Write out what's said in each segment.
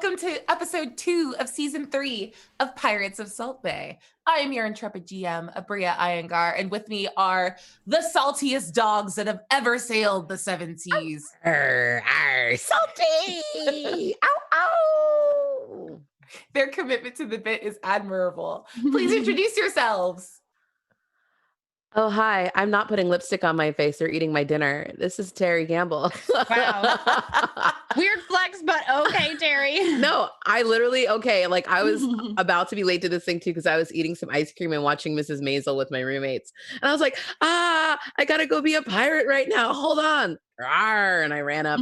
welcome to episode 2 of season 3 of Pirates of Salt Bay. I am your intrepid GM, Abria Iyengar, and with me are the saltiest dogs that have ever sailed the seven seas. Salty! Ow, ow! Their commitment to the bit is admirable. Please introduce yourselves. Oh, hi. I'm not putting lipstick on my face or eating my dinner. This is Terry Gamble. Wow. Weird flex, but okay, Terry. No, I literally, like I was about to be late to this thing too because I was eating some ice cream and watching Mrs. Maisel with my roommates. And I was like, I gotta go be a pirate right now. Hold on. Rawr, and I ran up,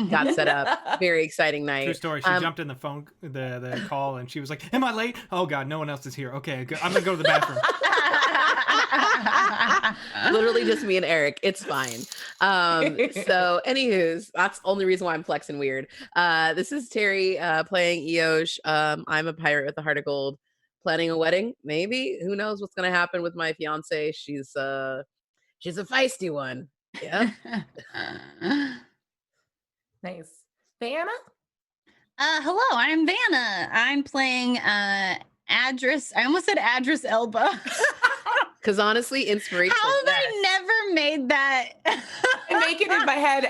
got set up. Very exciting night. True story. She jumped in the phone, the call, and she was like, "Am I late? Oh God, no one else is here. Okay, I'm gonna go to the bathroom." Literally just me and Eric. It's fine. So anywho's, that's the only reason why I'm flexing weird. This is Terry playing Eosh. I'm a pirate with a heart of gold, planning a wedding. Maybe. Who knows what's gonna happen with my fiance? She's a feisty one. Yeah. Nice. Vanna? Hello, I'm Vanna. I'm playing Adris. I almost said Adris Elba. Because honestly, inspiration. How have I never made that? I make it in my head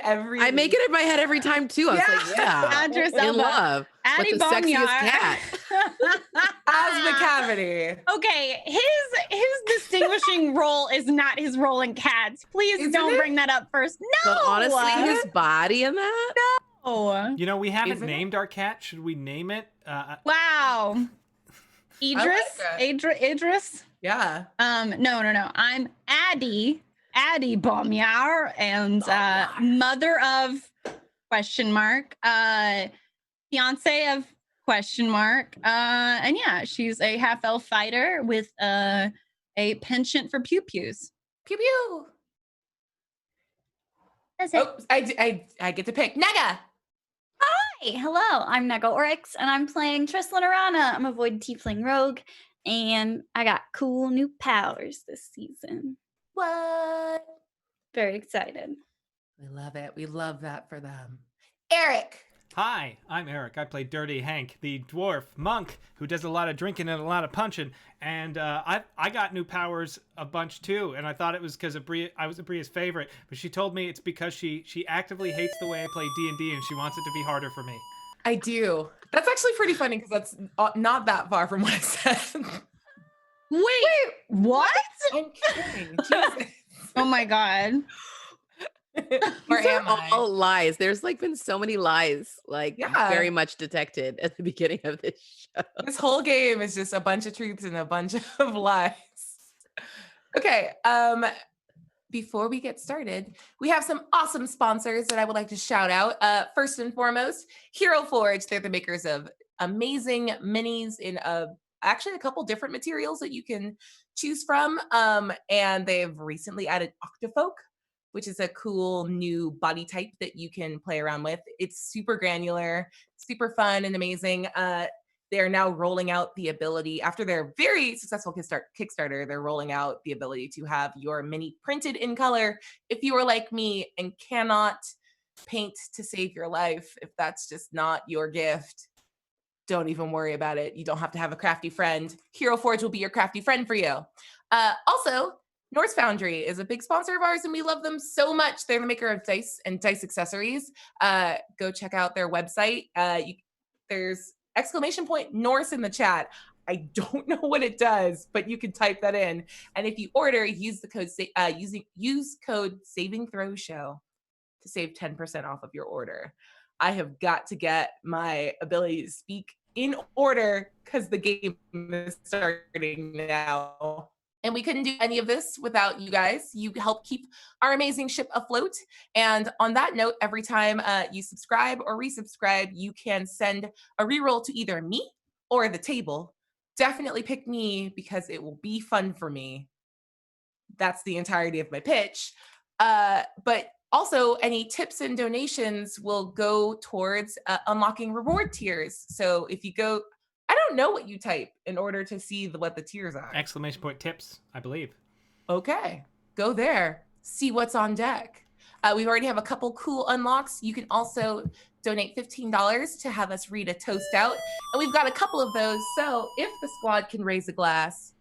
every time too. I was like, yeah. Adris In Elba. love. Addie with the sexiest cat. As the cavity. Okay, his distinguishing role is not his role in Cats. Please don't bring that up first. No. But honestly, his body in that. No. You know, we haven't named our cat. Should we name it? Wow. Idris? Yeah. No. I'm Addie Baumjahr, and mother of ? Fiance of ? And yeah, she's a half elf fighter with a penchant for pew pews. Pew pew. That's it. Oh, I get to pick. Nega. Hi, hello. I'm Nega Oryx, and I'm playing Trislan Arana. I'm a Void Tiefling Rogue, and I got cool new powers this season. What? Very excited. We love it. We love that for them. Eric. Hi, I'm Eric. I play Dirty Hank, the dwarf monk who does a lot of drinking and a lot of punching. And I got new powers a bunch too. And I thought it was because I was Abria's favorite, but she told me it's because she actively hates the way I play D&D and she wants it to be harder for me. I do. That's actually pretty funny because that's not that far from what I said. Wait, what? I'm kidding. Jesus. Oh my God. Or These am are I? all lies. There's been so many lies, very much detected at the beginning of this show. This whole game is just a bunch of truths and a bunch of lies. Okay. Before we get started, we have some awesome sponsors that I would like to shout out. First and foremost, Hero Forge. They're the makers of amazing minis in actually a couple different materials that you can choose from. And they've recently added Octofolk, which is a cool new body type that you can play around with. It's super granular, super fun and amazing. They're now rolling out the ability, after their very successful Kickstarter, they're rolling out the ability to have your mini printed in color. If you are like me and cannot paint to save your life, if that's just not your gift, don't even worry about it. You don't have to have a crafty friend. Hero Forge will be your crafty friend for you. Also, Norse Foundry is a big sponsor of ours, and we love them so much. They're the maker of dice and dice accessories. Go check out their website. There's !Norse in the chat. I don't know what it does, but you can type that in. And if you order, use the code use code Saving Throw Show to save 10% off of your order. I have got to get my ability to speak in order because the game is starting now. And we couldn't do any of this without you guys. You help keep our amazing ship afloat. And on that note, every time you subscribe or resubscribe, you can send a reroll to either me or the table. Definitely pick me because it will be fun for me. That's the entirety of my pitch. But also, any tips and donations will go towards unlocking reward tiers. So if you go, I don't know what you type in order to see what the tiers are. !Tips, I believe. Okay, go there, see what's on deck. We already have a couple cool unlocks. You can also donate $15 to have us read a toast out. And we've got a couple of those. So if the squad can raise a glass,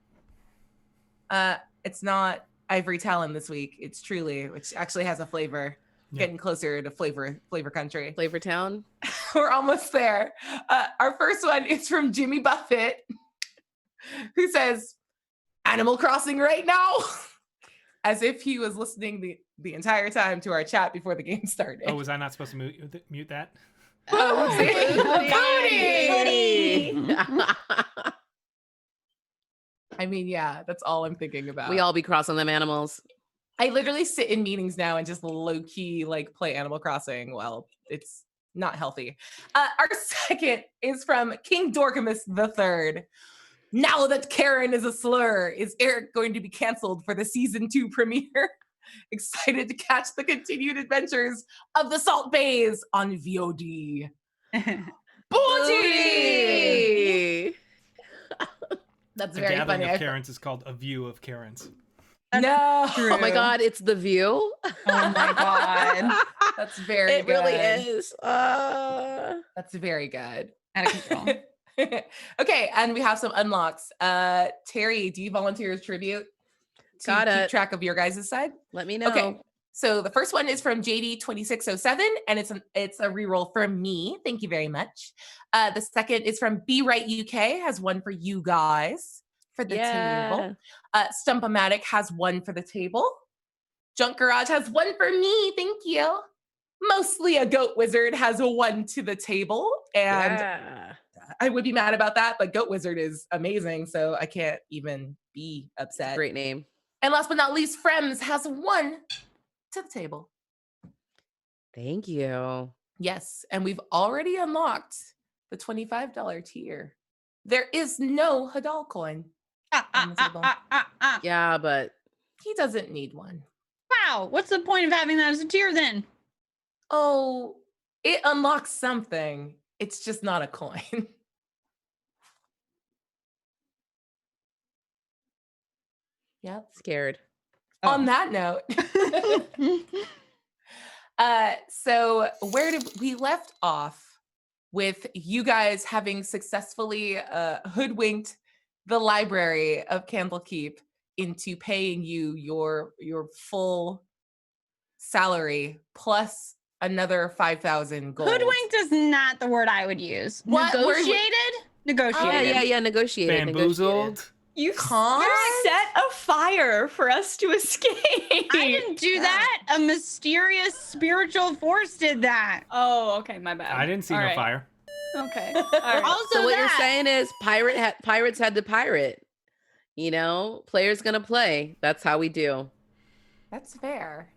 it's not Ivory Talon this week. It's Truly, which actually has a flavor. Yeah. Getting closer to flavor country. Flavor Town. We're almost there. Our first one is from Jimmy Buffett, who says, Animal Crossing right now, as if he was listening the entire time to our chat before the game started. Oh, was I not supposed to mute that? Oh, Booty. I mean, yeah, that's all I'm thinking about. We all be crossing them animals. I literally sit in meetings now and just low key like play Animal Crossing. Well, it's not healthy. Our second is from King Dorkamus III. Now that Karen is a slur, is Eric going to be canceled for the season 2 premiere? Excited to catch the continued adventures of the Salt Bays on VOD. Booty! That's very gathering funny. of Karens is called A View of Karens. No. Oh my God, it's The View. Oh my God. That's very It good. really is. That's very good. Out of control. Okay, and we have some unlocks. Terry, do you volunteer as tribute to Got keep it. track of your guys' side? Let me know. Okay. So the first one is from JD2607, and it's a reroll for me. Thank you very much. The second is from Be Right UK, has one for you guys for the table. Stump-O-Matic has one for the table. Junk Garage has one for me. Thank you. Mostly a Goat Wizard has a one to the table, and I would be mad about that, but Goat Wizard is amazing, so I can't even be upset. Great name. And last but not least, Frems has one to the table. Thank you. Yes, and we've already unlocked the $25 tier. There is no Hadal coin. Yeah, but He doesn't need one. Wow. What's the point of having that as a tier then? Oh, it unlocks something. It's just not a coin. Yep. scared. On that note, so where did we left off with you guys having successfully hoodwinked the library of Candlekeep into paying you your full salary plus another 5,000 gold. Hoodwinked is not the word I would use. What word would- Negotiated? Negotiated. Yeah. Negotiated. Bamboozled. You Con? set a fire for us to escape. I didn't do that. A mysterious spiritual force did that. Oh, okay, my bad. I didn't see All no right. fire. Okay. All right. Also, So what you're that. saying is pirates had to pirate. You know, players gonna play. That's how we do. That's fair.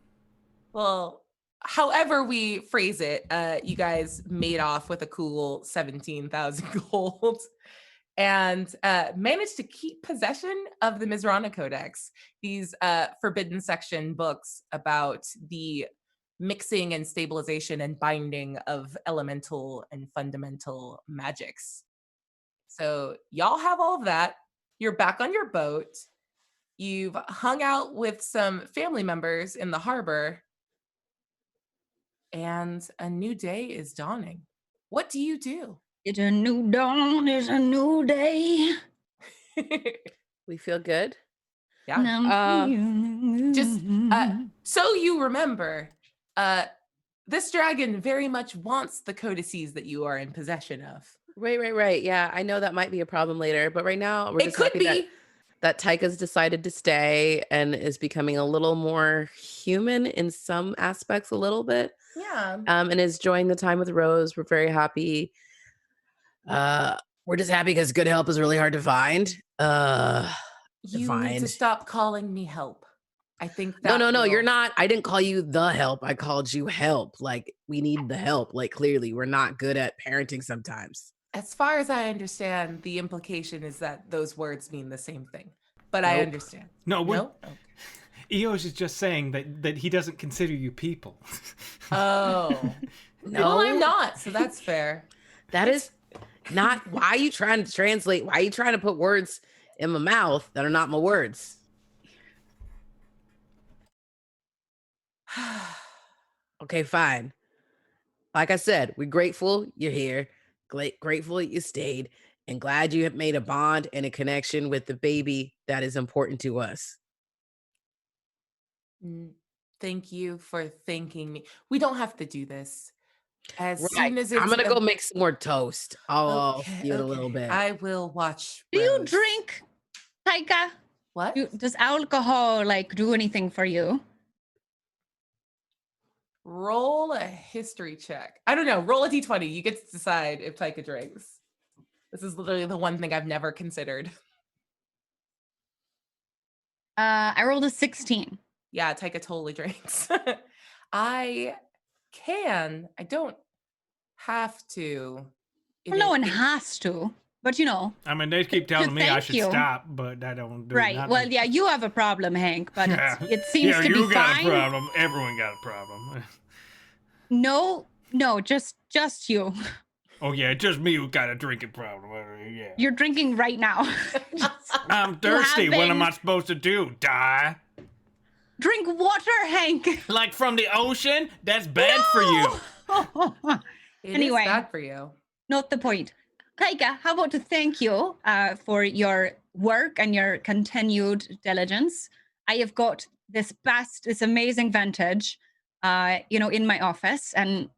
Well, however we phrase it, you guys made off with a cool 17,000 gold and managed to keep possession of the Mizrana Codex, these forbidden section books about the mixing and stabilization and binding of elemental and fundamental magics. So y'all have all of that. You're back on your boat. You've hung out with some family members in the harbor, and a new day is dawning. What do you do? It's a new dawn. It's a new day. We feel good. Yeah. Just So you remember, this dragon very much wants the codices that you are in possession of. Right. Yeah, I know that might be a problem later, but right now we're It just could happy be. that Taika's decided to stay and is becoming a little more human in some aspects, a little bit. Yeah. And is enjoying the time with Rose. We're very happy. We're just happy because good help is really hard to find. You need to Fine. stop calling me help. I think that No, you're will- not. I didn't call you the help. I called you help. Like, we need the help. Like, clearly, we're not good at parenting sometimes. As far as I understand, the implication is that those words mean the same thing. But I Nope. understand. No, No? Eos is just saying that he doesn't consider you people. Oh. No, Well, I'm not, so that's fair. That is not. Why are you trying to translate? Why are you trying to put words in my mouth that are not my words? Okay, fine. like I said, we're grateful you're here, grateful you stayed, and glad you have made a bond and a connection with the baby that is important to us. Thank you for thanking me. We don't have to do this. As Right. soon as I'm it's gonna go make some more toast. I'll okay, see you in a little bit. I will watch. Do you Rose. drink, Taika? What? Does alcohol like do anything for you? Roll a history check. I don't know. Roll a d20. You get to decide if Taika drinks. This is literally the one thing I've never considered. I rolled a 16. Yeah, Taika totally drinks. I can. I don't have to. Well, no one has to, but you know. I mean, they keep telling me I thank should you. stop, but I don't do Right. nothing. Well, yeah, you have a problem, Hank, but it seems yeah, to be you got fine. a problem. Everyone got a problem. No, just you. Oh yeah, just me who got a drinking problem. Yeah. You're drinking right now. I'm thirsty. What am been- I supposed to do? Die? Drink water, Hank. Like from the ocean? That's bad for you. It Anyway. is bad for you. Not the point. Taika, how about to thank you for your work and your continued diligence. I have got this amazing vintage, in my office, and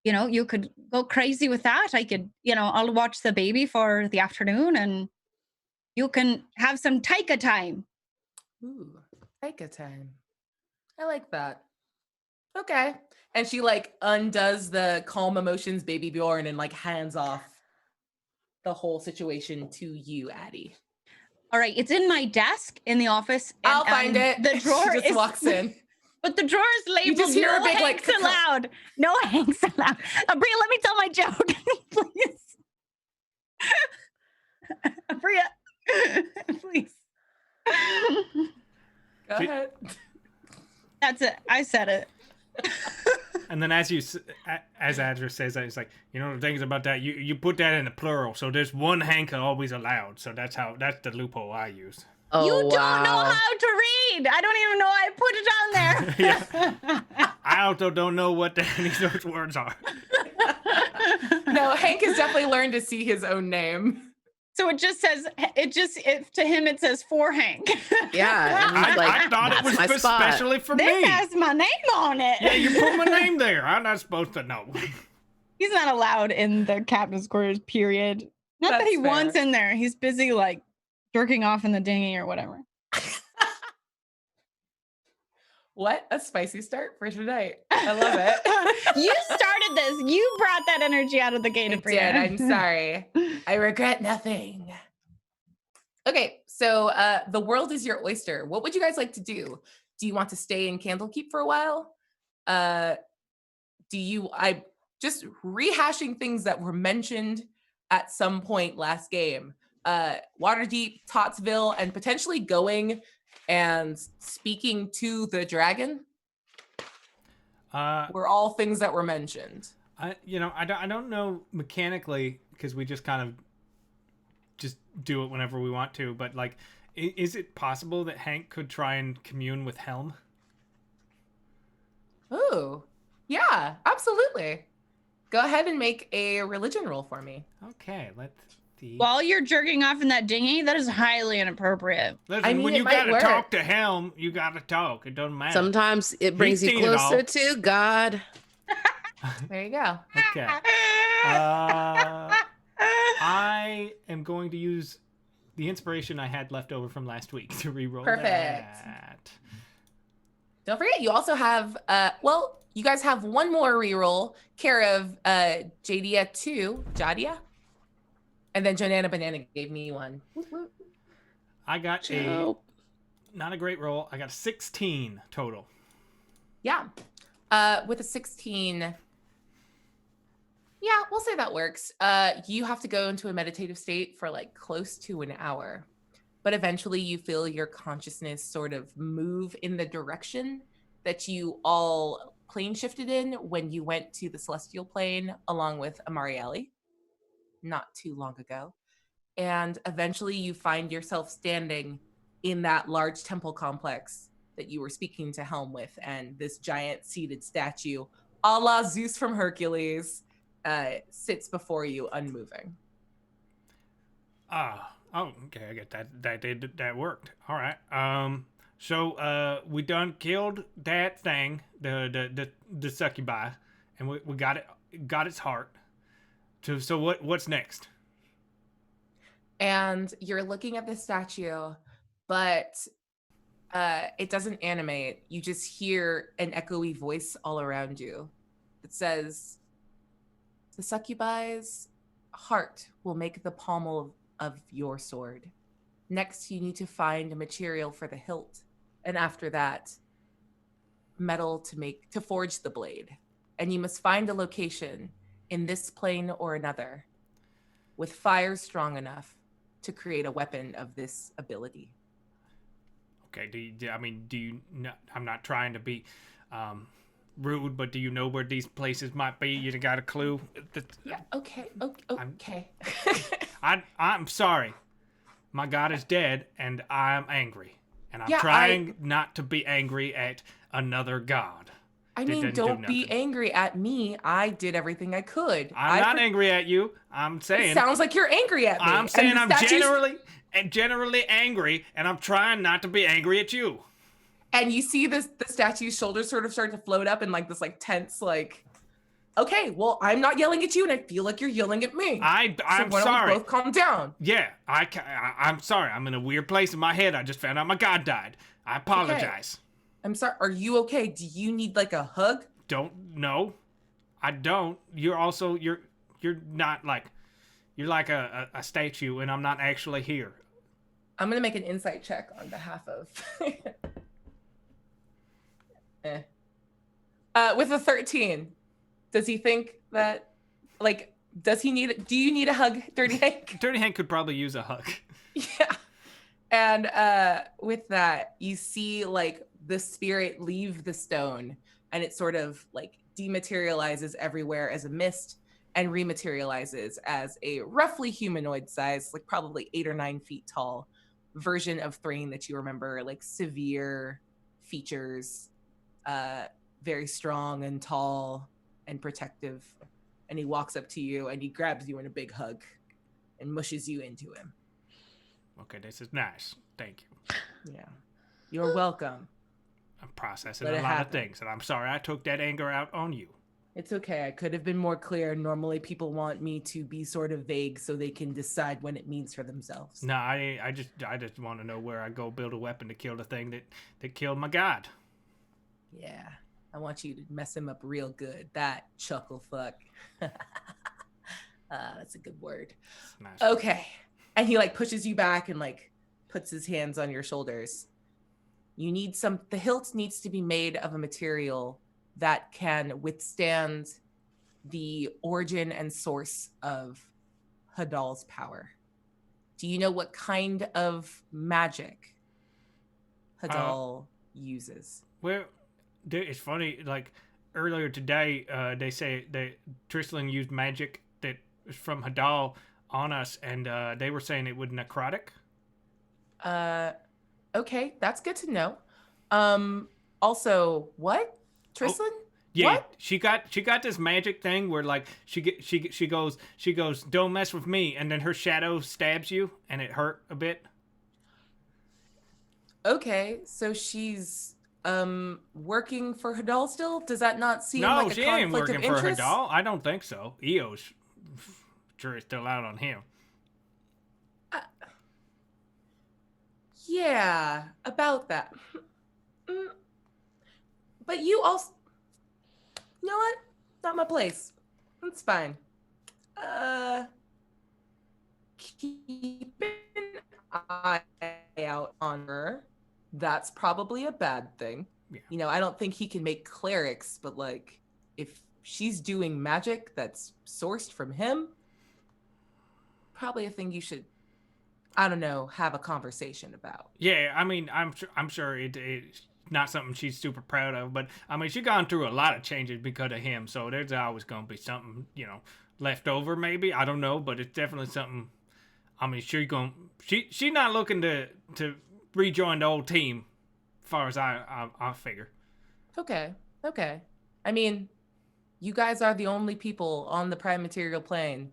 you could go crazy with that. I could, I'll watch the baby for the afternoon, and you can have some Taika time. Ooh, Taika time. I like that. Okay. And she like undoes the calm emotions baby Bjorn and like hands off the whole situation to you, Addie. All right, it's in my desk in the office. I'll find it. The drawer she just walks in. But the drawer is labeled just hear no a big, Hanks like, allowed. No Hanks allowed. Bria, let me tell my joke, please. Bria, please. Go ahead. That's it. I said it. And then as Adra says that, it's like, the things about that, you put that in the plural, so there's one Hank always allowed. So that's the loophole I use. Oh, You don't know wow. how to read. I don't even know I put it on there. Yeah. I also don't know what any of those words are. No, Hank has definitely learned to see his own name. So it just says, to him, it says for Hank. Yeah. and he's like, I thought it "That's was my spot." especially for This me. has my name on it. Yeah, you put my name there. I'm not supposed to know. He's not allowed in the captain's quarters, period. Not that That's he fair. wants in there. He's busy like jerking off in the dinghy or whatever. What a spicy start for tonight. I love it. You started this. You brought that energy out of the gate. I Bria. did. I'm sorry. I regret nothing. Okay, so the world is your oyster. What would you guys like to do? Do you want to stay in Candlekeep for a while? I just rehashing things that were mentioned at some point last game. Waterdeep, Tottsville, and potentially going and speaking to the dragon were all things that were mentioned. I don't know mechanically, because we just kind of just do it whenever we want to, but like, is it possible that Hank could try and commune with Helm? Ooh, yeah, absolutely. Go ahead and make a religion roll for me. Okay, let's see. While you're jerking off in that dinghy, that is highly inappropriate. Listen, I mean, when it you might gotta work. talk to Helm, you gotta talk. It doesn't matter. Sometimes it brings you seen it all. closer to God. There you go. Okay. I am going to use the inspiration I had left over from last week to reroll Perfect. that. Don't forget, you also have, you guys have one more reroll, care of Jadia. And then Jonana Banana gave me one. I got Joe. not a great roll. I got 16 total. Yeah. With a 16, yeah, we'll say that works. You have to go into a meditative state for like close to an hour. But eventually you feel your consciousness sort of move in the direction that you all plane shifted in when you went to the celestial plane along with Amarielli not too long ago. And eventually you find yourself standing in that large temple complex that you were speaking to Helm with, and this giant seated statue a la Zeus from Hercules, sits before you, unmoving. Oh, okay. I get that worked. All right. So we done killed that thing, the succubi, and we got its heart. So what's next? And you're looking at the statue, but it doesn't animate. You just hear an echoey voice all around you that says, "The succubi's heart will make the pommel of your sword. Next, you need to find a material for the hilt, and after that, metal to forge the blade. And you must find a location in this plane or another with fire strong enough to create a weapon of this ability." Okay. Do you know, I'm not trying to be rude, but do you know where these places might be? You got a clue? Yeah. Okay. Okay. I'm sorry. My god is dead, and I'm angry. And I'm Yeah, trying not to be angry at another god. I Didn't mean, do don't be nothing. angry at me. I did everything I could. I'm not angry at you. I'm It saying sounds like you're angry at me. I'm And saying the I'm statues- generally angry, and I'm trying not to be angry at you. And you see the statue's shoulders sort of start to float up in like this like tense like, okay, well, I'm not yelling at you, and I feel like you're yelling at me. I'm so why don't sorry. we both calm down? Yeah, I'm sorry. I'm in a weird place in my head. I just found out my god died. I apologize. I'm sorry. Are you okay? Do you need like a hug? Don't know. I don't. You're not like you're like a statue, and I'm not actually here. I'm gonna make an insight check on behalf of. With a 13, does he think that, like, do you need a hug, Dirty Hank? Dirty Hank could probably use a hug. Yeah. And with that, you see like the spirit leave the stone, and it sort of like dematerializes everywhere as a mist and rematerializes as a roughly humanoid size, like probably 8 or 9 feet tall version of Thrain that you remember, like severe features, very strong and tall and protective. And he walks up to you and he grabs you in a big hug and mushes you into him. Okay, this is nice. Thank you. Yeah. You're welcome. I'm processing Let a it lot happen. of things, and I'm sorry I took that anger out on you. It's okay. I could have been more clear. Normally people want me to be sort of vague so they can decide what it means for themselves. No, I just want to know where I go build a weapon to kill the thing that killed my god. Yeah. I want you to mess him up real good. That chuckle fuck. That's a good word. Nice. Okay. And he like pushes you back and like puts his hands on your shoulders. The hilt needs to be made of a material that can withstand the origin and source of Hadal's power. Do you know what kind of magic Hadal uses? Well, it's funny. Like earlier today, they say that Tristan used magic that was from Hadal on us, and they were saying it was necrotic. Okay, that's good to know. Also, what? Tristan? Yeah, What? she got this magic thing where like she goes don't mess with me, and then her shadow stabs you and it hurt a bit. Okay, so she's working for Hadal still? Does that not seem No, like a she ain't conflict working of for interest? Hadal. I don't think so. Eo's jury's still out on him. Yeah, about that. But you also, you know what? Not my place. That's fine. Keep an eye out on her. That's probably a bad thing. Yeah. You know, I don't think he can make clerics, but like, if she's doing magic that's sourced from him, probably a thing you should, I don't know, have a conversation about. Yeah, I mean, I'm sure it's not something she's super proud of, but I mean, she's gone through a lot of changes because of him, so there's always gonna be something, you know, left over. Maybe, I don't know, but it's definitely something. I mean, she's not looking to rejoin the old team, as far as I figure. Okay. I mean, you guys are the only people on the prime material plane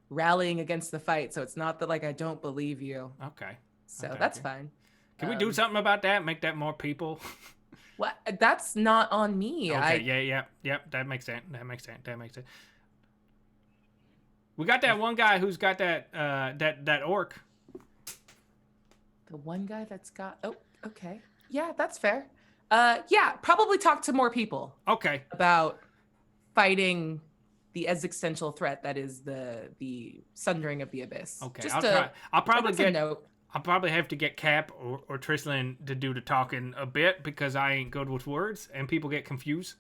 rallying against the fight. So it's not that like I don't believe you. Okay. So Thank that's you. fine. Can we do something about that? Make that more people? What? That's not on me. Okay. Yep. That makes sense. We got that one guy who's got that orc. The one guy that's got. Oh, okay. Yeah, that's fair. Yeah, probably talk to more people Okay. about fighting the existential threat that is the sundering of the abyss. Okay. Just I'll probably that's a get. note. I'll probably have to get Cap or Trislan to do the talking a bit because I ain't good with words and people get confused.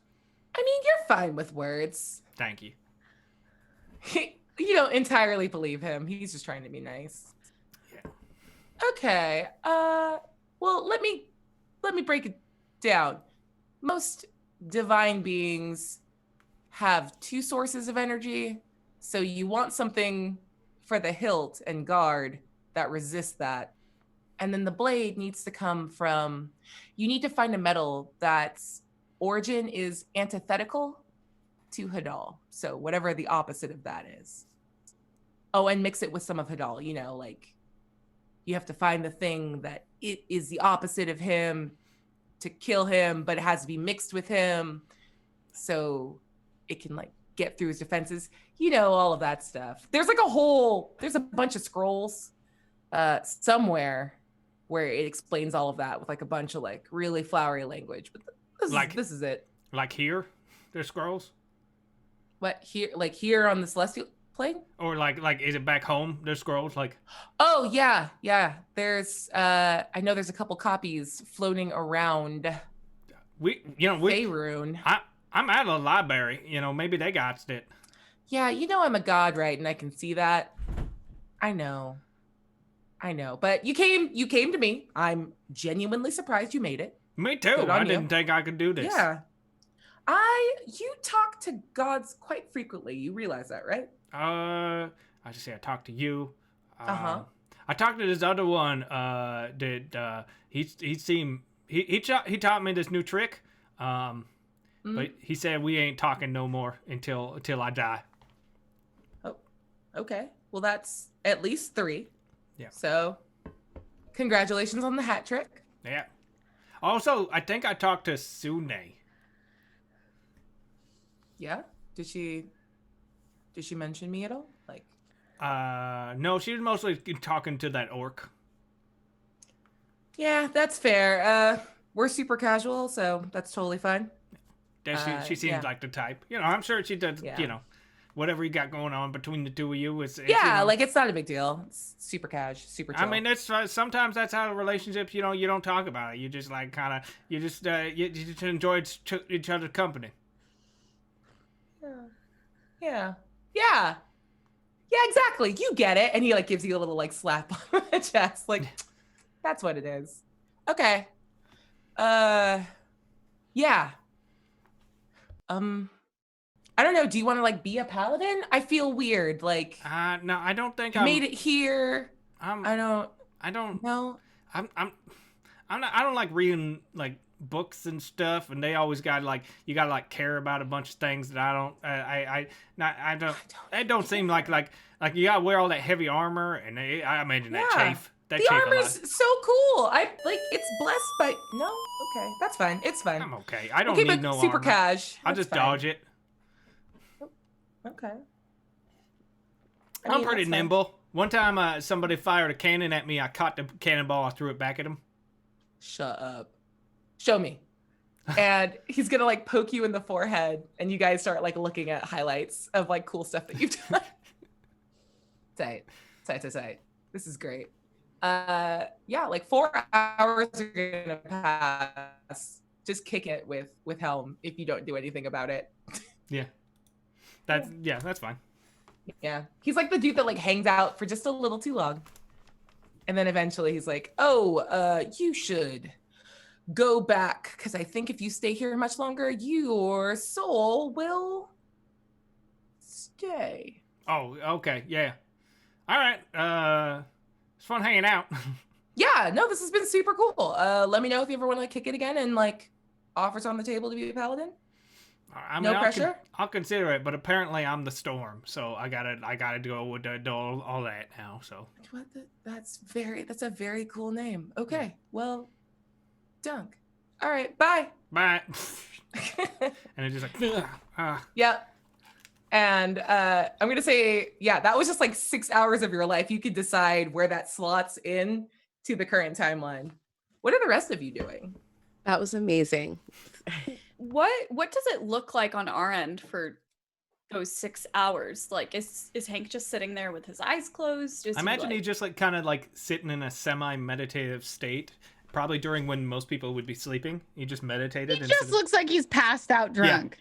I mean, you're fine with words. Thank you. You don't entirely believe him. He's just trying to be nice. Yeah. Okay. Well, let me break it down. Most divine beings have two sources of energy. So you want something for the hilt and guard that resists that. And then the blade needs to come from, you need to find a metal that's origin is antithetical to Hadal. So whatever the opposite of that is. Oh, and mix it with some of Hadal, you know, like you have to find the thing that it is the opposite of him to kill him, but it has to be mixed with him so it can like get through his defenses, you know, all of that stuff. There's a bunch of scrolls somewhere where it explains all of that with like a bunch of like really flowery language. But this is it. Like here, there's scrolls? What here? Like here on the celestial plane? Or like is it back home? There's scrolls like. Oh yeah. There's I know there's a couple copies floating around. Faerun. I'm at a library. You know, maybe they got it. Yeah, you know I'm a god, right? And I can see that. I know. But you came to me. I'm genuinely surprised you made it. Me too. I didn't think I could do this. Yeah. You talk to gods quite frequently. You realize that, right? I just say I talked to you. I talked to this other one. He taught me this new trick. But he said we ain't talking no more until I die. Oh, okay. Well, that's at least 3. Yeah. So, congratulations on the hat trick. Yeah. Also, I think I talked to Sune. Yeah? Did she mention me at all? Like no, she was mostly talking to that orc. Yeah, that's fair. We're super casual, so that's totally fine. She seems like the type. You know, I'm sure she does, Yeah. you know, whatever you got going on between the two of you is Yeah, you know, like it's not a big deal. It's super cash, super chill. I mean, that's sometimes that's how relationships, you know, you don't talk about it. You just like kind of, you just enjoy each other's company. Yeah, exactly. You get it. And he like gives you a little like slap on the chest. Like, that's what it is. Okay. Yeah. I don't know. Do you want to like be a paladin? I feel weird. Like, no, I don't think you made it here. I don't know. I don't like reading like books and stuff, and they always got like you gotta like care about a bunch of things that I don't. It don't seem like you gotta wear all that heavy armor, and I imagine that chafe. The armor's so cool. It's blessed by no. Okay, that's fine. It's fine. I'm okay. I don't keep need it no super armor. cash. I'll That's just fine. dodge it. Okay. I'm pretty nimble. One time, somebody fired a cannon at me. I caught the cannonball. I threw it back at him. Shut up. Show me. And he's gonna like poke you in the forehead, and you guys start like looking at highlights of like cool stuff that you've done. Tight. This is great. Yeah, like 4 hours are gonna pass. Just kick it with Helm if you don't do anything about it. Yeah. That's fine. Yeah. He's like the dude that like hangs out for just a little too long. And then eventually he's like, oh, you should go back, because I think if you stay here much longer, your soul will stay. Oh, okay. Yeah. All right. It's fun hanging out. Yeah, no, this has been super cool. Let me know if you ever want to like kick it again and like offers on the table to be a paladin. I mean, No pressure? I'll consider it, but apparently I'm the storm, so I gotta go with all that now. So That's a very cool name. Okay, well, Dunk. All right, bye. bye. And it's just like, Yep. And I'm gonna say, yeah, that was just like 6 hours of your life. You could decide where that slots in to the current timeline. What are the rest of you doing? That was amazing. What does it look like on our end for those 6 hours? Like, is Hank just sitting there with his eyes closed? Is I he, imagine like... he's just like kind of like sitting in a semi-meditative state, probably during when most people would be sleeping. He just meditated. He just looks like he's passed out drunk.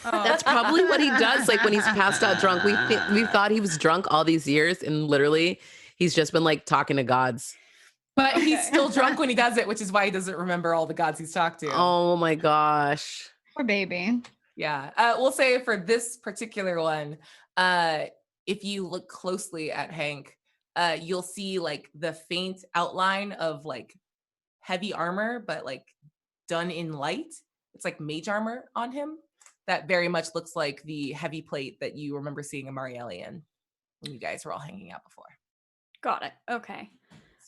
Oh. That's probably what he does. Like when he's passed out drunk, we thought he was drunk all these years, and literally, he's just been like talking to gods. But he's Okay. still drunk when he does it, which is why he doesn't remember all the gods he's talked to. Oh my gosh. Poor baby. Yeah. We'll say for this particular one, if you look closely at Hank, you'll see like the faint outline of like heavy armor, but like done in light. It's like mage armor on him. That very much looks like the heavy plate that you remember seeing Amarielli in when you guys were all hanging out before. Got it. Okay.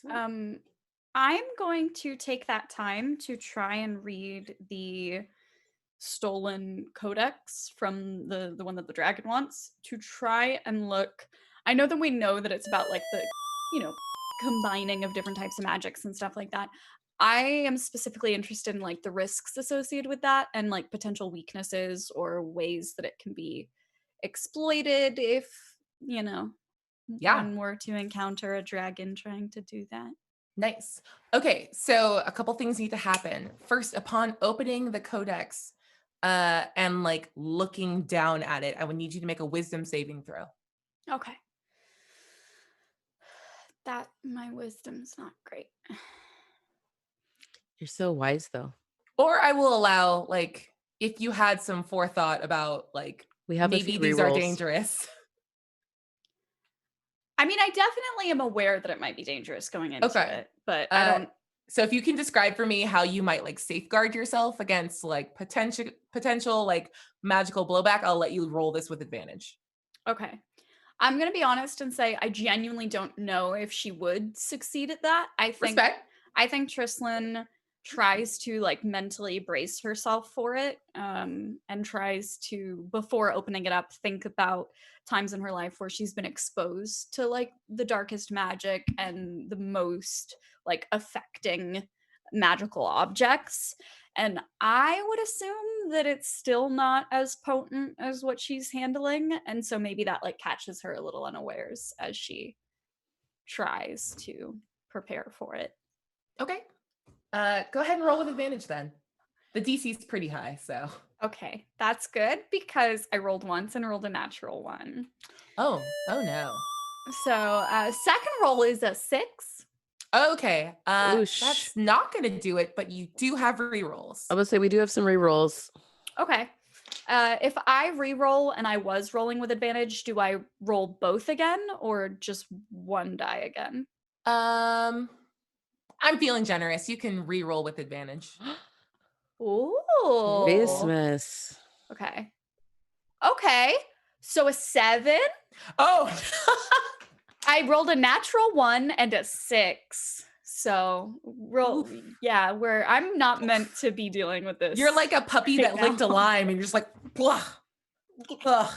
Sweet. I'm going to take that time to try and read the stolen codex from the one that the dragon wants, to try and look. I know that we know that it's about like the, combining of different types of magics and stuff like that. I am specifically interested in like the risks associated with that and like potential weaknesses or ways that it can be exploited if, one were to encounter a dragon trying to do that. Nice. Okay, so a couple things need to happen. First, upon opening the codex and like looking down at it, I would need you to make a wisdom saving throw. Okay. That my wisdom's not great. You're so wise, though. Or I will allow, like, if you had some forethought about, like, We have a maybe few these are rerolls. dangerous. I mean, I definitely am aware that it might be dangerous going into Okay. it, but I don't. So if you can describe for me how you might like safeguard yourself against like potential like magical blowback, I'll let you roll this with advantage. Okay. I'm going to be honest and say I genuinely don't know if she would succeed at that. I think Trislin tries to like mentally brace herself for it, and tries to, before opening it up, think about times in her life where she's been exposed to like the darkest magic and the most like affecting magical objects. And I would assume that it's still not as potent as what she's handling. And so maybe that like catches her a little unawares as she tries to prepare for it. Okay. Go ahead and roll with advantage then. The DC is pretty high, so. Okay, that's good because I rolled once and rolled a natural one. Oh no. So second roll is a 6. Okay. Oosh. That's not gonna do it, but you do have rerolls. I would say we do have some rerolls. Okay. If I re-roll and I was rolling with advantage, do I roll both again or just one die again? I'm feeling generous. You can re-roll with advantage. Ooh. Christmas. Okay. Okay. So a 7. Oh. I rolled a natural 1 and a 6. So yeah, where I'm not meant to be dealing with this. You're like a puppy that licked a lime and you're just like, blah. Ugh.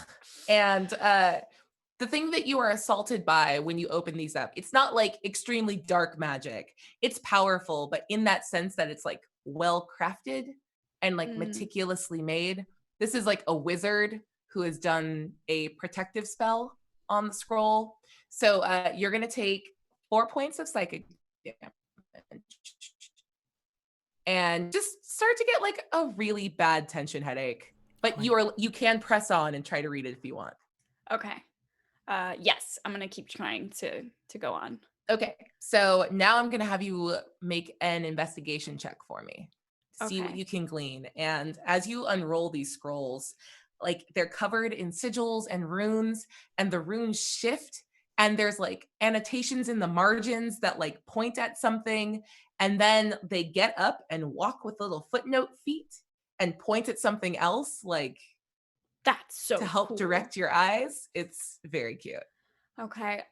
And the thing that you are assaulted by when you open these up, it's not like extremely dark magic. It's powerful, but in that sense that it's like well crafted and like meticulously made. This is like a wizard who has done a protective spell on the scroll. So you're going to take 4 points of psychic damage and just start to get like a really bad tension headache. But you can press on and try to read it if you want. Okay. Yes, I'm gonna keep trying to go on. Okay, so now I'm gonna have you make an investigation check for me to see what Okay. you can glean. And as you unroll these scrolls, like they're covered in sigils and runes, and the runes shift, and there's like annotations in the margins that like point at something, and then they get up and walk with little footnote feet, and point at something else, like That's so to help cool. direct your eyes. It's very cute. Okay,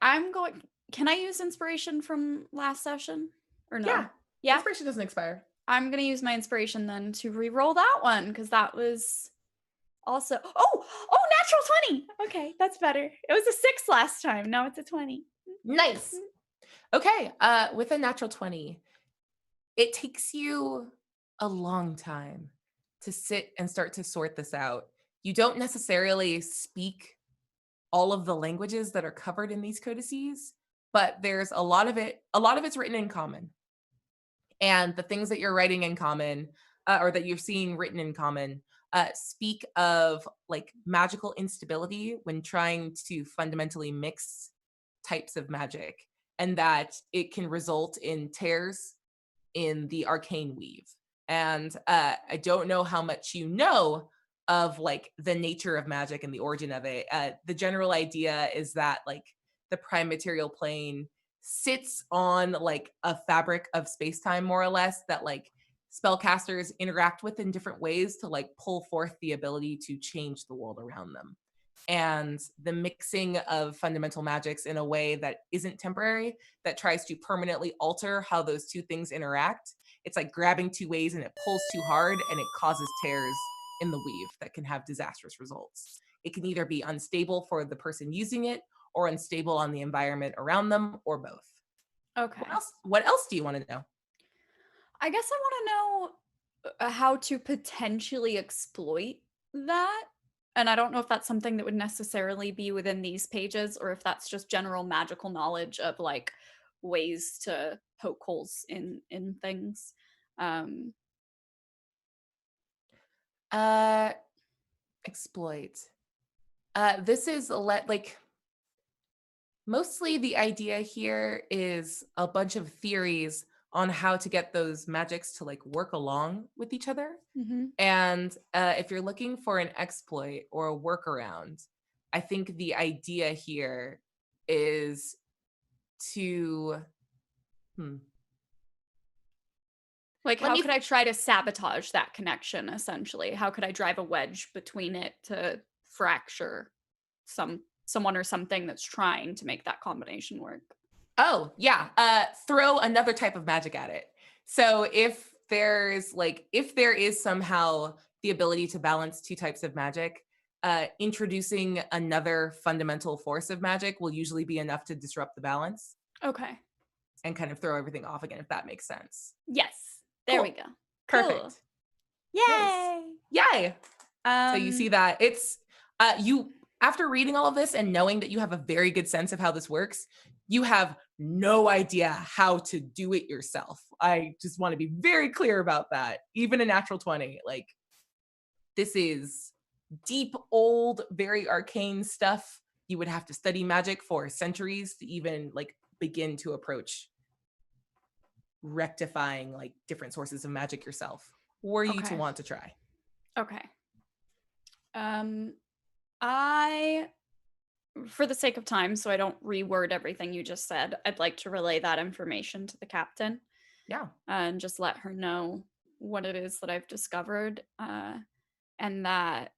can I use inspiration from last session or no? Yeah. Yeah. Inspiration doesn't expire. I'm gonna use my inspiration then to re-roll that one because that was also natural 20. Okay, that's better. It was a 6 last time. Now it's a 20. Nice. Okay, with a natural 20, it takes you a long time to sit and start to sort this out. You don't necessarily speak all of the languages that are covered in these codices, but there's a lot of it's written in common. And the things that you're writing in common, or that you're seeing written in common, speak of like magical instability when trying to fundamentally mix types of magic, and that it can result in tears in the arcane weave. And I don't know how much you know of like the nature of magic and the origin of it. The general idea is that like the prime material plane sits on like a fabric of space-time, more or less, that like spellcasters interact with in different ways to like pull forth the ability to change the world around them. And the mixing of fundamental magics in a way that isn't temporary, that tries to permanently alter how those two things interact. It's like grabbing two ways and it pulls too hard and it causes tears in the weave that can have disastrous results. It can either be unstable for the person using it or unstable on the environment around them, or both. Okay. What else do you want to know? I guess I want to know how to potentially exploit that. And I don't know if that's something that would necessarily be within these pages or if that's just general magical knowledge of like ways to poke holes in things. Exploit. This is like mostly the idea here is a bunch of theories on how to get those magics to like work along with each other. Mm-hmm. And if you're looking for an exploit or a workaround, I think the idea here is to like how could I try to sabotage that connection, essentially? How could I drive a wedge between it to fracture someone or something that's trying to make that combination work? Oh, yeah. Throw another type of magic at it. So if there is somehow the ability to balance two types of magic, introducing another fundamental force of magic will usually be enough to disrupt the balance. Okay. And kind of throw everything off again, if that makes sense. Yes. There we go. Perfect. Cool. Yay. Nice. Yay. So you see that it's you, after reading all of this and knowing that you have a very good sense of how this works, you have no idea how to do it yourself. I just want to be very clear about that. Even a natural 20, like this is deep, old, very arcane stuff. You would have to study magic for centuries to even like begin to approach rectifying like different sources of magic yourself, were you to want to try. Okay. I, for the sake of time, so I don't reword everything you just said, I'd like to relay that information to the captain. Yeah. And just let her know what it is that I've discovered. And that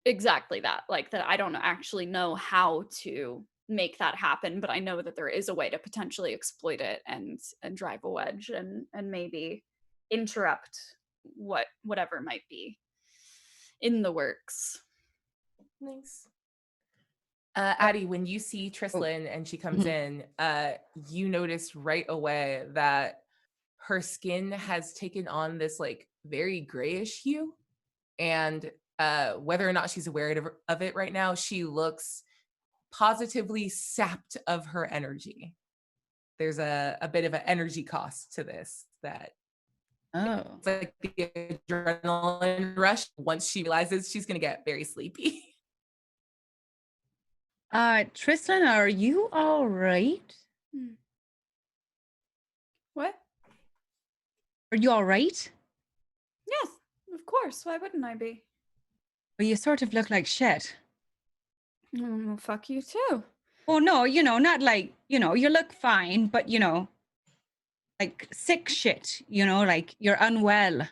exactly that, like that I don't actually know how to make that happen, but I know that there is a way to potentially exploit it and drive a wedge and maybe interrupt whatever might be in the works. Nice. Addie, when you see Trislin and she comes in, you notice right away that her skin has taken on this like very grayish hue, and whether or not she's aware of it right now, she looks positively sapped of her energy. There's a bit of an energy cost to this that it's like the adrenaline rush once she realizes she's gonna get very sleepy. Tristan, are you all right? What? Are you all right? Yes, of course. Why wouldn't I be? Well, you sort of look like shit. Well, fuck you too. Oh, no, not like, you look fine, but, like sick shit, like you're unwell.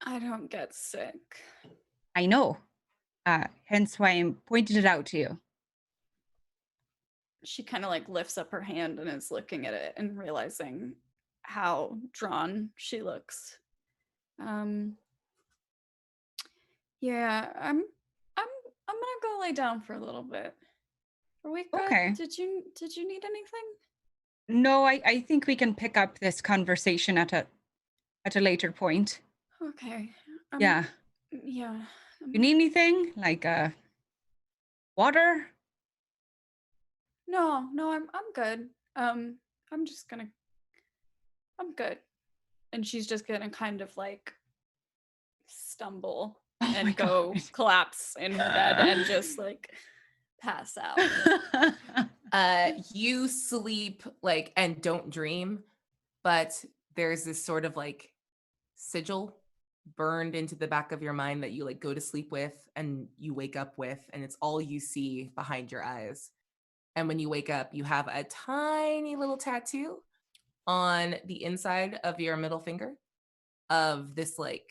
I don't get sick. I know. Hence why I pointed it out to you. She kind of like lifts up her hand and is looking at it and realizing how drawn she looks. Yeah, I'm gonna go lay down for a little bit. Are we good? Okay. Did you need anything? No, I think we can pick up this conversation at a later point. Okay. Yeah. Yeah. You need anything? Like water? No, I'm good. I'm good. And she's just gonna kind of like stumble Oh my and go God. collapse in her bed and just like pass out. You sleep like and don't dream, but there's this sort of like sigil burned into the back of your mind that you like go to sleep with and you wake up with, and it's all you see behind your eyes. And when you wake up, you have a tiny little tattoo on the inside of your middle finger of this like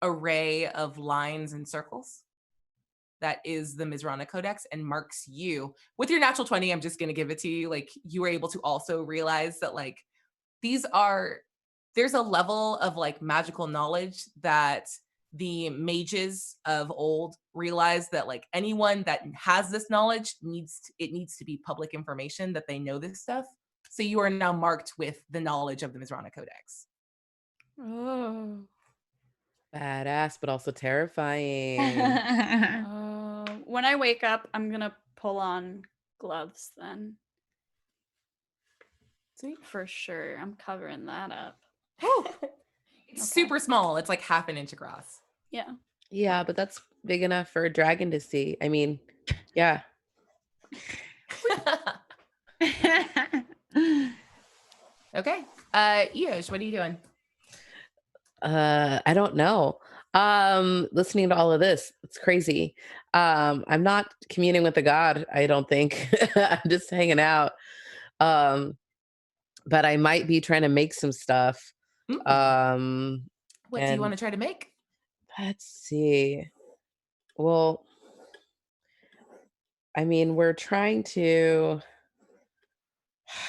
array of lines and circles that is the Mizrana Codex and marks you with your natural 20. I'm just going to give it to you. Like you were able to also realize that like there's a level of like magical knowledge that the mages of old realize that like anyone that has this knowledge needs to be public information that they know this stuff. So you are now marked with the knowledge of the Mizrana Codex. Oh. Badass, but also terrifying. When I wake up, I'm gonna pull on gloves then. Sweet. For sure. I'm covering that up. It's Okay. super small. It's like half an inch across. Yeah. Yeah, but that's big enough for a dragon to see. I mean, yeah. Okay. Eosh, what are you doing? I don't know. Listening to all of this, it's crazy. I'm not communing with the god, I don't think. I'm just hanging out. But I might be trying to make some stuff. What do you want to try to make? Let's see. Well, I mean, we're trying to.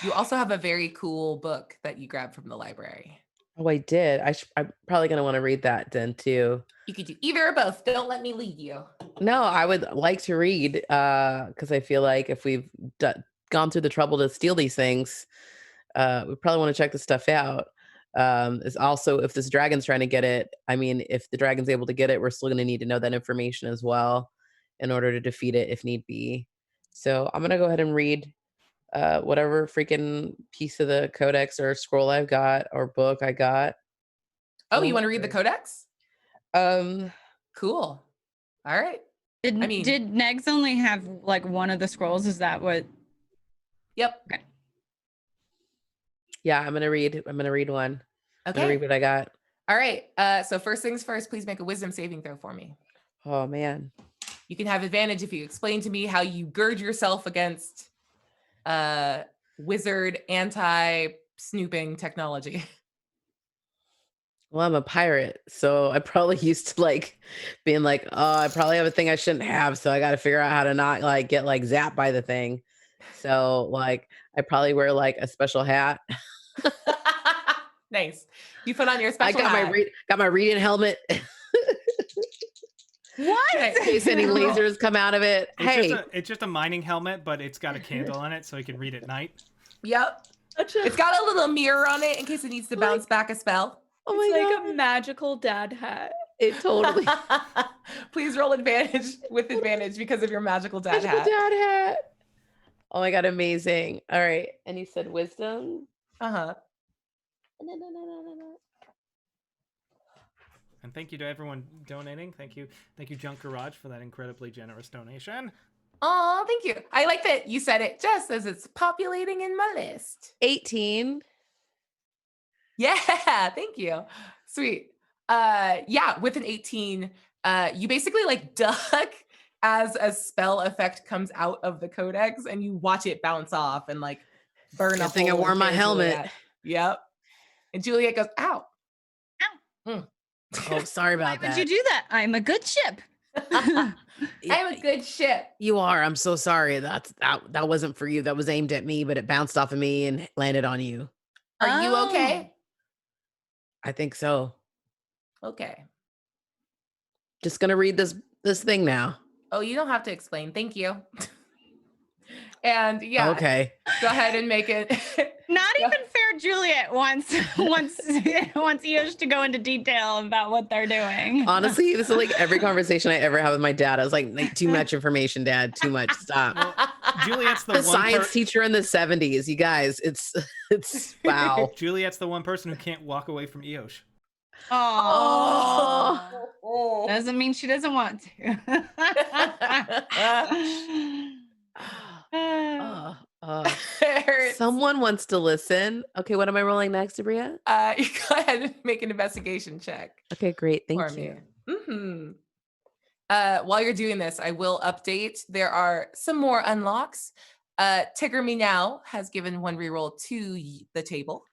You also have a very cool book that you grabbed from the library. Oh, I did. I'm probably going to want to read that then too. You could do either or both. Don't let me lead you. No, I would like to read because I feel like if we've gone through the trouble to steal these things, we probably want to check this stuff out. Is also if this dragon's trying to get it. I mean, if the dragon's able to get it, we're still going to need to know that information as well in order to defeat it if need be. So I'm going to go ahead and read whatever freaking piece of the codex or scroll I've got or book I got. Oh, you want to read the codex? Cool. All right. Did Negs only have like one of the scrolls? Is that what? Yep. Okay. Yeah, I'm gonna read one. Okay. I'm gonna read what I got. All right. So first things first, please make a wisdom saving throw for me. Oh man. You can have advantage if you explain to me how you gird yourself against wizard anti-snooping technology. Well, I'm a pirate, so I probably used to like being like, oh, I probably have a thing I shouldn't have, so I got to figure out how to not like get like zapped by the thing. So like, I probably wear like a special hat. Nice. You put on your special hat. I got my reading helmet. What? In case any lasers come out of it. It's just a mining helmet, but it's got a candle in it so you can read at night. Yep. It's got a little mirror on it in case it needs to bounce back a spell. Oh it's my like God. a magical dad hat. It totally. Please roll advantage because of your magical dad hat. Dad hat. Oh my God, amazing. All right. And you said wisdom? Uh-huh. And thank you to everyone donating. Thank you, Junk Garage, for that incredibly generous donation. Oh, thank you. I like that you said it just as it's populating in my list. 18. Yeah, thank you. Sweet. Yeah, with an 18, you basically like duck as a spell effect comes out of the codex and you watch it bounce off and like burn a thing I hole wore my helmet. Juliet. Yep. And Juliet goes, ow. Ow. Oh, sorry Why about would that. you do that? I'm a good ship. I'm a good ship. You are. I'm so sorry. That wasn't for you. That was aimed at me, but it bounced off of me and landed on you. Are you Oh. okay? I think so. Okay. Just gonna read this thing now. Oh, you don't have to explain. Thank you. And yeah, Okay. go ahead and make it. Not even fair Juliet wants Eosh to go into detail about what they're doing. Honestly, this is like every conversation I ever have with my dad. I was like too much information, Dad. Too much. Stop. Well, Juliet's the The one science teacher in the 70s, you guys. It's wow. Juliet's the one person who can't walk away from Eosh. Oh, doesn't mean she doesn't want to. Someone wants to listen. Okay, what am I rolling next, Abria? You go ahead and make an investigation check. Okay, great. Thank for you. me. Mm-hmm. While you're doing this, I will update. There are some more unlocks. Tigger Me Now has given 1 reroll to the table.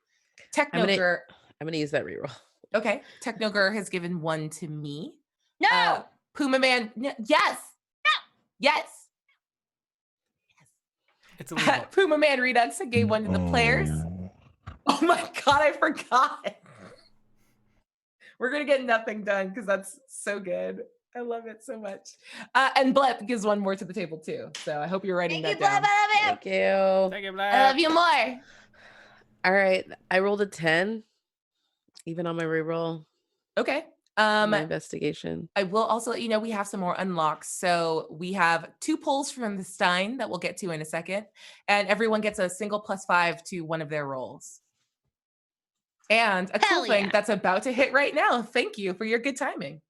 Technogur. I'm gonna use that reroll. Okay. Technogur has given 1 to me. No. Puma Man. Yes. No. Yes. It's illegal. Puma Man Redux gave 1 to the players. Oh my God, I forgot. We're going to get nothing done because that's so good. I love it so much. And Blep gives 1 more to the table too. So I hope you're writing that down. Thank you. Thank you, I love you more. All right. I rolled a 10, even on my reroll. Okay. My investigation. I will also let you know we have some more unlocks. So we have 2 pulls from the Stein that we'll get to in a second. And everyone gets a single +5 to one of their rolls. And a cool thing that's about to hit right now. Thank you for your good timing.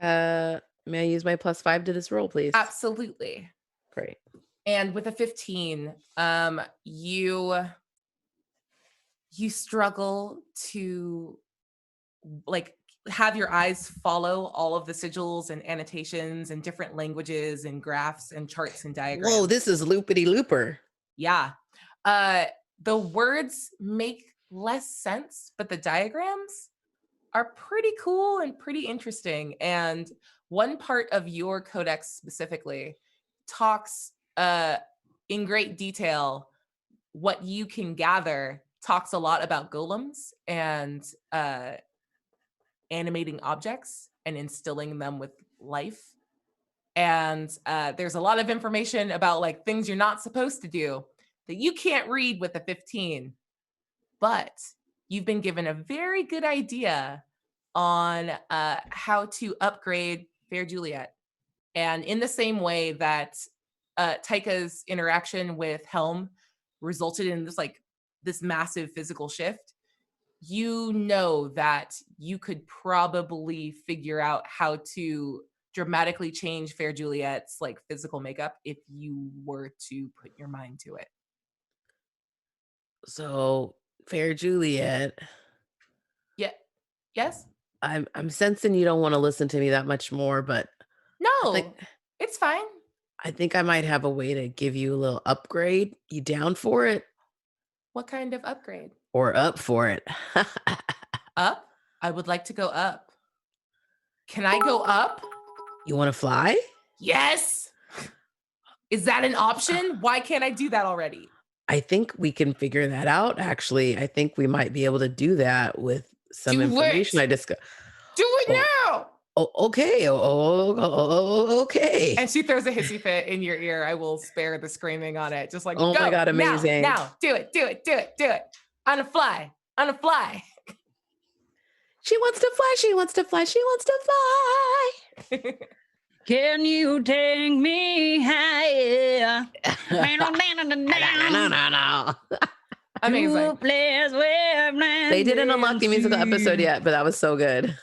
May I use my +5 to this roll, please? Absolutely. Great. And with a 15, you struggle to like have your eyes follow all of the sigils and annotations and different languages and graphs and charts and diagrams. Whoa, this is loopity looper. Yeah. The words make less sense, but the diagrams are pretty cool and pretty interesting. And one part of your codex specifically talks in great detail. What you can gather talks a lot about golems and animating objects and instilling them with life. And there's a lot of information about like things you're not supposed to do that you can't read with a 15, but you've been given a very good idea on how to upgrade Fair Juliet. And in the same way that Taika's interaction with Helm resulted in this massive physical shift, you know that you could probably figure out how to dramatically change Fair Juliet's like physical makeup if you were to put your mind to it. So, Fair Juliet. Yeah. Yes? I'm sensing you don't want to listen to me that much more, but no, it's fine. I think I might have a way to give you a little upgrade. You down for it? What kind of upgrade? Or up for it? Up? I would like to go up. Can I go up? You want to fly? Yes. Is that an option? Why can't I do that already? I think we can figure that out. Actually, I think we might be able to do that with some information I discussed. Do it now. Oh, okay. Okay. And she throws a hissy fit in your ear. I will spare the screaming on it. Just like, oh go, my God, amazing. Now, do it. On a fly. She wants to fly. Can you take me higher? No. Amazing. They didn't unlock the musical episode yet, but that was so good.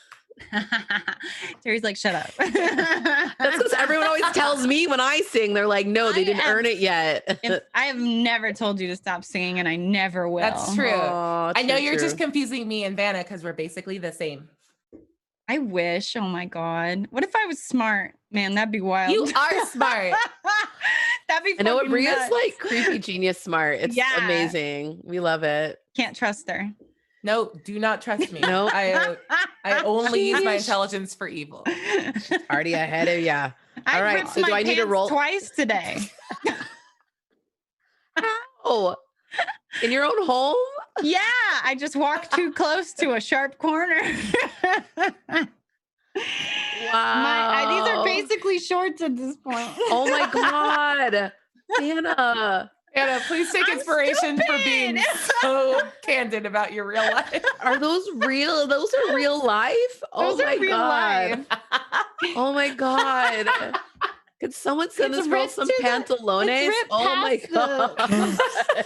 Terry's like, shut up. That's because everyone always tells me when I sing, they're like, no, they didn't earn it yet. I have never told you to stop singing, and I never will. That's true. Oh, I know you're just confusing me and Vanna because we're basically the same. I wish. Oh my God. What if I was smart? Man, that'd be wild. You are smart. That'd be I know fucking Abria's nuts. like creepy genius smart. It's amazing. We love it. Can't trust her. No, do not trust me. No. I only use my Sheesh. intelligence for evil. Already ahead of ya. All right, ripped so do my I need to pants roll? twice today. Oh, in your own home? Yeah, I just walked too close to a sharp corner. Wow. These are basically shorts at this point. Oh my God. Anna. Anna, please take I'm inspiration for being stupid. so candid about your real life. Are those real? Those are real life? Oh Those are my real God. life. Oh my God. Could someone send It's this girl ripped some to the- pantalones? it's ripped Oh my past the- God.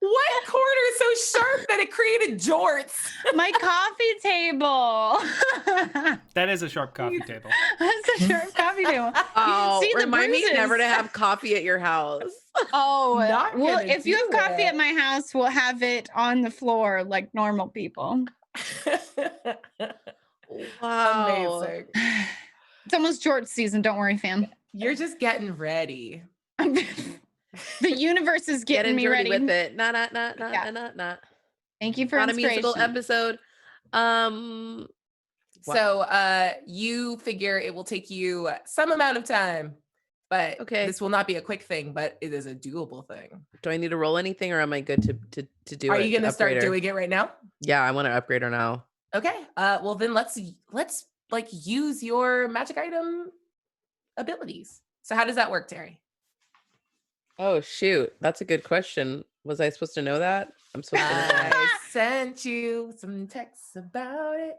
What corner is so sharp that it created jorts? My coffee table. That is a sharp coffee table. That's a sharp coffee table. Oh, see the remind me never to bruises. have coffee at your house. Oh, Not well, gonna if you have do coffee it. at my house, we'll have it on the floor like normal people. Wow. Amazing. It's almost George season. Don't worry, fam. You're just getting ready. The universe is getting me dirty ready. with it. Not. Yeah. Thank you for Not a inspiration. musical episode. Wow. So you figure it will take you some amount of time, but Okay. this will not be a quick thing, but it is a doable thing. Do I need to roll anything, or am I good to do it? Are you going to start upgrade her? doing it right now? Yeah, I want to upgrade her now. Okay. Well then let's like use your magic item abilities. So how does that work, Terry? Oh shoot, that's a good question. Was I supposed to know that? I'm supposed to know that. I sent you some texts about it.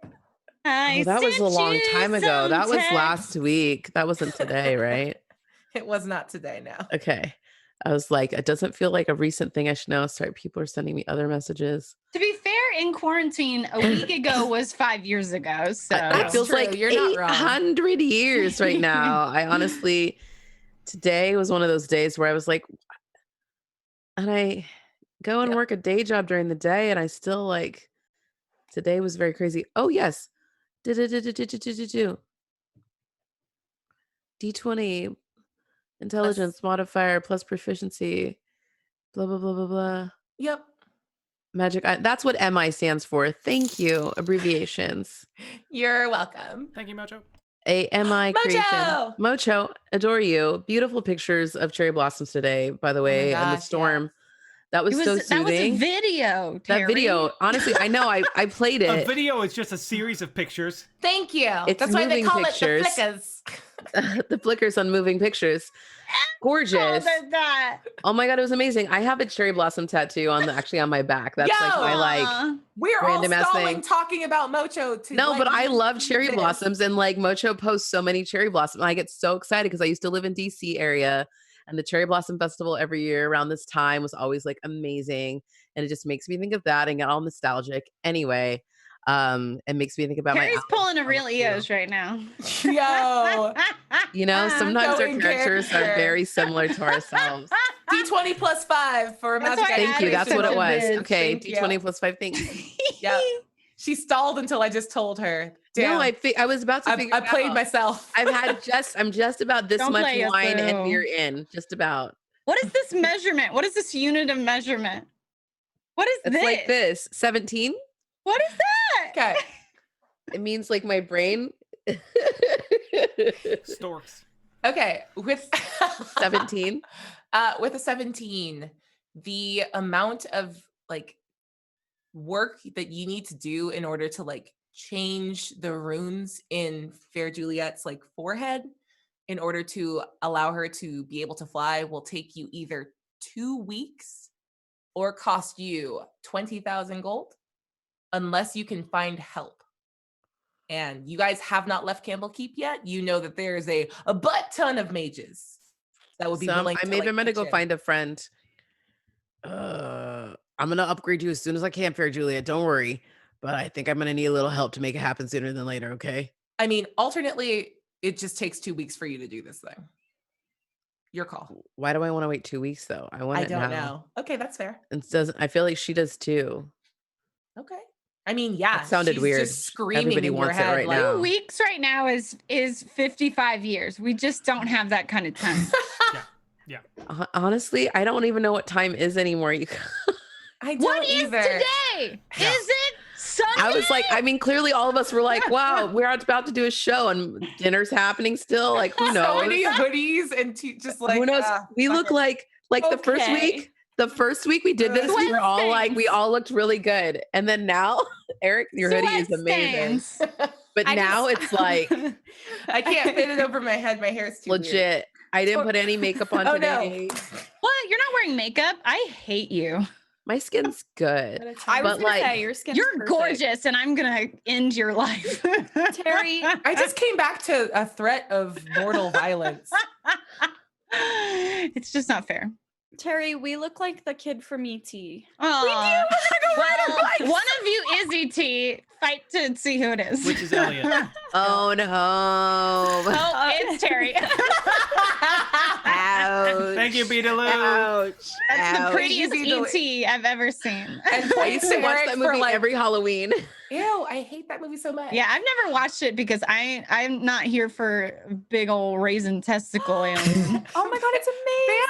I Oh, that was a sent long you time ago. some That was text. last week. That wasn't today, right? It was not today now. Okay. I was like, it doesn't feel like a recent thing I should know. Sorry, people are sending me other messages. To be fair, in quarantine, a week ago was 5 years ago. So It That's feels true. like You're not wrong. 800 years right now. I honestly, today was one of those days where I was like, and I go and work a day job during the day, and I still like, today was very crazy. Oh, yes. D20 intelligence modifier plus proficiency, blah, blah, blah, blah, blah. Yep. Magic. That's what MI stands for. Thank you. Abbreviations. You're welcome. Thank you, Mojo. AMI creation. Mocho! Mocho, adore you. Beautiful pictures of cherry blossoms today, by the way, and the gosh, storm. yes. That was so that was soothing. a video, Terry. That video, honestly, I know I played A it. video is just a series of pictures. Thank you. It's That's why they moving call pictures. it the flickers. The flickers on moving pictures. Gorgeous. Oh, there's that. Oh my God, it was amazing. I have a cherry blossom tattoo actually on my back. That's like Yo! my like. Aw. We're all Random ass stalling thing. talking about Mocho. To No, let but I you love see cherry this. blossoms, and like Mocho posts so many cherry blossoms. I get so excited because I used to live in DC area, and the cherry blossom festival every year around this time was always like amazing, and it just makes me think of that and get all nostalgic. Anyway, it makes me think about Terry's my. pulling a real EOS right now. Yo, You know, sometimes So our in characters are character. very similar to ourselves. D20 plus 5 for a That's magic why I item. Thank you. That's what it was. Bitch, Okay, thank you. D20 plus 5 things. Yep. She stalled until I just told her. Damn, No, I was about to figure I it played out. myself. I'm just about this Don't much play us, wine and boo. beer in. Just about. What is this measurement? What is this unit of measurement? What is It's this? like this. 17. What is that? Okay. It means like my brain. Storks. Okay. With 17. With a 17, the amount of like work that you need to do in order to like change the runes in Fair Juliet's like forehead in order to allow her to be able to fly will take you either 2 weeks or cost you 20,000 gold unless you can find help. And you guys have not left Campbell Keep yet. You know that there's a butt ton of mages that would be willing to maybe like, I'm gonna pitch go in. find a friend. I'm gonna upgrade you as soon as I can, Fair Juliet. Don't worry. But I think I'm gonna need a little help to make it happen sooner than later, okay? I mean, alternately, it just takes 2 weeks for you to do this thing. Your call. Why do I want to wait 2 weeks though? I want I it don't now. know. Okay, that's fair. I feel like she does too. Okay. I mean, yeah. That sounded she's weird. Just screaming Everybody in your wants it head, right like, now. 2 weeks right now is 55 years. We just don't have that kind of time. Honestly, I don't even know what time is anymore. I don't What is either. today? Yeah. Is it Sunday? I was like, I mean, clearly all of us were like, wow, we're about to do a show and dinner's happening still. Like, who So knows? many hoodies and just like Who knows? We fuck look it. like the first week. The first week we did this, we were all like, we all looked really good. And then now, Eric, your hoodie is Sweat amazing. stains. But now it's like I can't fit it over my head. My hair's too legit. weird. I didn't put any makeup on Oh, today. What? You're not wearing makeup? I hate you. My skin's good. I was But, gonna like, say your skin's You're perfect. gorgeous, and I'm gonna end your life. Terry. I just came back to a threat of mortal violence. It's just not fair. Terry, we look like the kid from E.T. Well, one of you is ET. Fight to see who it is. Which is Elliot. Oh no. Oh, it's Terry. Ouch. Thank you, Beetaloo. Ouch. That's the Ouch. prettiest Easy ET I've ever seen. And I used to watch that movie every Halloween. Ew, I hate that movie so much. Yeah, I've never watched it because I'm not here for big old raisin testicle alien. Oh my god, it's amazing.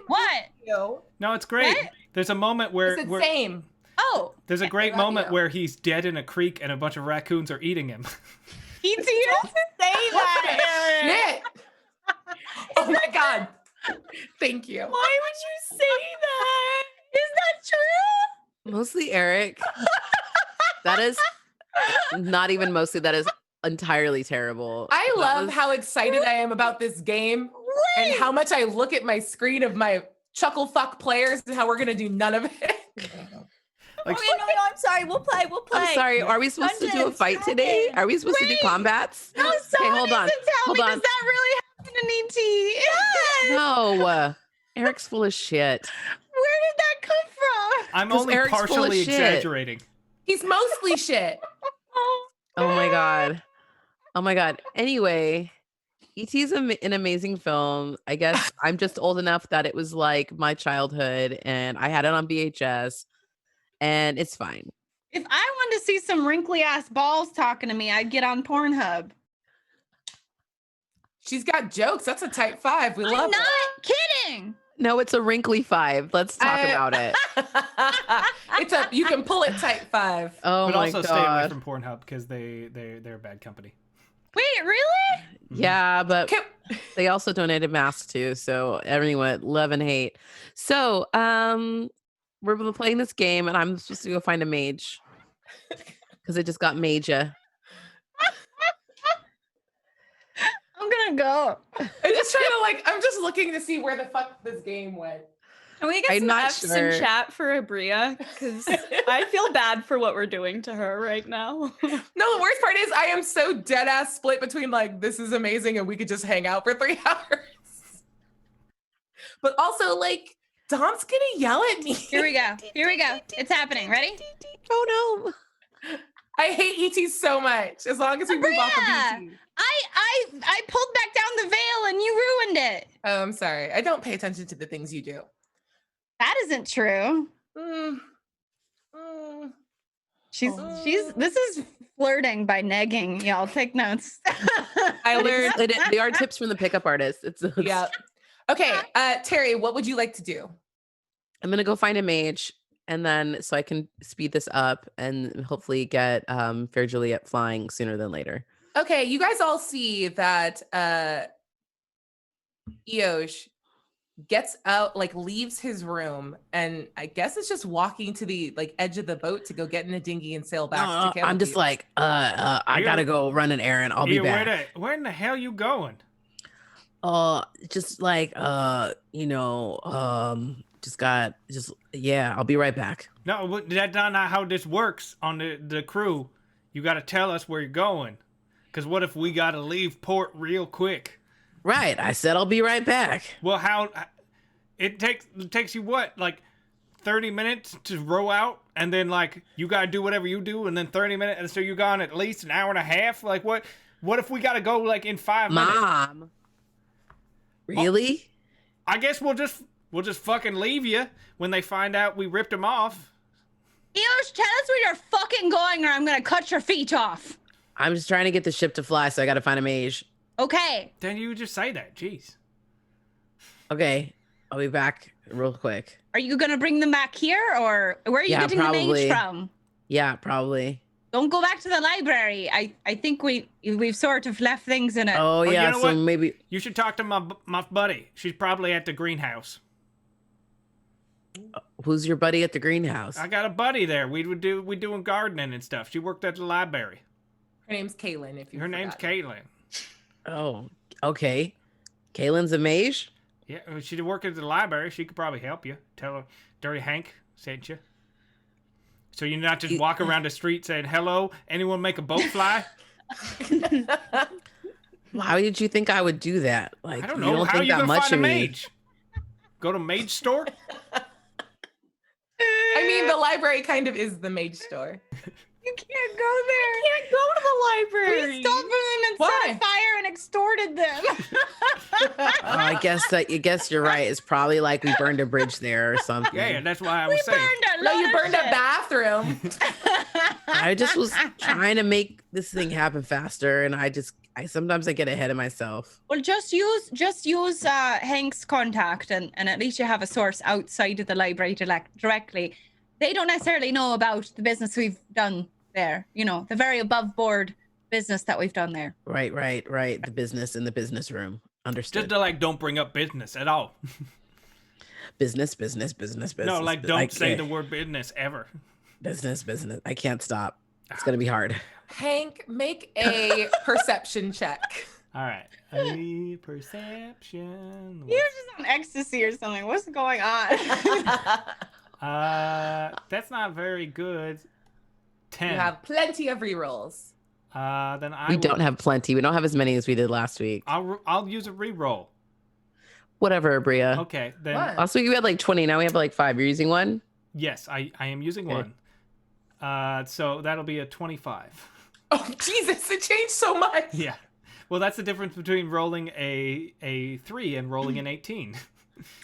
What? Ew. No, it's great. What? There's a moment where, It's the same. Oh, there's a great I love moment you. where he's dead in a creek and a bunch of raccoons are eating him. ET doesn't say that. Shit. Oh my god. Thank you. Why would you say that? Is that true? Mostly Eric. That is not even mostly, that is entirely terrible. I That love was- how excited I am about this game and how much I look at my screen of my chuckle fuck players and how we're gonna do none of it. Like, Okay, no, I'm sorry. We'll play. I'm sorry. Are we supposed to do a Dungeons, fight today? Are we supposed to do Wait. combats? No, Okay, someone hold needs on. to tell Hold me, on. does that really happen in ET? Yes. No. Eric's full of shit. Where did that come from? I'm 'Cause only Eric's full of partially shit. exaggerating. He's mostly shit. Oh my god. Oh my god. Anyway, E.T.'s an amazing film. I guess I'm just old enough that it was like my childhood and I had it on VHS and it's fine. If I wanted to see some wrinkly ass balls talking to me, I'd get on Pornhub. She's got jokes. That's a type 5. We I'm love not kidding. No, it's a wrinkly 5. Let's talk about it. it. You can pull it type 5. Oh But my also stay away god. from Pornhub because they're bad company. Wait, really? Yeah, but Can- they also donated masks too, so everyone love and hate. So, we're playing this game, and I'm supposed to go find a mage because it just got major. I'm gonna go. I'm just trying to I'm just looking to see where the fuck this game went. Can we get I'm some not F's sure. in chat for Abria? Because I feel bad for what we're doing to her right now. No, the worst part is I am so dead ass split between this is amazing and we could just hang out for 3 hours. But also Dom's gonna yell at me. Here we go. Here we go. It's happening. Ready? Oh no. I hate ET so much. As long as we move off of Abria! ET. I pulled back down the veil and you ruined it. Oh, I'm sorry. I don't pay attention to the things you do. That isn't true. Mm. Mm. This is flirting by negging. Y'all take notes. I learned. They are tips from the pickup artist. It's Yeah. Okay, Terry, what would you like to do? I'm gonna go find a mage, and then so I can speed this up and hopefully get Fair Juliet flying sooner than later. Okay, you guys all see that Eosh gets out, leaves his room, and I guess it's just walking to the edge of the boat to go get in a dinghy and sail back to I'm just Camelot. I gotta go run an errand. I'll be back. Where in the hell you going? Just I'll be right back. No, that's not how this works on the crew. You got to tell us where you're going. Because what if we got to leave port real quick? Right, I said I'll be right back. Well, how it takes you what, 30 minutes to row out, and then you gotta do whatever you do, and then 30 minutes, and so you're gone at least an hour and a half. What if we gotta go in 5 minutes? Mom, really? I guess we'll just fucking leave you when they find out we ripped them off. Eosh, tell us where you're fucking going or I'm gonna cut your feet off. I'm just trying to get the ship to fly, so I gotta find a mage. Okay. Then you just say that. Jeez. Okay, I'll be back real quick. Are you gonna bring them back here, or where are you getting the mage from? Yeah, probably. Don't go back to the library. I think we've sort of left things in it. Oh yeah, you know so what? maybe You should talk to my buddy. She's probably at the greenhouse. who's your buddy at the greenhouse? I got a buddy there. We doing gardening and stuff. She worked at the library. Her name's Kaylin. If you Her name's Caitlin. Oh, okay. Kaylin's a mage? Yeah, she worked at the library. She could probably help you. Tell her Dirty Hank sent you. So you're not just walk around the street saying, hello, anyone make a boat fly? Why did you think I would do that? Like, I don't you know. don't How are think you that going to much find a of me. mage? Go to mage store? I mean, the library kind of is the mage store. You can't go there. You can't go to the library. We stole from them and Why? set a fire and extorted them. Oh, I guess you're right. It's probably like we burned a bridge there or something. Yeah, that's why I We was saying. burned a No, lot you of burned a shit. bathroom. I just was trying to make this thing happen faster, and I sometimes I get ahead of myself. Well, just use Hank's contact, and at least you have a source outside of the library directly. They don't necessarily know about the business we've done there. You know, the very above board business that we've done there. Right. The business in the business room. Understood. Just to, like, don't bring up business at all. Business. No, like, don't say the word business ever. Business. I can't stop. It's gonna be hard. Hank, make a perception check. All right. A perception. You're just on ecstasy or something. What's going on? That's not very good. 10. You have plenty of rerolls. Then We don't have plenty. We don't have as many as we did last week. I'll use a reroll. Whatever, Bria. Okay, then. What? Last week we had like 20. Now we have like 5. You're using one? Yes, I am using Okay. one. So that'll be a 25. Oh, Jesus, it changed so much. Yeah. Well, that's the difference between rolling a 3 and rolling an 18.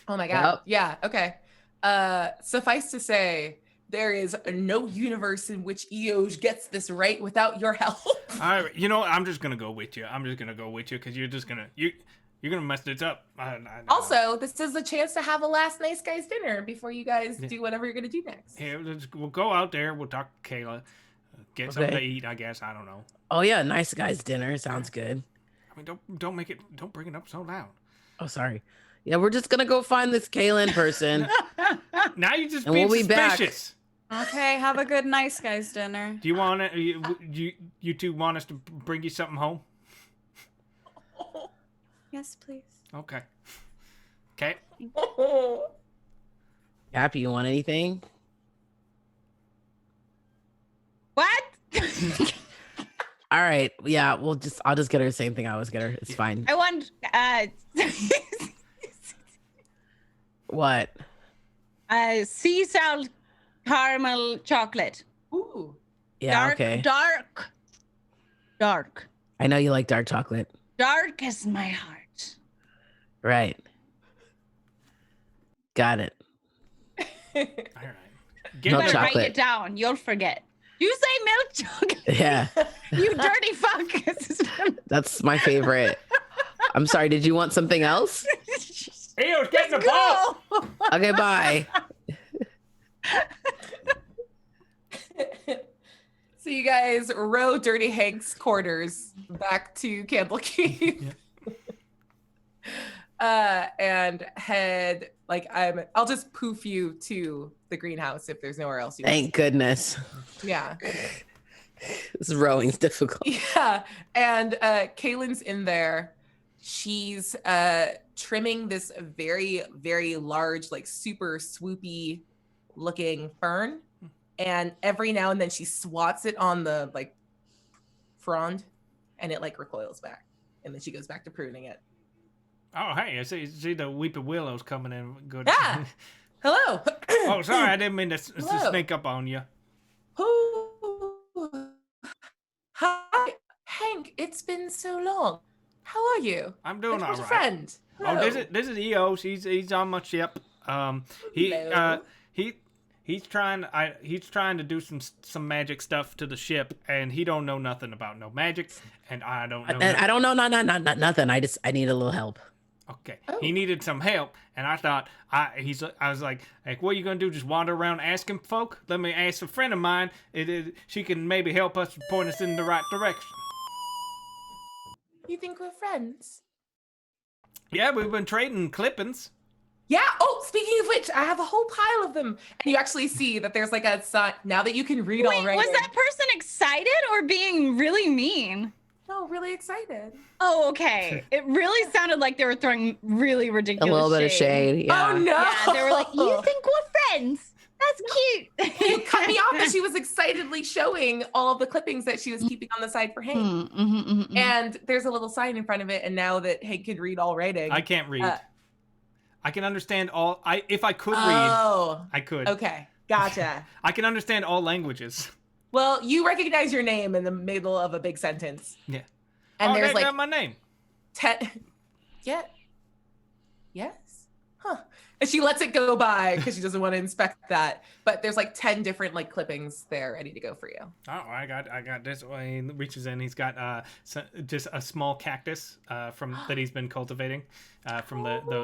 Oh my God. Yeah, okay. Suffice to say, there is no universe in which Eoj gets this right without your help. All right, you know what? I'm just gonna go with you. Because you're just gonna you're gonna mess this up. Also, this is a chance to have a last nice guys dinner before you guys do whatever you're gonna do next. Here, we'll go out there. We'll talk to Kayla. Get something to eat. I guess I don't know. Oh yeah, nice guys dinner. Sounds good. I mean, don't bring it up so loud. Oh, sorry. Yeah, we're just gonna go find this Kaylin person. Now you just And being we'll be back. suspicious. Okay, have a good nice guys dinner. Do you want it? You two want us to bring you something home? Yes, please. Okay. Okay. Happy, you want anything? What? All right. Yeah, I'll just get her the same thing I always get her. It's fine. I want What? sea salt caramel chocolate. Ooh. Yeah, Dark, okay. Dark. I know you like dark chocolate. Dark as my heart. Right. Got it. All right. Get Milk You better chocolate. write it down. You'll forget. You say milk chocolate. Yeah, You dirty fuck. that's my favorite. I'm sorry, did you want something else? Eo's getting the ball. Go. Okay, bye. So you guys row Dirty Hank's quarters back to Candlekeep. And head I'll just poof you to the greenhouse if there's nowhere else you want. Thank goodness. Yeah. This rowing's difficult. Yeah. And Kaylin's in there. She's trimming this very, very large, like super swoopy looking fern. And every now and then she swats it on the like frond and it like recoils back. And then she goes back to pruning it. Oh, hey, I see the weeping willows coming in. Good. Yeah. Hello. Oh, sorry, I didn't mean to Hello. sneak up on you. Oh. Hi, Hank. It's been so long. How are you? I'm doing How's all your right. friend? Oh, Hello. this is Eos. He's on my ship. Hello. He's trying to do some magic stuff to the ship, and he don't know nothing about no magic, and I don't know. I don't know, not nothing. I need a little help. Okay. Oh. He needed some help, and I thought I was like, what are you gonna do? Just wander around asking folk? Let me ask a friend of mine. She can maybe help us, point us in the right direction. You think we're friends? Yeah, we've been trading clippings. Yeah. Oh, speaking of which, I have a whole pile of them, and you actually see that there's like a sign now that you can read all right. Was that person excited or being really mean? No, really excited. Oh, okay. It really sounded like they were throwing really A ridiculous little bit of shade. Yeah. Oh no! Yeah, they were like, "You think we're friends? That's cute." You cut me off as she was excitedly showing all of the clippings that she was keeping on the side for Hank. And there's a little sign in front of it. And now that Hank can read all writing, I can't read. I can understand all. If I could read, I could. Okay, gotcha. I can understand all languages. Well, you recognize your name in the middle of a big sentence. Yeah. And there's they like got my name. 10. Yeah. Yes. Huh. And she lets it go by because she doesn't want to inspect that. But there's like 10 different like clippings there ready to go for you. Oh, I got this. He reaches in. He's got just a small cactus from that he's been cultivating from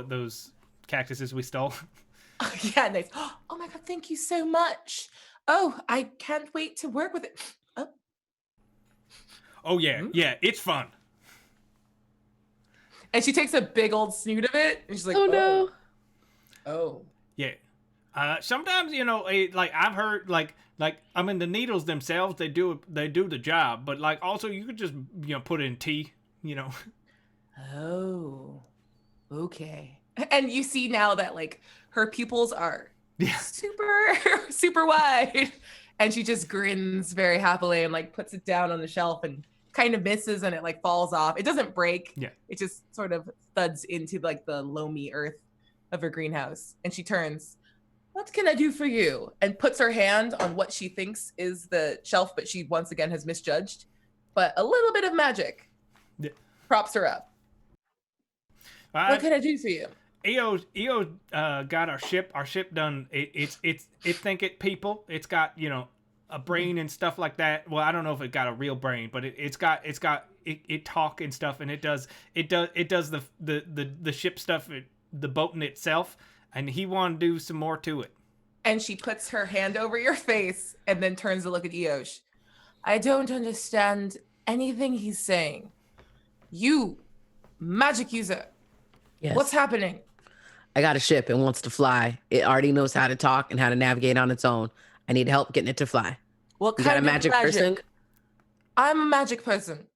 those cactuses we stole. Oh, yeah, nice. Oh my God, thank you so much. Oh, I can't wait to work with it. Oh yeah, yeah, it's fun. And she takes a big old snoot of it, and she's like, Oh no. Oh. Yeah. Sometimes like I've heard like I mean the needles themselves they do the job, but like also you could just put in tea, Oh. Okay. And you see now that like her pupils are super wide, and she just grins very happily and like puts it down on the shelf and kind of misses and it like falls off. It doesn't break. Yeah. It just sort of thuds into like the loamy earth of her greenhouse. And she turns, "What can I do for you?" And puts her hand on what she thinks is the shelf, but she once again has misjudged. But a little bit of magic props her up. What can I do for you? EO got our ship done. It's think it people. It's got a brain and stuff like that. Well, I don't know if it got a real brain, but it talk and stuff, and it does the ship stuff, the boat in itself, and he want to do some more to it. And she puts her hand over your face and then turns to look at Eosh. "I don't understand anything he's saying. You, magic user. Yes. What's happening?" I got a ship and wants to fly. It already knows how to talk and how to navigate on its own. I need help getting it to fly. What You kind got a of magic person? I'm a magic person.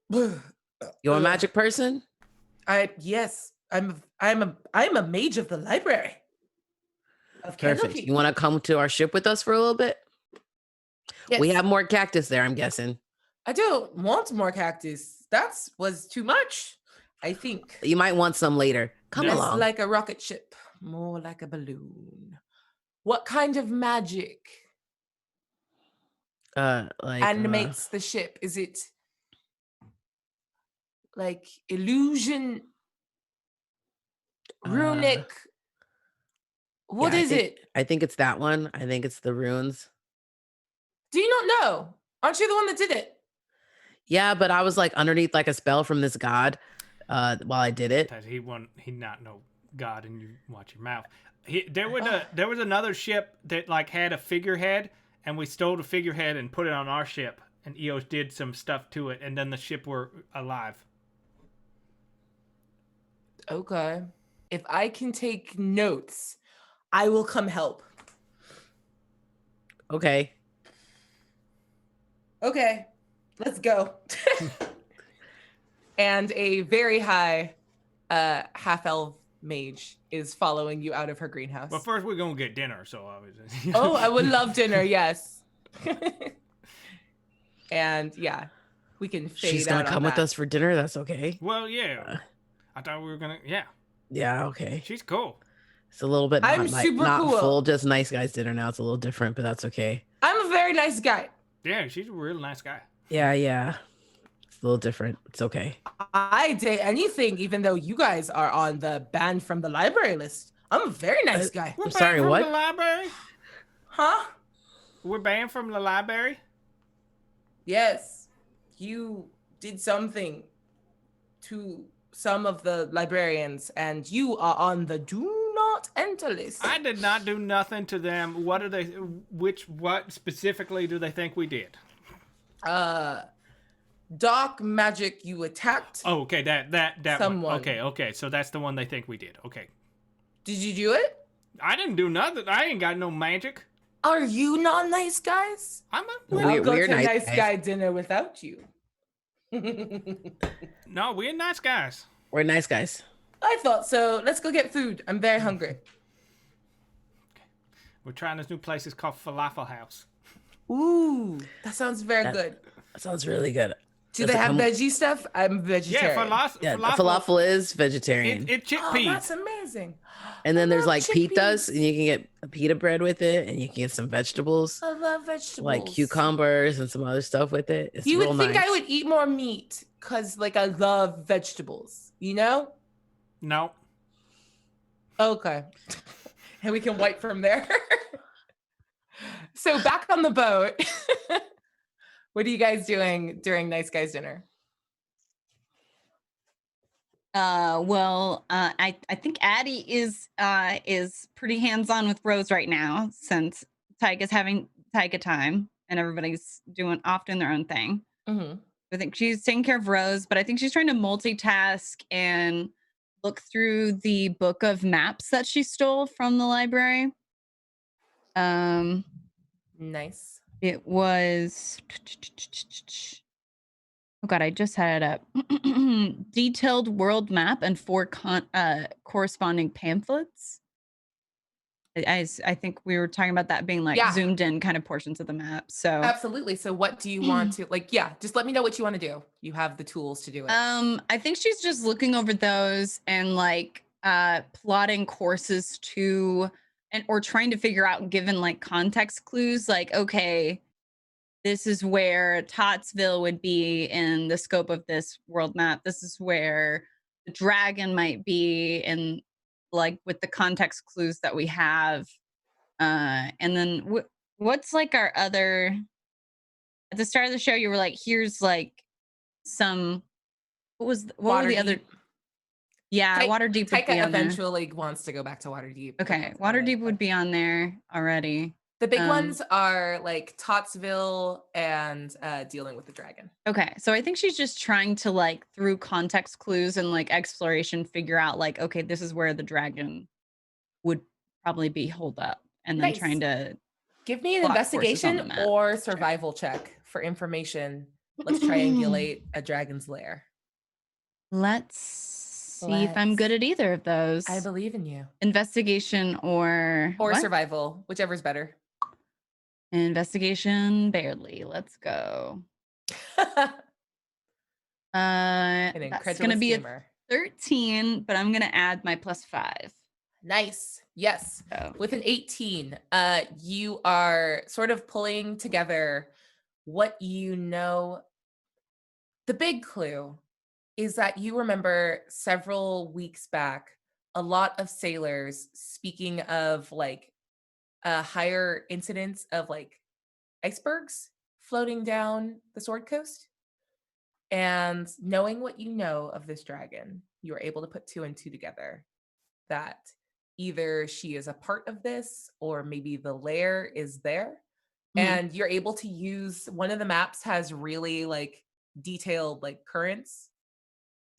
You're a magic person? Yes. I'm a mage of the library. Of Perfect. Candlekeep. You want to come to our ship with us for a little bit? Yes. We have more cactus there, I'm guessing. I don't want more cactus. That was too much, I think. You might want some later. Come Less along. like a rocket ship, more like a balloon. What kind of magic animates the ship? Is it like illusion, runic? What is it? I think it's that one. I think it's the runes. Do you not know? Aren't you the one that did it? Yeah, but I was like underneath like a spell from this god while I did it. He not know God, and you watch your mouth. There was another ship that like had a figurehead, and we stole the figurehead and put it on our ship, and Eos did some stuff to it, and then the ship were alive. Okay. If I can take notes, I will come help. Okay. Okay. Let's go. And a very high half-elf mage is following you out of her greenhouse. But first, we're gonna get dinner, so obviously. Oh, I would love dinner, yes. And yeah, we can fade She's gonna out come on with that. us for dinner. That's okay. Well, yeah. I thought we were gonna. Yeah. Yeah. Okay. She's cool. It's a little bit not, I'm like, super not cool. full, just nice guys dinner now. It's a little different, but that's okay. I'm a very nice guy. Yeah, she's a real nice guy. Yeah. It's a little different. It's okay. I date anything, even though you guys are on the banned from the library list. I'm a very nice guy. We're I'm banned sorry, from what? the library? Huh? We're banned from the library? Yes. You did something to some of the librarians, and you are on the do not enter list. I did not do nothing to them. What are they? What specifically do they think we did? Dark magic. You attacked. Oh, okay, that someone. one. Okay, so that's the one they think we did. Okay. Did you do it? I didn't do nothing. I ain't got no magic. Are you not nice guys? I'll go we're to nice nice guys. guy dinner without you. No, we're nice guys. We're nice guys. I thought so. Let's go get food. I'm very hungry. We're trying this new place. It's called Falafel House. Ooh, that sounds very good. That sounds really good. Do they have veggie stuff? I'm vegetarian. Yeah, falafel is vegetarian. It's Oh, chickpeas. that's amazing. And then there's love like pitas, chickpeas. and you can get a pita bread with it, and you can get some vegetables, I love vegetables. like cucumbers and some other stuff with it. It's You real would think nice. I would eat more meat because, like, I love vegetables. You know? No. Okay. And we can wipe from there. So back on the boat. What are you guys doing during Nice Guys Dinner? I think Addie is pretty hands-on with Rose right now since Tyga's having Tyga time and everybody's doing their own thing. Mm-hmm. I think she's taking care of Rose, but I think she's trying to multitask and look through the book of maps that she stole from the library. Nice. It was, oh God, I just had it up. Detailed world map and 4 corresponding pamphlets. I think we were talking about that being like zoomed in kind of portions of the map. So absolutely. So what do you want to just let me know what you want to do. You have the tools to do it. I think she's just looking over those and like plotting courses to or trying to figure out, given like context clues, like, okay, this is where Tottsville would be in the scope of this world map. This is where the dragon might be in, like, with the context clues that we have. And then what's like our other, at the start of the show, you were like, here's like some, what were the other? Yeah, Waterdeep would be on there. Eventually wants to go back to Waterdeep. Okay, Waterdeep would be on there already. The big ones are like Tottsville and dealing with the dragon. Okay, so I think she's just trying to, like, through context clues and like exploration, figure out like, okay, this is where the dragon would probably be holed up, and then trying to give me an investigation or survival check for information. Let's triangulate a dragon's lair. Let's see if I'm good at either of those. I believe in you. Investigation or survival, whichever's better. Investigation, barely. Let's go. That's gonna be a 13, but I'm gonna add my +5. Nice. Yes. So. With an 18, you are sort of pulling together what you know. The big clue is that you remember several weeks back, a lot of sailors speaking of like higher incidents of like icebergs floating down the Sword Coast. And knowing what you know of this dragon, you are able to put 2 and 2 together that either she is a part of this or maybe the lair is there. Mm-hmm. And you're able to use, one of the maps has really like detailed like currents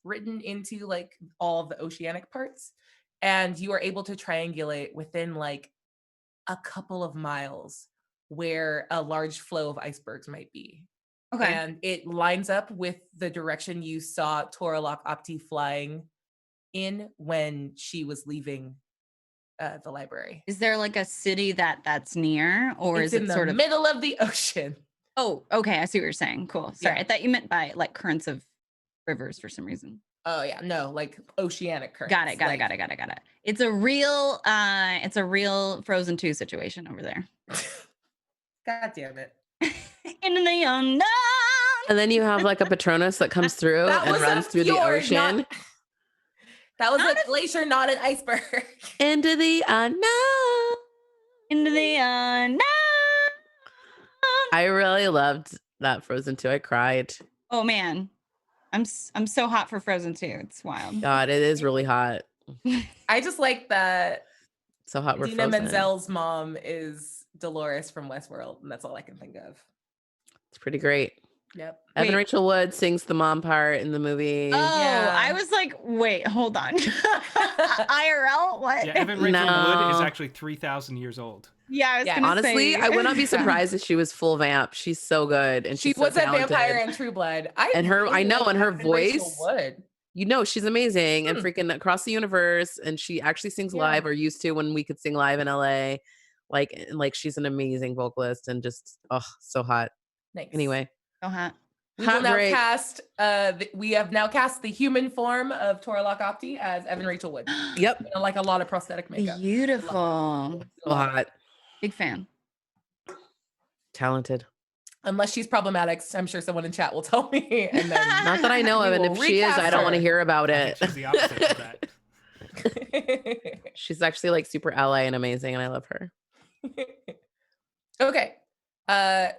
written into like all of the oceanic parts, and you are able to triangulate within like a couple of miles where a large flow of icebergs might be. Okay. And it lines up with the direction you saw Toralok Opti flying in when she was leaving the library. Is there like a city that's near, or it's is it in the sort of middle of the ocean? Oh, okay. I see what you're saying. Cool. Sorry, yeah. I thought you meant by like currents of rivers for some reason. Oh yeah, no, like oceanic currents. Got it. It's a real Frozen 2 situation over there. God damn it. In the unknown. And then you have like a Patronus that comes through and runs through the ocean. That was a glacier, not an iceberg. Into the unknown. Into the unknown. I really loved that Frozen 2. I cried. Oh man. I'm so hot for Frozen 2. It's wild. God, it is really hot. I just like that So hot we're Idina frozen. Menzel's mom is Dolores from Westworld, and that's all I can think of. It's pretty great. Yep. Evan Wait, Rachel Wood sings the mom part in the movie. Oh, Yeah. I was like, wait, hold on. IRL? What? Yeah, Evan Rachel Wood is No. actually 3,000 years old. Yeah, I was Yeah. gonna Honestly, say. I would not be surprised if she was full vamp. She's so good, and she she's so was a talented. vampire in True Blood. And her- I know, love and her Evan Rachel voice- Wood. You know, she's amazing and freaking across the universe. And she actually sings Yeah. live, or used to when we could sing live in LA. Like she's an amazing vocalist and just so hot. Nice. Anyway, So hot. We will hot now break. cast. We have now cast the human form of Toralok Opti as Evan Rachel Wood. Yep, Like a lot of prosthetic makeup. Beautiful. so hot, Big fan. talented. Unless she's problematic, I'm sure someone in chat will tell me. And then Not that I know of, We and will if she is, I recast don't want to her. hear about I it. think she's the opposite of that. She's actually like super ally and amazing, and I love her. Okay.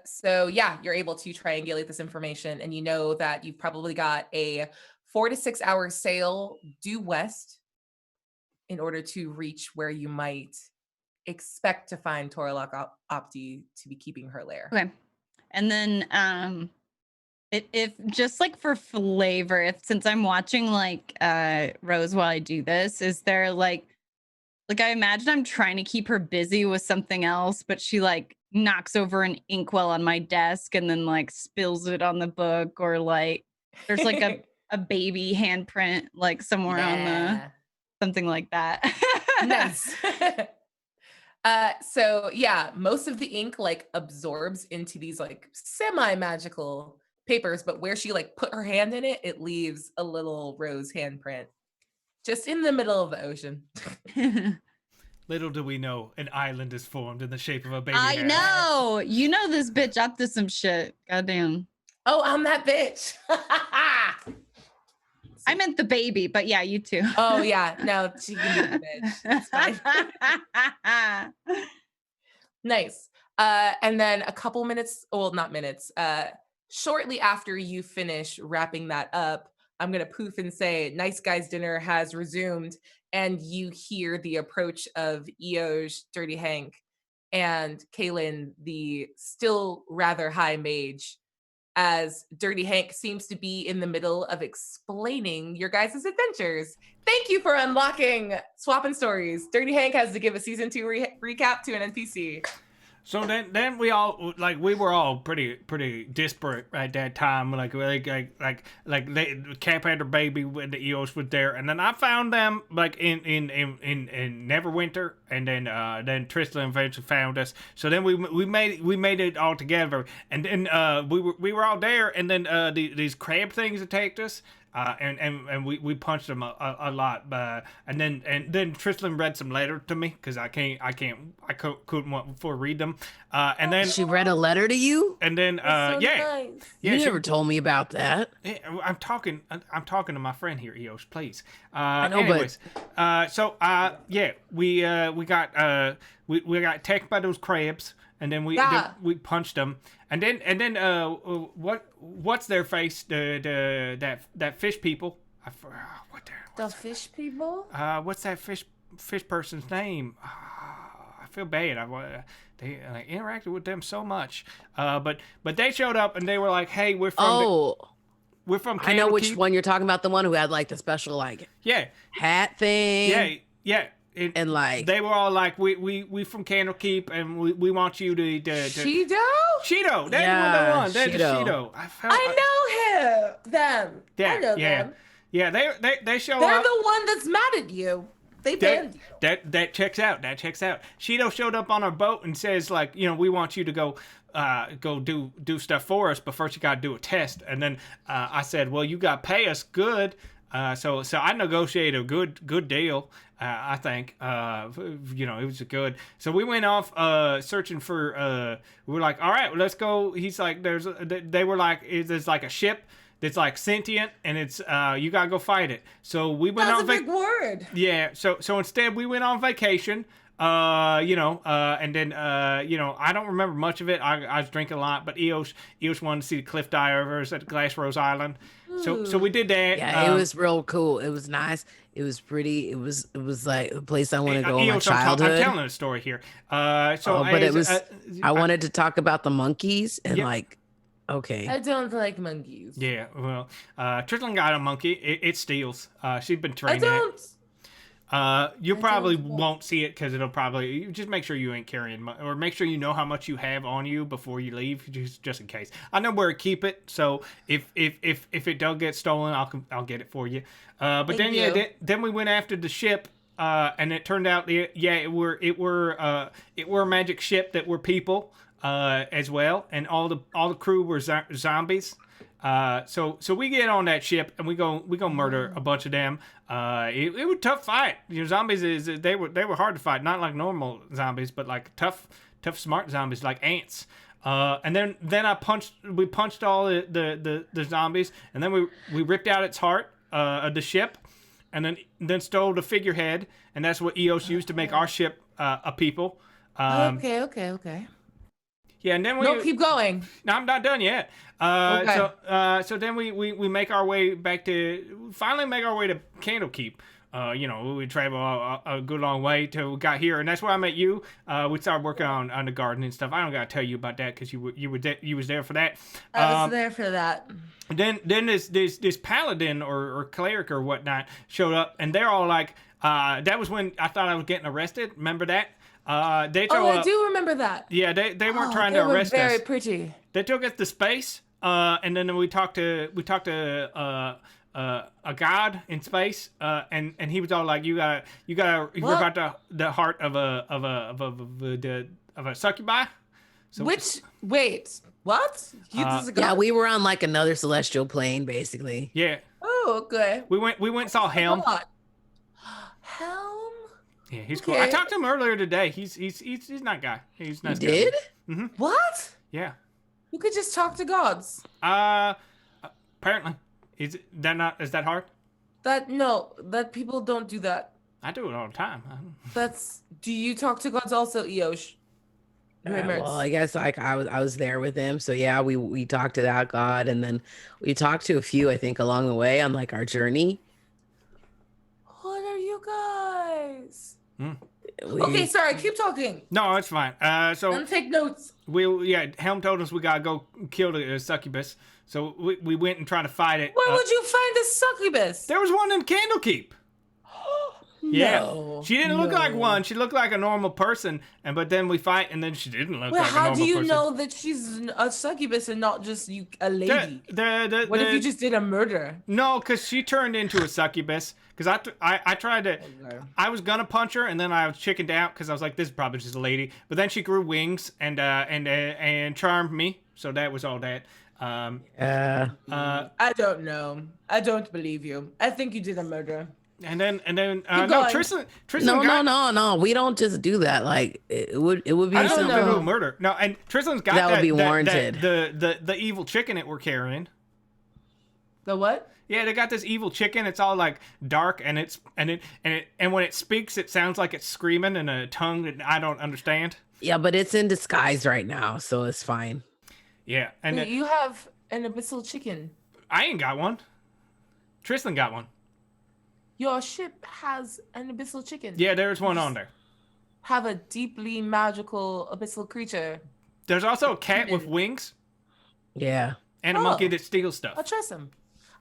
So yeah, you're able to triangulate this information, and you know that you've probably got a 4 to 6 hour sail due west in order to reach where you might expect to find Toralok Opti to be keeping her lair. Okay. And then if just like for flavor, if since I'm watching like Rose while I do this, is there like I imagine I'm trying to keep her busy with something else, but she like knocks over an inkwell on my desk and then like spills it on the book, or like there's like a baby handprint like somewhere on the something like that. Nice. So yeah, most of the ink like absorbs into these like semi-magical papers, but where she like put her hand in it, it leaves a little rose handprint just in the middle of the ocean. Little do we know, an island is formed in the shape of a baby I hand. know. You know this bitch up to some shit. Goddamn. Oh, I'm that bitch. I meant the baby, but yeah, you too. Oh yeah, no, she can be the bitch. It's fine. Nice. And then a couple minutes, well, not minutes, shortly after you finish wrapping that up, I'm gonna poof and say, Nice Guys Dinner has resumed, and you hear the approach of Eoj, Dirty Hank, and Kaylin, the still rather high mage, as Dirty Hank seems to be in the middle of explaining your guys' adventures. Thank you for unlocking Swapping Stories. Dirty Hank has to give a season 2 recap to an NPC. So then we all we were all pretty disparate at that time. Like they Cap had her baby when the Eos was there, and then I found them like in Neverwinter, and then Tristan eventually found us. So then we made it all together, and then we were all there, and then these crab things attacked us. And we punched them a lot, and then Tristan read some letter to me because I couldn't read them, and then She read a letter to you? and then Nice. yeah, You she- never told me about that. yeah, I'm talking to my friend here, Eos, please. know, Anyways, we got attacked by those crabs, and then we punched them, and then what's their face? That fish people. The fish people? What's that fish person's name? I feel bad. They interacted with them so much, but they showed up and they were like, "Hey, we're from we're from I know which Candlekeep." one you're talking about. The one who had like the special like Yeah, hat thing. yeah. And like They were all like, "We from Candlekeep, and we want you to Shido? Shido. That's Yeah, the one. That's Shido. Shido. I know him. Them. Yeah, I know yeah. them. Yeah, they show They're up. the one that's mad at you. They banned you. That checks out. That checks out. Shido showed up on our boat and says like, we want you to go do stuff for us, but first you got to do a test. And then I said, well, you got to pay us good. So I negotiated a good deal. I think it was good. So we went off searching for. We were like, all right, well, let's go. He's like, they were like, there's like a ship that's like sentient, and it's you gotta go fight it. So we went That's on a big word. Yeah. So instead we went on vacation. And then I don't remember much of it. I was drinking a lot, but Eos wanted to see the cliff divers at Glass Rose Island. So we did that. Yeah, it was real cool. It was nice. It was pretty. It was like a place I want to go in my I'm childhood. telling a story here. But it was. I wanted to talk about the monkeys and okay. I don't like monkeys. Yeah, well, Tristan got a monkey. It steals. She's been I trained. don't. You probably won't see it because it'll probably. You just make sure you ain't carrying, or make sure you know how much you have on you before you leave, just in case. I know where to keep it, so if it does get stolen, I'll get it for you. But then we went after the ship, and it turned out it were a magic ship that were people as well, and all the crew were zombies. So we get on that ship and we go murder a bunch of them. It was a tough fight. Zombies they were hard to fight, not like normal zombies, but like tough smart zombies like ants. And then we punched all the zombies, and then we ripped out its heart of the ship, and then stole the figurehead, and that's what Eos used to make our ship a people. Okay. Yeah, and then keep going. No, I'm not done yet. Okay. So then we make our way to Candlekeep. We travel a good long way till we got here, and that's where I met you. We started working on the garden and stuff. I don't gotta tell you about that because you was there for that. I was there for that. Then this paladin or cleric or whatnot showed up, and they're all like, that was when I thought I was getting arrested. Remember that? I do remember that. Yeah, they weren't trying to arrest us. Very pretty. They took us to space, and then we talked to a god in space, and he was all like, you gotta rip out the heart of a succubi. So, wait, what? Yeah, we were on like another celestial plane, basically. Yeah. Oh, okay. We went and saw Helm. Helm. Yeah, he's cool. I talked to him earlier today. He's not guy. He's nice. You did? Mm-hmm. What? Yeah. You could just talk to gods. Apparently. Is that hard? That people don't do that. I do it all the time. Do you talk to gods also, Eosh? Well, I guess like I was there with him, so yeah, we talked to that god, and then we talked to a few, I think, along the way on like our journey. What are you guys? Okay, sorry, keep talking. No, it's fine. So and take notes. Helm told us we gotta go kill the succubus, so we went and tried to fight it. Where would you find a succubus? There was one in Candlekeep. Yeah, No, she didn't look like one. She looked like a normal person, but then we fight, and then she didn't look like a normal person. How do you know that she's a succubus and not just a lady? What if you just did a murder? No, because she turned into a succubus. Because I tried to, I was gonna punch her, and then I was chickened out because I was like, this is probably just a lady. But then she grew wings and charmed me, so that was all that. I don't know. I don't believe you. I think you did a murder. And then no, Tristan. No. We don't just do that. Like it would be I don't know a murder. No, and Tristan's got that would be warranted. The evil chicken that we're carrying. The what? Yeah, they got this evil chicken. It's all like dark, and when it speaks, it sounds like it's screaming in a tongue that I don't understand. Yeah, but it's in disguise right now, so it's fine. Yeah, and you have an abyssal chicken. I ain't got one. Tristan got one. Your ship has an abyssal chicken. Yeah, there's one on there. Have a deeply magical abyssal creature. There's also a cat with wings. Yeah. And a monkey that steals stuff. I'll trust him.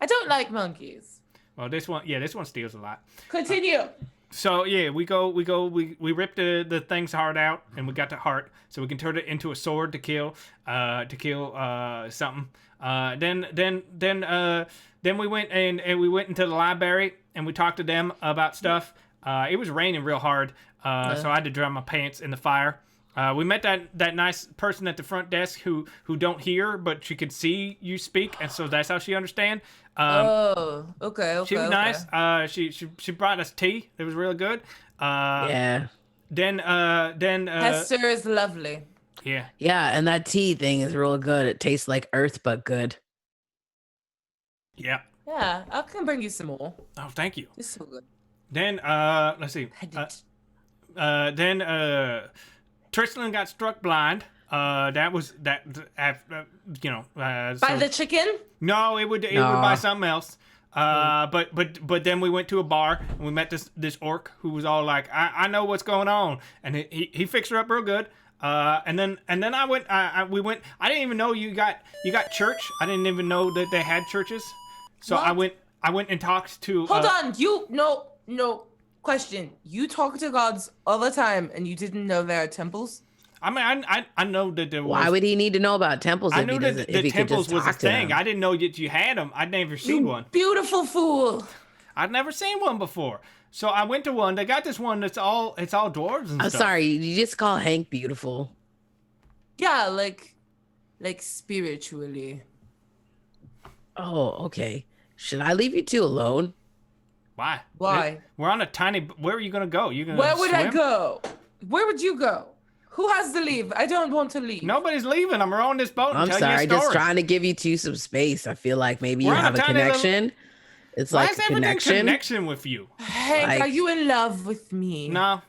I don't like monkeys. Well, this one steals a lot. Continue. So yeah, we rip the thing's heart out, and we got the heart, so we can turn it into a sword to kill something. Then we went and we went into the library, and we talked to them about stuff. It was raining real hard, so I had to dry my pants in the fire. We met that nice person at the front desk who don't hear, but she could see you speak, and so that's how she understand. Okay. She was nice. She brought us tea. It was really good. Yeah. Then Hester is lovely. Yeah. Yeah, and that tea thing is real good. It tastes like earth, but good. Yeah. Yeah, I can bring you some more. Oh, thank you. It's so good. Then let's see. Then Tristan got struck blind. That was that. By the chicken? No, it would buy something else. But then we went to a bar and we met this orc who was all like, I know what's going on, and he fixed her up real good. And then we went. I didn't even know you got church. I didn't even know that they had churches. So what? I went and talked to. Hold on, no question. You talk to gods all the time, and you didn't know there are temples. I mean, I know that there was. Why would he need to know about temples? I if knew he that doesn't, the if he could temples just was a talk to thing. them? I didn't know that you had them. I'd never seen one. Beautiful fool. I'd never seen one before. So I went to one. They got this one that's all dwarves and I'm stuff. sorry, you just call Hank beautiful. Yeah, like spiritually. Oh, okay. Should I leave you two alone? Why? Why? We're on a tiny. Where are you gonna go? You gonna? Where would I swim? go? Where would you go? Who has to leave? I don't want to leave. Nobody's leaving. I'm on this boat. I'm telling sorry, you a story. just trying to give you two some space. I feel like maybe We're you on have a a tiny connection. It's Why like is a everything connection. with you? Hank, Like- are you in love with me? No,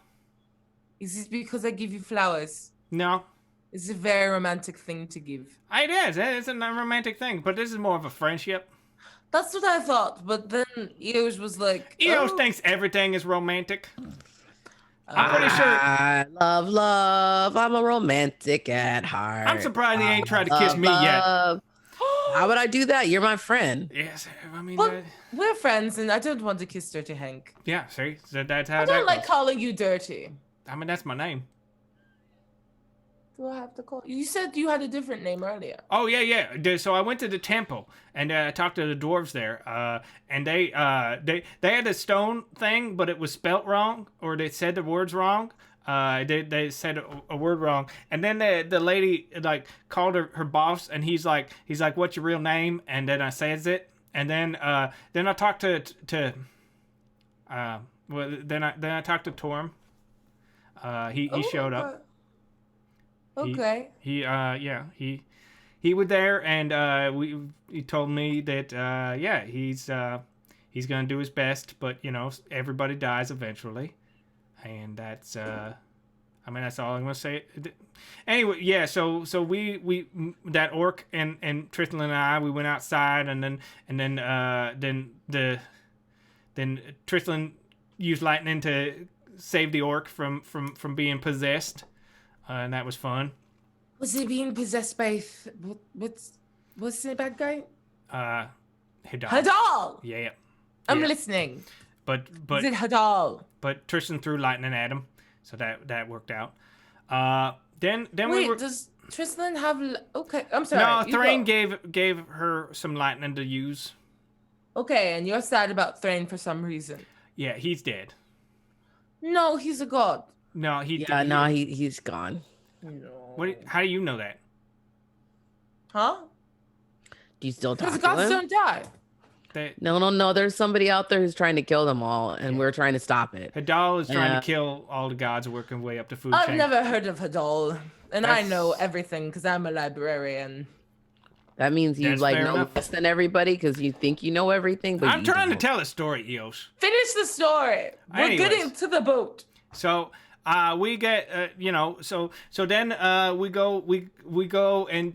Is this because I give you flowers? no. It's a very romantic thing to give. It is. It's a romantic thing, but this is more of a friendship. That's what I thought, but then Eos was like, Eos oh. thinks everything is romantic. I'm pretty sure. I love. I'm a romantic at heart. I'm surprised he ain't tried to kiss me yet. Love. How would I do that? You're my friend. Yes, I mean, Well, we're friends, and I don't want to kiss Dirty Hank. yeah. See, so that's how I that don't like goes. calling you dirty. I mean, that's my name. Do I have to call you? You said you had a different name earlier. Oh yeah. So I went to the temple and I talked to the dwarves there, and they had a stone thing, but it was spelt wrong, or they said the words wrong. They said a word wrong, and then the lady like called her boss, and he's like, what's your real name? And then I says it, and then I talked to then I talked to Torm. He showed up. Okay. He was there, and he told me that he's gonna do his best, but everybody dies eventually, and that's that's all I'm gonna say. Anyway, yeah. So we that orc and Tristan and I, we went outside, and then Tristan used lightning to save the orc from being possessed. And that was fun. Was he being possessed by what's the bad guy? Hadal. Hadal. Yeah. I'm Yeah. listening. But Is it Hadal? but Tristan threw lightning at him, so that worked out. Then Wait, we were. does Tristan have? Okay, I'm sorry. No, you Thrain go. gave her some lightning to use. Okay, and you're sad about Thrain for some reason. Yeah, he's dead. No, he's a god. No, He's gone. No. How do you know that? Huh? Do you still talk Because to gods him? don't die. No. There's somebody out there who's trying to kill them all, and we're trying to stop it. Hadal is trying Yeah. to kill all the gods working way up the food I've chain. never heard of Hadal, and I That's- know everything because I'm a librarian. That means you That's like fair know enough. less than everybody because you think you know everything. But I'm you trying to don't. tell a story, Eos. Finish the story. We're Anyways. getting to the boat. So we get so then we go and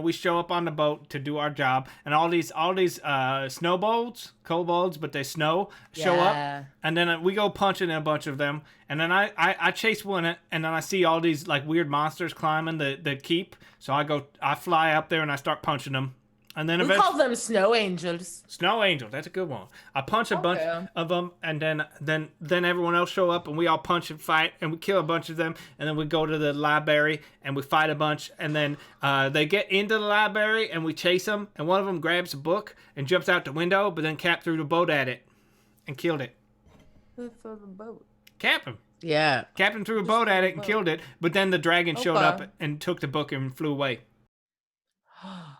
we show up on the boat to do our job, and all these snowbolts, kobolds, but they show Yeah. up, and then we go punching a bunch of them, and then I chase one, and then I see all these like weird monsters climbing the keep, so I fly up there and I start punching them. And then We eventually, call them snow angels. Snow Angel, that's a good one. I punch a bunch Okay. of them, and then everyone else show up, and we all punch and fight, and we kill a bunch of them, and then we go to the library, and we fight a bunch, and then they get into the library, and we chase them, and one of them grabs a book and jumps out the window, but then Cap threw the boat at it and killed it. Who threw the boat? Captain. Yeah. Captain threw a boat at it and killed it, but then the dragon showed Okay. up and took the book and flew away.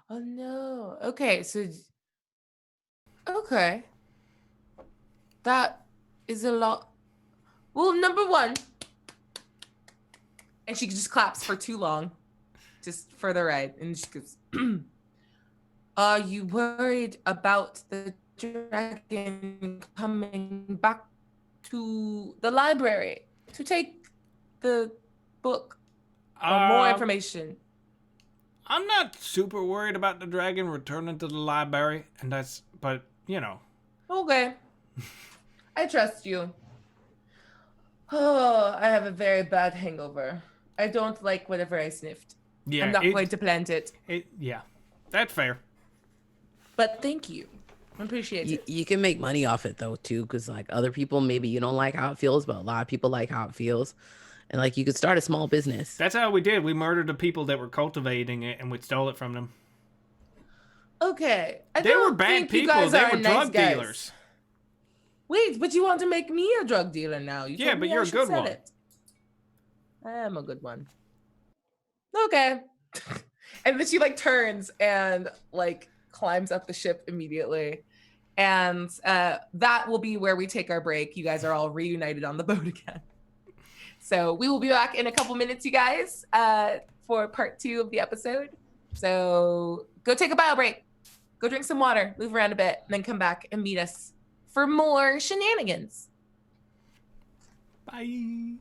Oh no. Okay, so okay. That is a lot. Well, number one. And she just claps for too long. Just for the ride. And she goes, are you worried about the dragon coming back to the library to take the book or more information? I'm not super worried about the dragon returning to the library, but you know. Okay. I trust you. Oh, I have a very bad hangover. I don't like whatever I sniffed. Yeah, I'm not going to plant it. Yeah, that's fair. But thank you. I appreciate it. You can make money off it though too, because like other people, maybe you don't like how it feels, but a lot of people like how it feels, and like you could start a small business. That's how we did. We murdered the people that were cultivating it, and we stole it from them. Okay. They were bad people. They were drug dealers. Wait, but you want to make me a drug dealer now? You Yeah, but you're a good one. I am a good one. Okay. And then she like turns and like climbs up the ship immediately. And that will be where we take our break. You guys are all reunited on the boat again. So we will be back in a couple minutes, you guys, for part 2 of the episode. So go take a bio break. Go drink some water, move around a bit, and then come back and meet us for more shenanigans. Bye.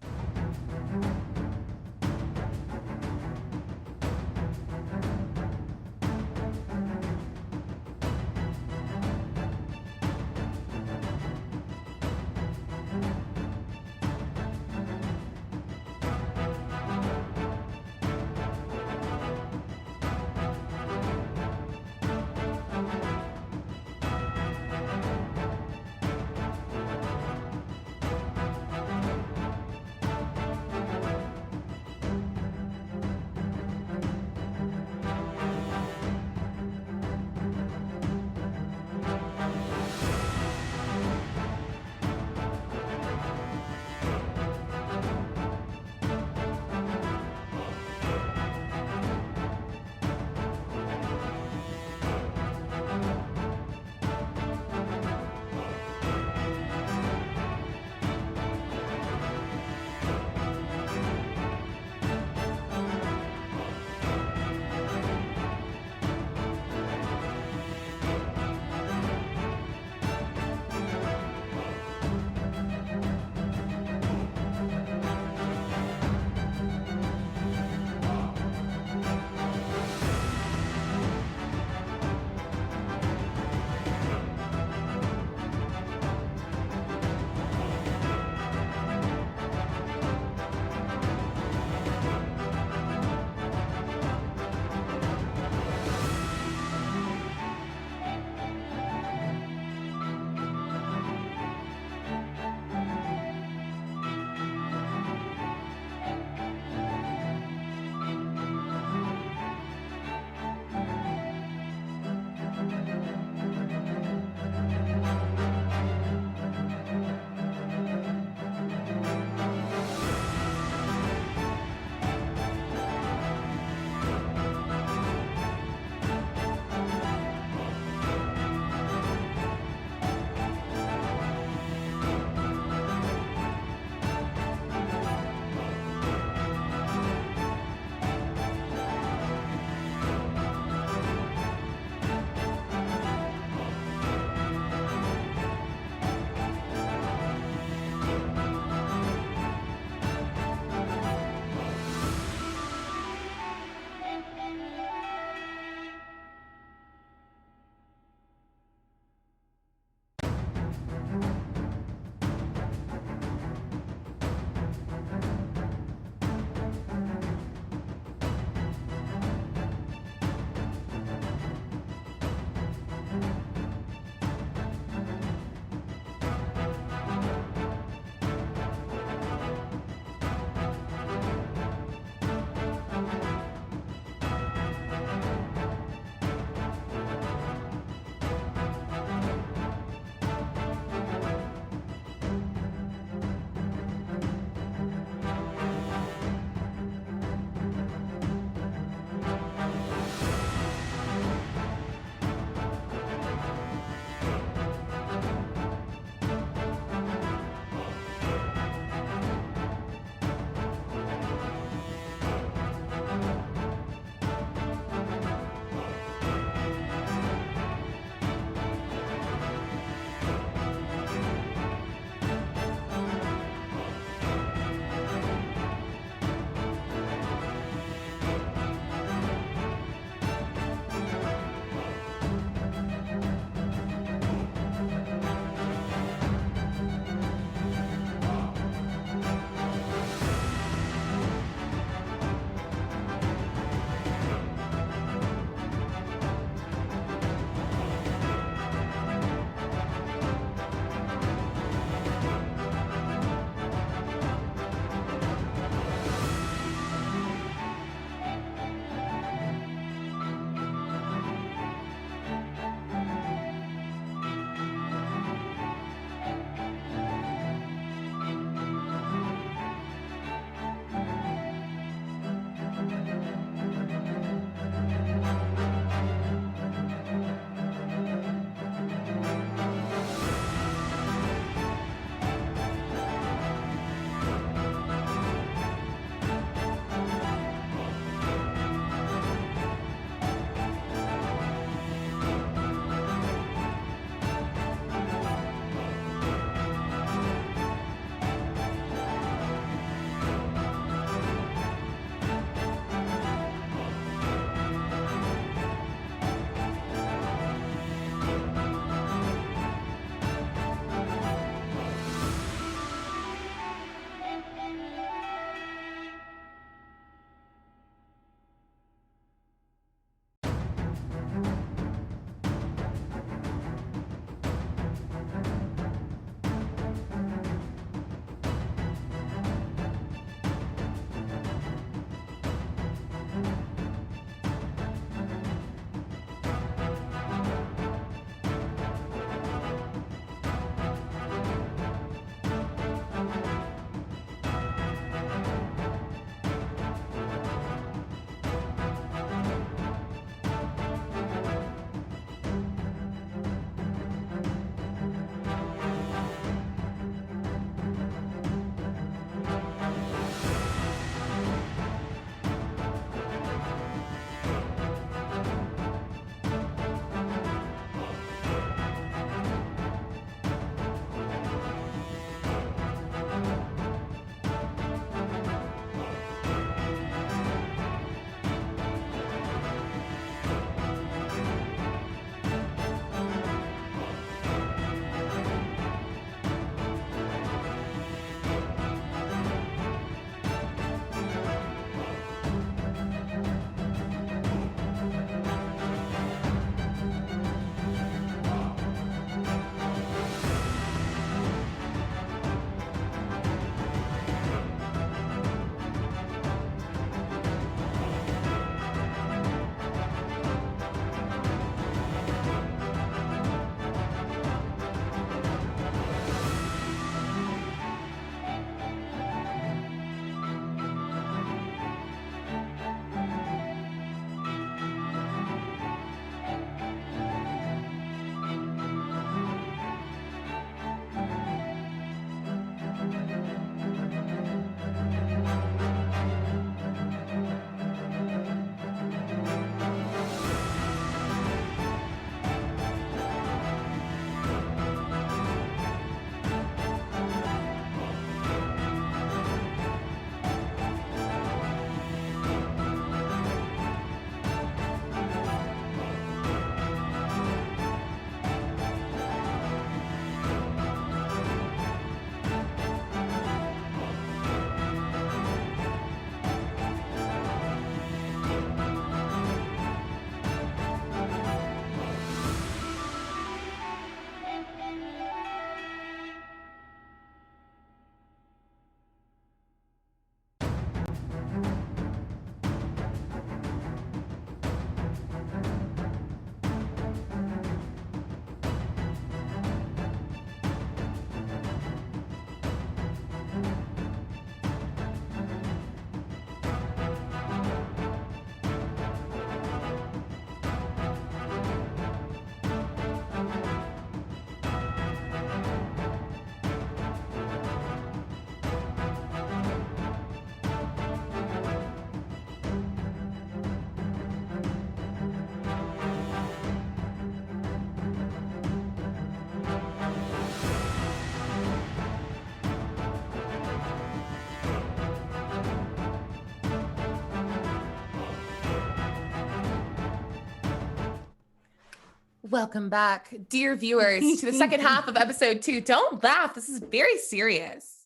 Welcome back, dear viewers, to the second half of episode 2. Don't laugh. This is very serious.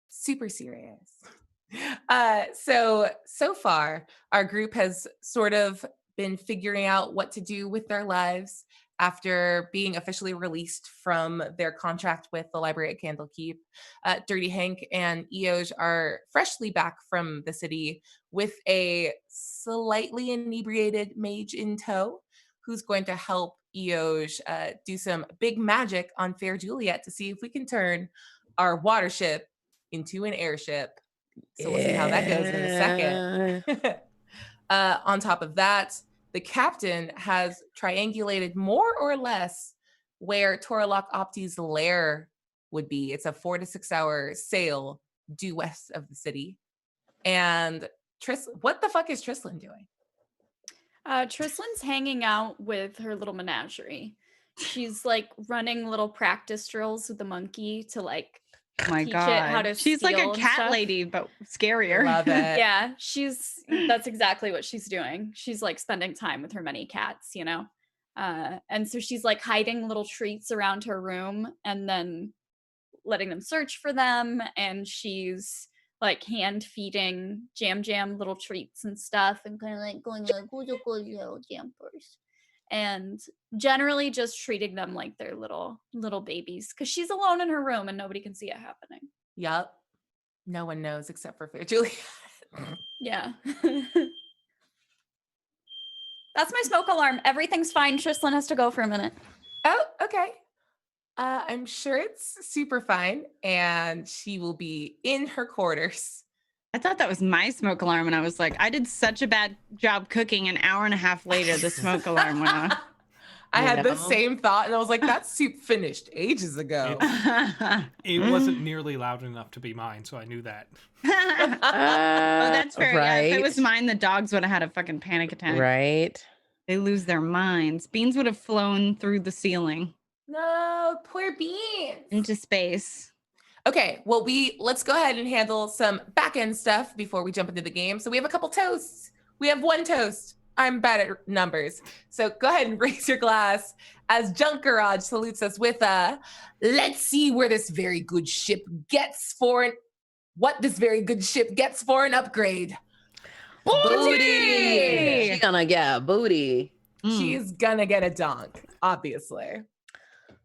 Super serious. So far, our group has sort of been figuring out what to do with their lives after being officially released from their contract with the library at Candlekeep. Dirty Hank and Eoj are freshly back from the city with a slightly inebriated mage in tow who's going to help Eoj do some big magic on Fair Juliet to see if we can turn our water ship into an airship. So we'll see how that goes in a second. On top of that, the captain has triangulated more or less where Toralok Opti's lair would be. It's a 4 to 6 hour sail due west of the city. And what the fuck is Trislin doing? Trislin's hanging out with her little menagerie. She's like running little practice drills with the monkey to like my teach God. it how to She's like steal a and cat stuff. lady, but scarier. Love it. Yeah, that's exactly what she's doing. She's like spending time with her many cats, you know? And so she's like hiding little treats around her room and then letting them search for them. And she's like hand feeding Jam little treats and stuff and kind of like going like, who's a good little Jampers? And generally just treating them like they're little babies because she's alone in her room and nobody can see it happening. Yep. No one knows except for Fair Juliet. Yeah. That's my smoke alarm. Everything's fine. Trislin has to go for a minute. Oh, okay. I'm sure it's super fine, and she will be in her quarters. I thought that was my smoke alarm, and I was like, I did such a bad job cooking. An hour and a half later, the smoke alarm went off. I had the same thought, and I was like, that soup finished ages ago. It wasn't nearly loud enough to be mine, so I knew that. Oh, that's fair. Right. Yeah, if it was mine, the dogs would have had a fucking panic attack. Right. They lose their minds. Beans would have flown through the ceiling No, poor Beans. into space. Okay, well, let's go ahead and handle some back-end stuff before we jump into the game. So we have a couple toasts. We have one toast. I'm bad at numbers. So go ahead and raise your glass as Junk Garage salutes us with let's see where this very good ship gets for an upgrade. Booty! She's gonna get booty. She's gonna get a donk, obviously.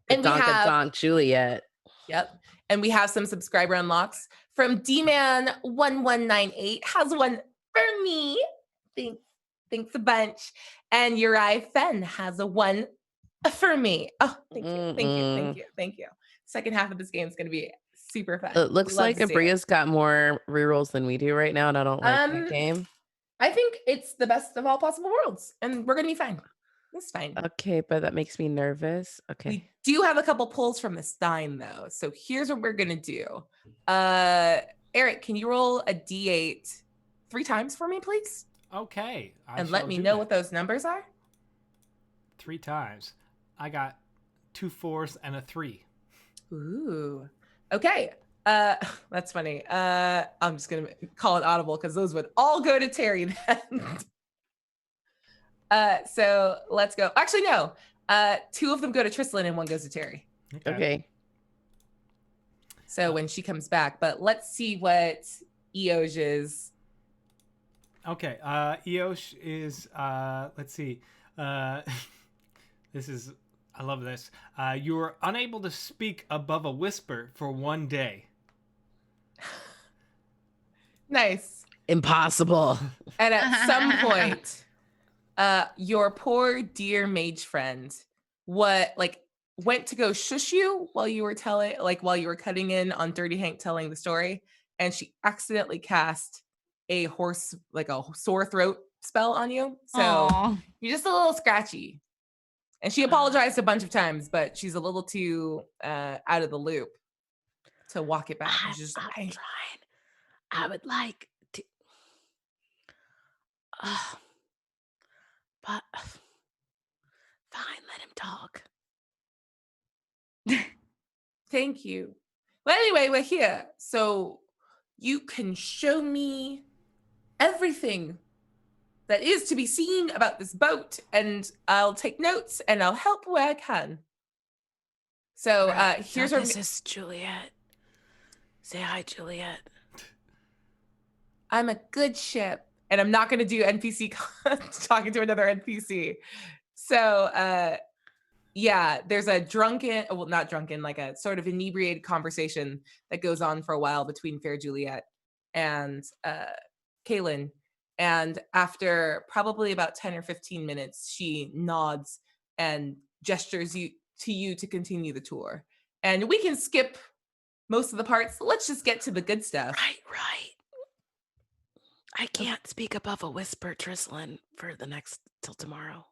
And Donk Juliet. Yep. And we have some subscriber unlocks from D-Man1198 has one for me. Thanks a bunch. And Uri Fenn has a one for me. Oh, thank you. Second half of this game is going to be super fun. It looks like Abria's got more rerolls than we do right now, and I don't like that game. I think it's the best of all possible worlds, and we're going to be fine. It's fine. Okay, but that makes me nervous. Okay. We do have a couple pulls from the Stein, though. So here's what we're going to do. Eric, can you roll a D8 3 times for me, please? Okay. And let me know what those numbers are. 3 times. I got 2 4s and a 3. Ooh. Okay. That's funny. I'm just going to call it audible because those would all go to Terry then. So let's go. Actually, no. 2 of them go to Trislin and 1 goes to Terry. Okay. So when she comes back, but let's see what Eoj is. Okay. Eoj is, let's see. I love this. You are unable to speak above a whisper for 1 day. Nice. Impossible. And at some point, your poor dear mage friend went to go shush you while you were cutting in on Dirty Hank telling the story, and she accidentally cast a sore throat spell on you. So Aww. You're just a little scratchy. And she apologized a bunch of times, but she's a little too out of the loop to walk it back. She's just I'm trying. I would like to. But fine, let him talk. Thank you. Well, anyway, we're here. So you can show me everything that is to be seen about this boat, and I'll take notes and I'll help where I can. So here's our. This is Juliet. Say hi, Juliet. I'm a good ship, and I'm not going to do NPC talking to another NPC. So yeah, there's a drunken, well, not drunken, like a sort of inebriated conversation that goes on for a while between Fair Juliet and Kaylin. And after probably about 10 or 15 minutes, she nods and gestures to you to continue the tour. And we can skip most of the parts. Let's just get to the good stuff. Right. I can't speak above a whisper, Trislin, for the next till tomorrow.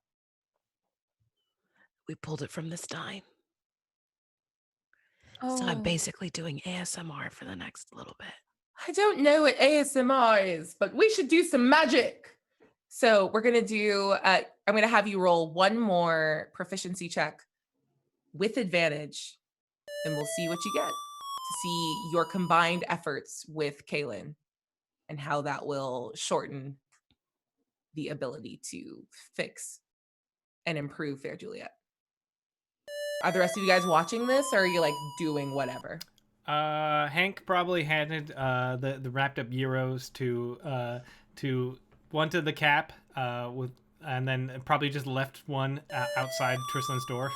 We pulled it from the Stein. Oh. So I'm basically doing ASMR for the next little bit. I don't know what ASMR is, but we should do some magic. So we're going to do, I'm going to have you roll one more proficiency check with advantage, and we'll see what you get to see your combined efforts with Kaylin and how that will shorten the ability to fix and improve Fair Juliet. Are the rest of you guys watching this, or are you like doing whatever? Hank probably handed the wrapped up euros to one to the cap and then probably just left one outside Trislan's door.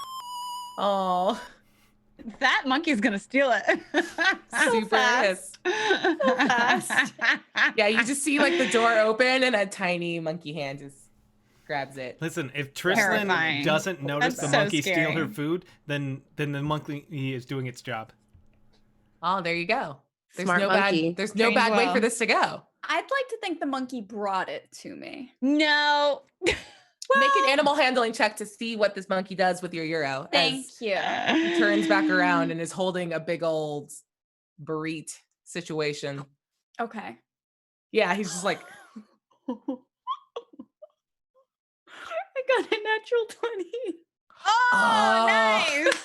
Oh, That monkey's gonna steal it. super fast. So fast. Yeah, you just see like the door open and a tiny monkey hand just grabs it. Listen, if Trislin Terrifying. doesn't notice That's the so monkey steal her scary. food, then the monkey is doing its job. Oh, there you go. There's Smart no monkey. bad. There's no Trained bad way well. for this to go. I'd like to think the monkey brought it to me. No. Make an animal handling check to see what this monkey does with your euro. Thank as you. he turns back around and is holding a big old burrito situation. Okay. Yeah, he's just like, I got a natural 20. Oh, nice.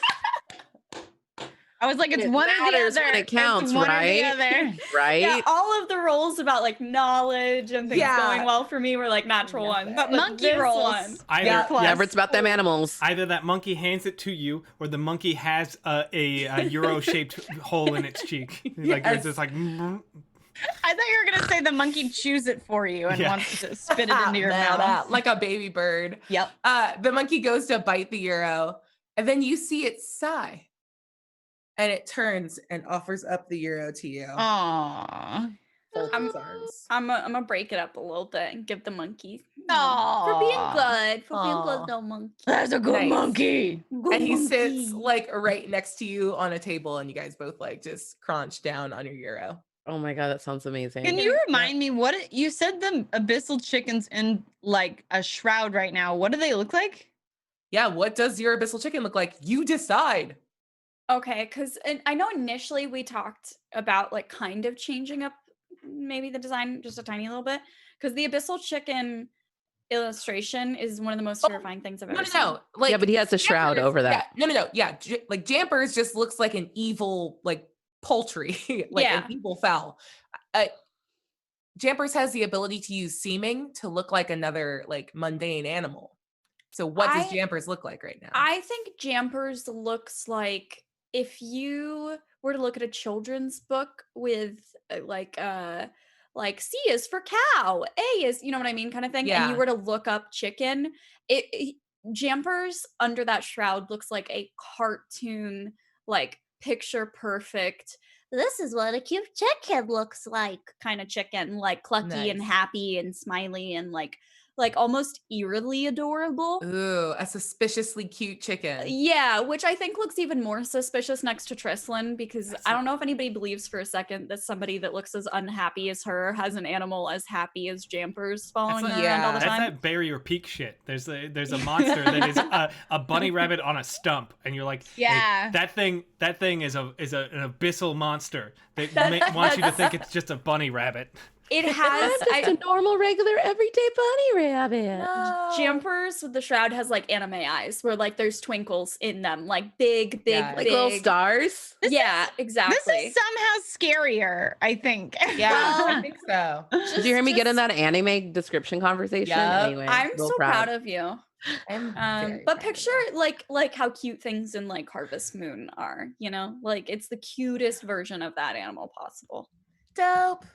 I was like, it's It one or the matters other. when it counts, It's one or the right? other. Right? Yeah, all of the rolls about like knowledge and things Yeah. going well for me were like natural ones. But monkey this rolls. one- Either Yeah. Plus. Never it's about them animals. either that monkey hands it to you, or the monkey has a euro-shaped hole in its cheek. Like Yes. it's just like. I thought you were gonna say the monkey chews it for you and Yeah. wants to spit it into your Nah, mouth. like a baby bird. Yep. The monkey goes to bite the euro, and then you see it sigh, and it turns and offers up the euro to you. Aww. Folds I'm- its arms. I'm gonna break it up a little bit and give the monkey Aww. for being good. For being Aw. good, little monkey. That's a good Nice. monkey. Good And he sits monkey. like right next to you on a table, and you guys both like just crunch down on your euro. Oh my god, that sounds amazing. Can you remind me you said the abyssal chickens in like a shroud right now? What do they look like? Yeah, what does your abyssal chicken look like? You decide. Okay, because I know initially we talked about like kind of changing up maybe the design just a tiny little bit, because the abyssal chicken illustration is one of the most terrifying things I've ever seen. No. Like, Yeah, but he has a shroud Jampers- over that. Yeah, no. Yeah, like Jampers just looks like an evil like poultry, like Yeah. an evil fowl. Jampers has the ability to use seeming to look like another like mundane animal. So what does I- Jampers look like right now? I think Jampers looks like if you were to look at a children's book with like C is for cow, A is, you know what I mean, kind of thing. And Yeah. you were to look up chicken, Jampers under that shroud looks like a cartoon, like picture perfect. This is what a cute chicken looks like, kind of chicken, like clucky and Nice. happy and smiley and like almost eerily adorable. Ooh, a suspiciously cute chicken. Yeah, which I think looks even more suspicious next to Trislin, because That's I don't know if anybody believes for a second that somebody that looks as unhappy as her has an animal as happy as Jampers following That's her like- around all the yeah. That's time. that barrier peak shit. There's a monster that is a bunny rabbit on a stump, and you're like, hey, Yeah. that thing is an abyssal monster that wants you to think it's just a bunny rabbit. It has Just a normal, regular, everyday bunny rabbit. Jumpers with the shroud has like anime eyes where like there's twinkles in them, like big, Yeah. Like little stars. Exactly. This is somehow scarier, I think. Yeah, I think so. Did you hear me get in that anime description conversation? Yup. Anyway, I'm real so proud of you. I'm very But proud of picture that. like how cute things in like Harvest Moon are, you know? Like it's the cutest version of that animal possible. Dope.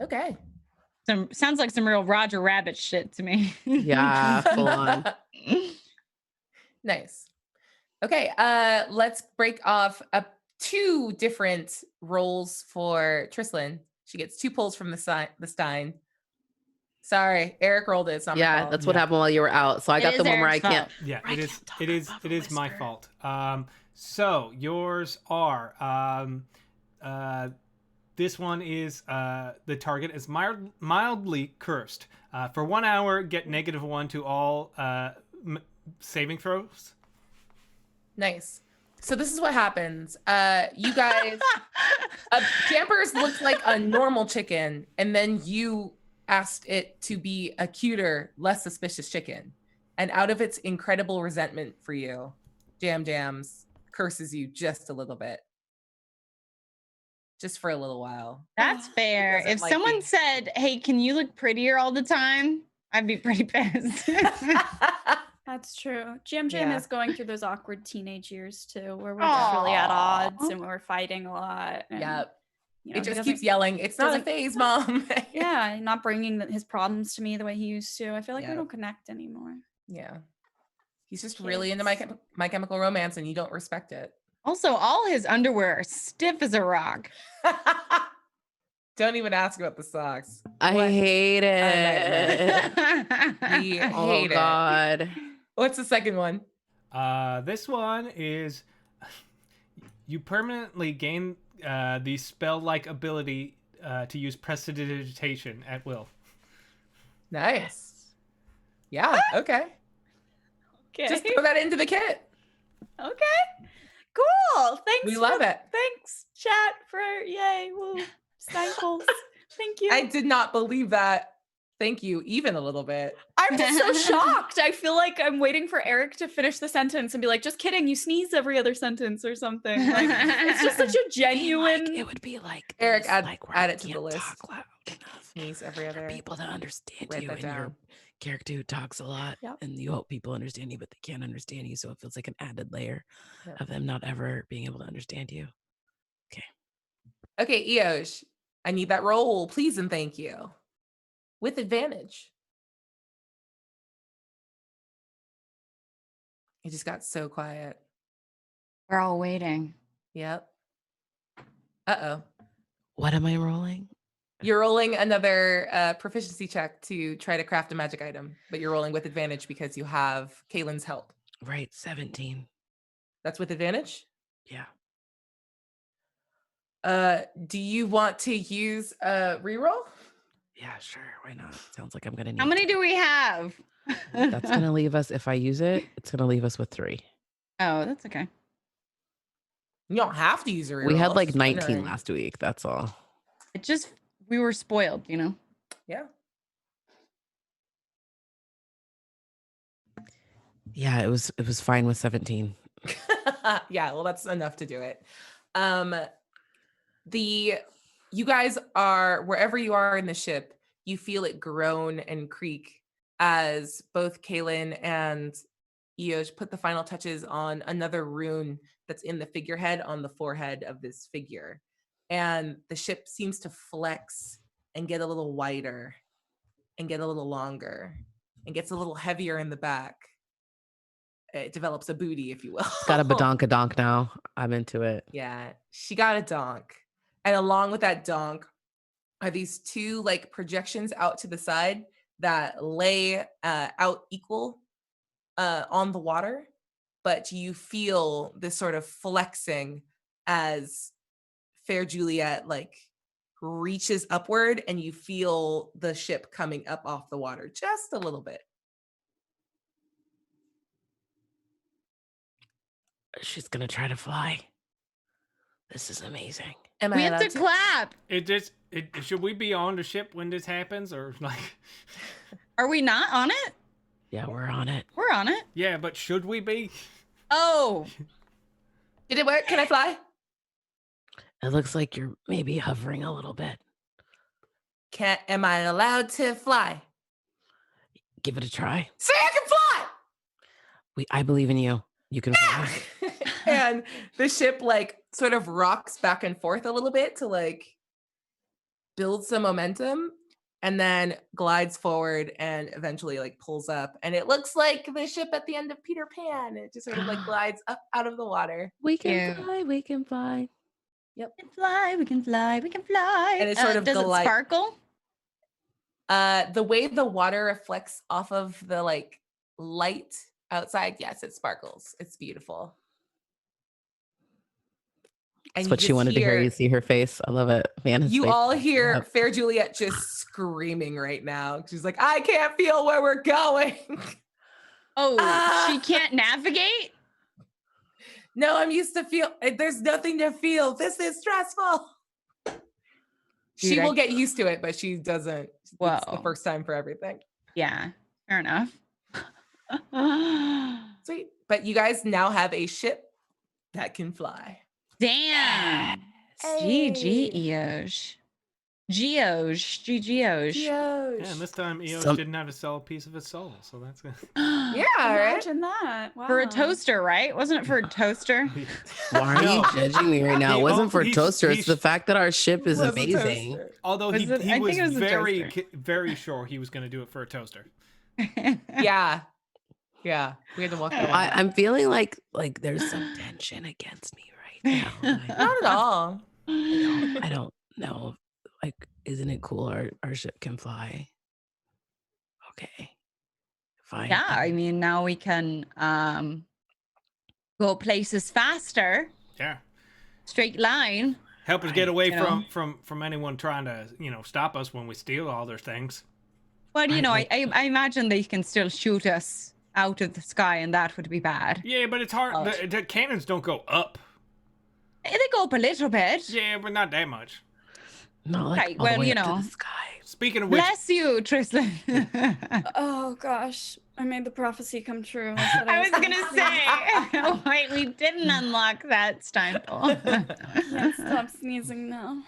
Okay. Sounds like some real Roger Rabbit shit to me. Yeah, full on. Nice. Okay, let's break off two different rolls for Trislin. She gets 2 pulls from the Stein. Sorry, Eric rolled it. It's not my fault. That's what happened while you were out. So I got the one where I can't. Yeah, I it is. can't talk It is. above It a is my whisper. fault. So yours are. This one is the target is mildly cursed. For 1 hour, get -1 to all saving throws. Nice. So this is what happens. You guys, Jampers looks like a normal chicken, and then you asked it to be a cuter, less suspicious chicken. And out of its incredible resentment for you, Jams curses you just a little bit. Just for a little while. That's fair. doesn't If like someone you. said, "Hey, can you look prettier all the time?" I'd be pretty pissed. That's true. Jam Yeah. is going through those awkward teenage years too, where we're just really at Aw. odds and we're fighting a lot. And, Yep. you know, It he just doesn't- keeps yelling. It's not a doesn't- phase, Mom. Yeah, not bringing his problems to me the way he used to. I feel like Yep. we don't connect anymore. Yeah. He's just really into My Chemical Romance, and you don't respect it. Also, all his underwear are stiff as a rock. Don't even ask about the socks. I What hate a it. We Oh hate it. God. What's the second one? This one is you permanently gain the spell-like ability to use prestidigitation at will. Nice. Yeah, okay. Okay. Just throw that into the kit. Okay. Cool. Thanks. We love it. Thanks, chat, for yay. Woo. Thankfuls. Thank you. I did not believe that. Thank you, even a little bit. I'm just so shocked. I feel like I'm waiting for Eric to finish the sentence and be like, just kidding, you sneeze every other sentence or something. Like, it's just such a genuine. It would be like Eric, this, add- like where add I it to the can't list. talk loud enough Sneeze every for other. people to understand Write you, that and your down. character who talks a lot, Yep. and you hope people understand you, but they can't understand you, so it feels like an added layer Yep. of them not ever being able to understand you. Okay, Eosh, I need that roll, please and thank you. With advantage. It just got so quiet. We're all waiting. Yep. Uh-oh. What am I rolling? You're rolling another proficiency check to try to craft a magic item, but you're rolling with advantage because you have Kaylin's help. Right, 17. That's with advantage? Yeah. Do you want to use a reroll? Yeah, sure. Why not? Sounds like I'm gonna need How many to. do we have? That's gonna leave us, if I use it, it's gonna leave us with 3. Oh, that's okay. You don't have to use a reroll. We had it's like just 19 wondering. last week, that's all. It just, we were spoiled, you know? Yeah. Yeah, it was fine with 17. Yeah, well, that's enough to do it. You guys are wherever you are in the ship, you feel it groan and creak as both Kaylin and Eosh put the final touches on another rune that's in the figurehead on the forehead of this figure. And the ship seems to flex and get a little wider and get a little longer and gets a little heavier in the back. It develops a booty, if you will. It's got a badonkadonk now. I'm into it. Yeah, she got a donk. And along with that donk are these 2 like projections out to the side that lay out equal on the water, but you feel this sort of flexing as Fair Juliet like reaches upward, and you feel the ship coming up off the water just a little bit. She's gonna try to fly. This is amazing. Am We I have allowed to clap. Should we be on the ship when this happens, or like? Are we not on it? Yeah, we're on it. We're on it. Yeah, but should we be? Oh, Did it work? Can I fly? It looks like you're maybe hovering a little bit. Am I allowed to fly? Give it a try. Say I can fly! I believe in you. You can fly. And the ship like sort of rocks back and forth a little bit to like build some momentum and then glides forward and eventually like pulls up. And it looks like the ship at the end of Peter Pan. It just sort of like glides up out of the water. We can Yeah. fly. We can fly. Yep. we can fly. We can fly. We can fly. And it sort of does it sparkle? The way the water reflects off of the like light outside, yes, it sparkles. It's beautiful. That's what she wanted to hear. You see her face. I love it. Vanna's You face all lights hear up. Fair Juliet just screaming right now. She's like, I can't feel where we're going. Oh, she can't navigate? No, I'm used to feel. There's nothing to feel. This is stressful. She Dude, will get used to it, but she doesn't. It's the Whoa. first time for everything. Yeah, fair enough. Sweet. But you guys now have a ship that can fly. Damn. GG, Eosh. Geosh. Yeah, and this time Eos didn't have to sell a piece of his soul, so that's good. Yeah, right? Imagine that. Wow. For a toaster, right? Wasn't it for a toaster? Why are you judging me right now? It wasn't for toaster. It's the fact that our ship is Was a amazing. toaster. Although Was he it- I think was it was a very, toaster. very sure he was going to do it for a toaster. Yeah. Yeah. We had to walk that one. I'm feeling like there's some tension against me right now. Not at all. I don't know. Like, isn't it cool our ship can fly? Okay. Fine. Yeah, I mean, now we can go places faster. Yeah. Straight line. Help us get away You know. from anyone trying to, stop us when we steal all their things. But, you I know, like- I imagine they can still shoot us out of the sky, and that would be bad. Yeah, but it's hard. Oh. The cannons don't go up. They go up a little bit. Yeah, but not that much. Not like Right, all the well, way you up to know. the sky. Speaking of which, Bless you, Tristan. Oh gosh, I made the prophecy come true. I said I was gonna gonna say, oh, wait, we didn't unlock that Steinfeld. Can't stop sneezing now.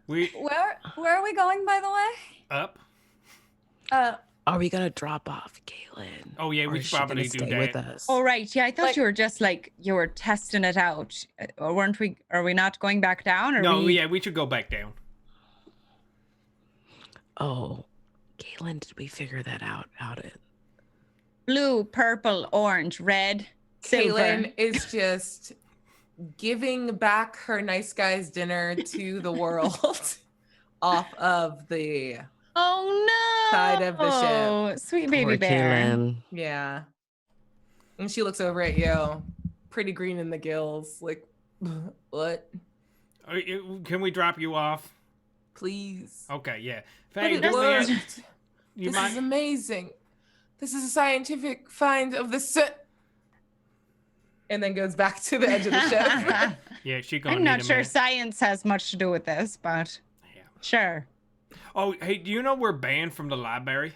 we Where are we going, by the way? up. Are we gonna drop off Kaylin? Oh yeah, Or we is should she gonna probably do stay with that. us? Oh right, yeah. I thought Like- you were just like you were testing it out, or weren't we? Are we not going back down? Or No, we... yeah, we should go back down. Oh, Kaylin, did we figure that out? How to? Blue, purple, orange, red, silver. Kaylin is just giving back her nice guys dinner to the world off of the Oh no! Side of the ship. Sweet baby Poor bear. Kaylin. yeah. And she looks over at you, pretty green in the gills, like, what? Can we drop you off? Please. Okay, yeah. But Faye, it this worked. you This might. is amazing. This is a scientific find of the sun. And then goes back to the edge of the ship. Yeah, she gonna I'm need not a sure minute. science has much to do with this, but Yeah. sure. Oh, hey, do you know we're banned from the library?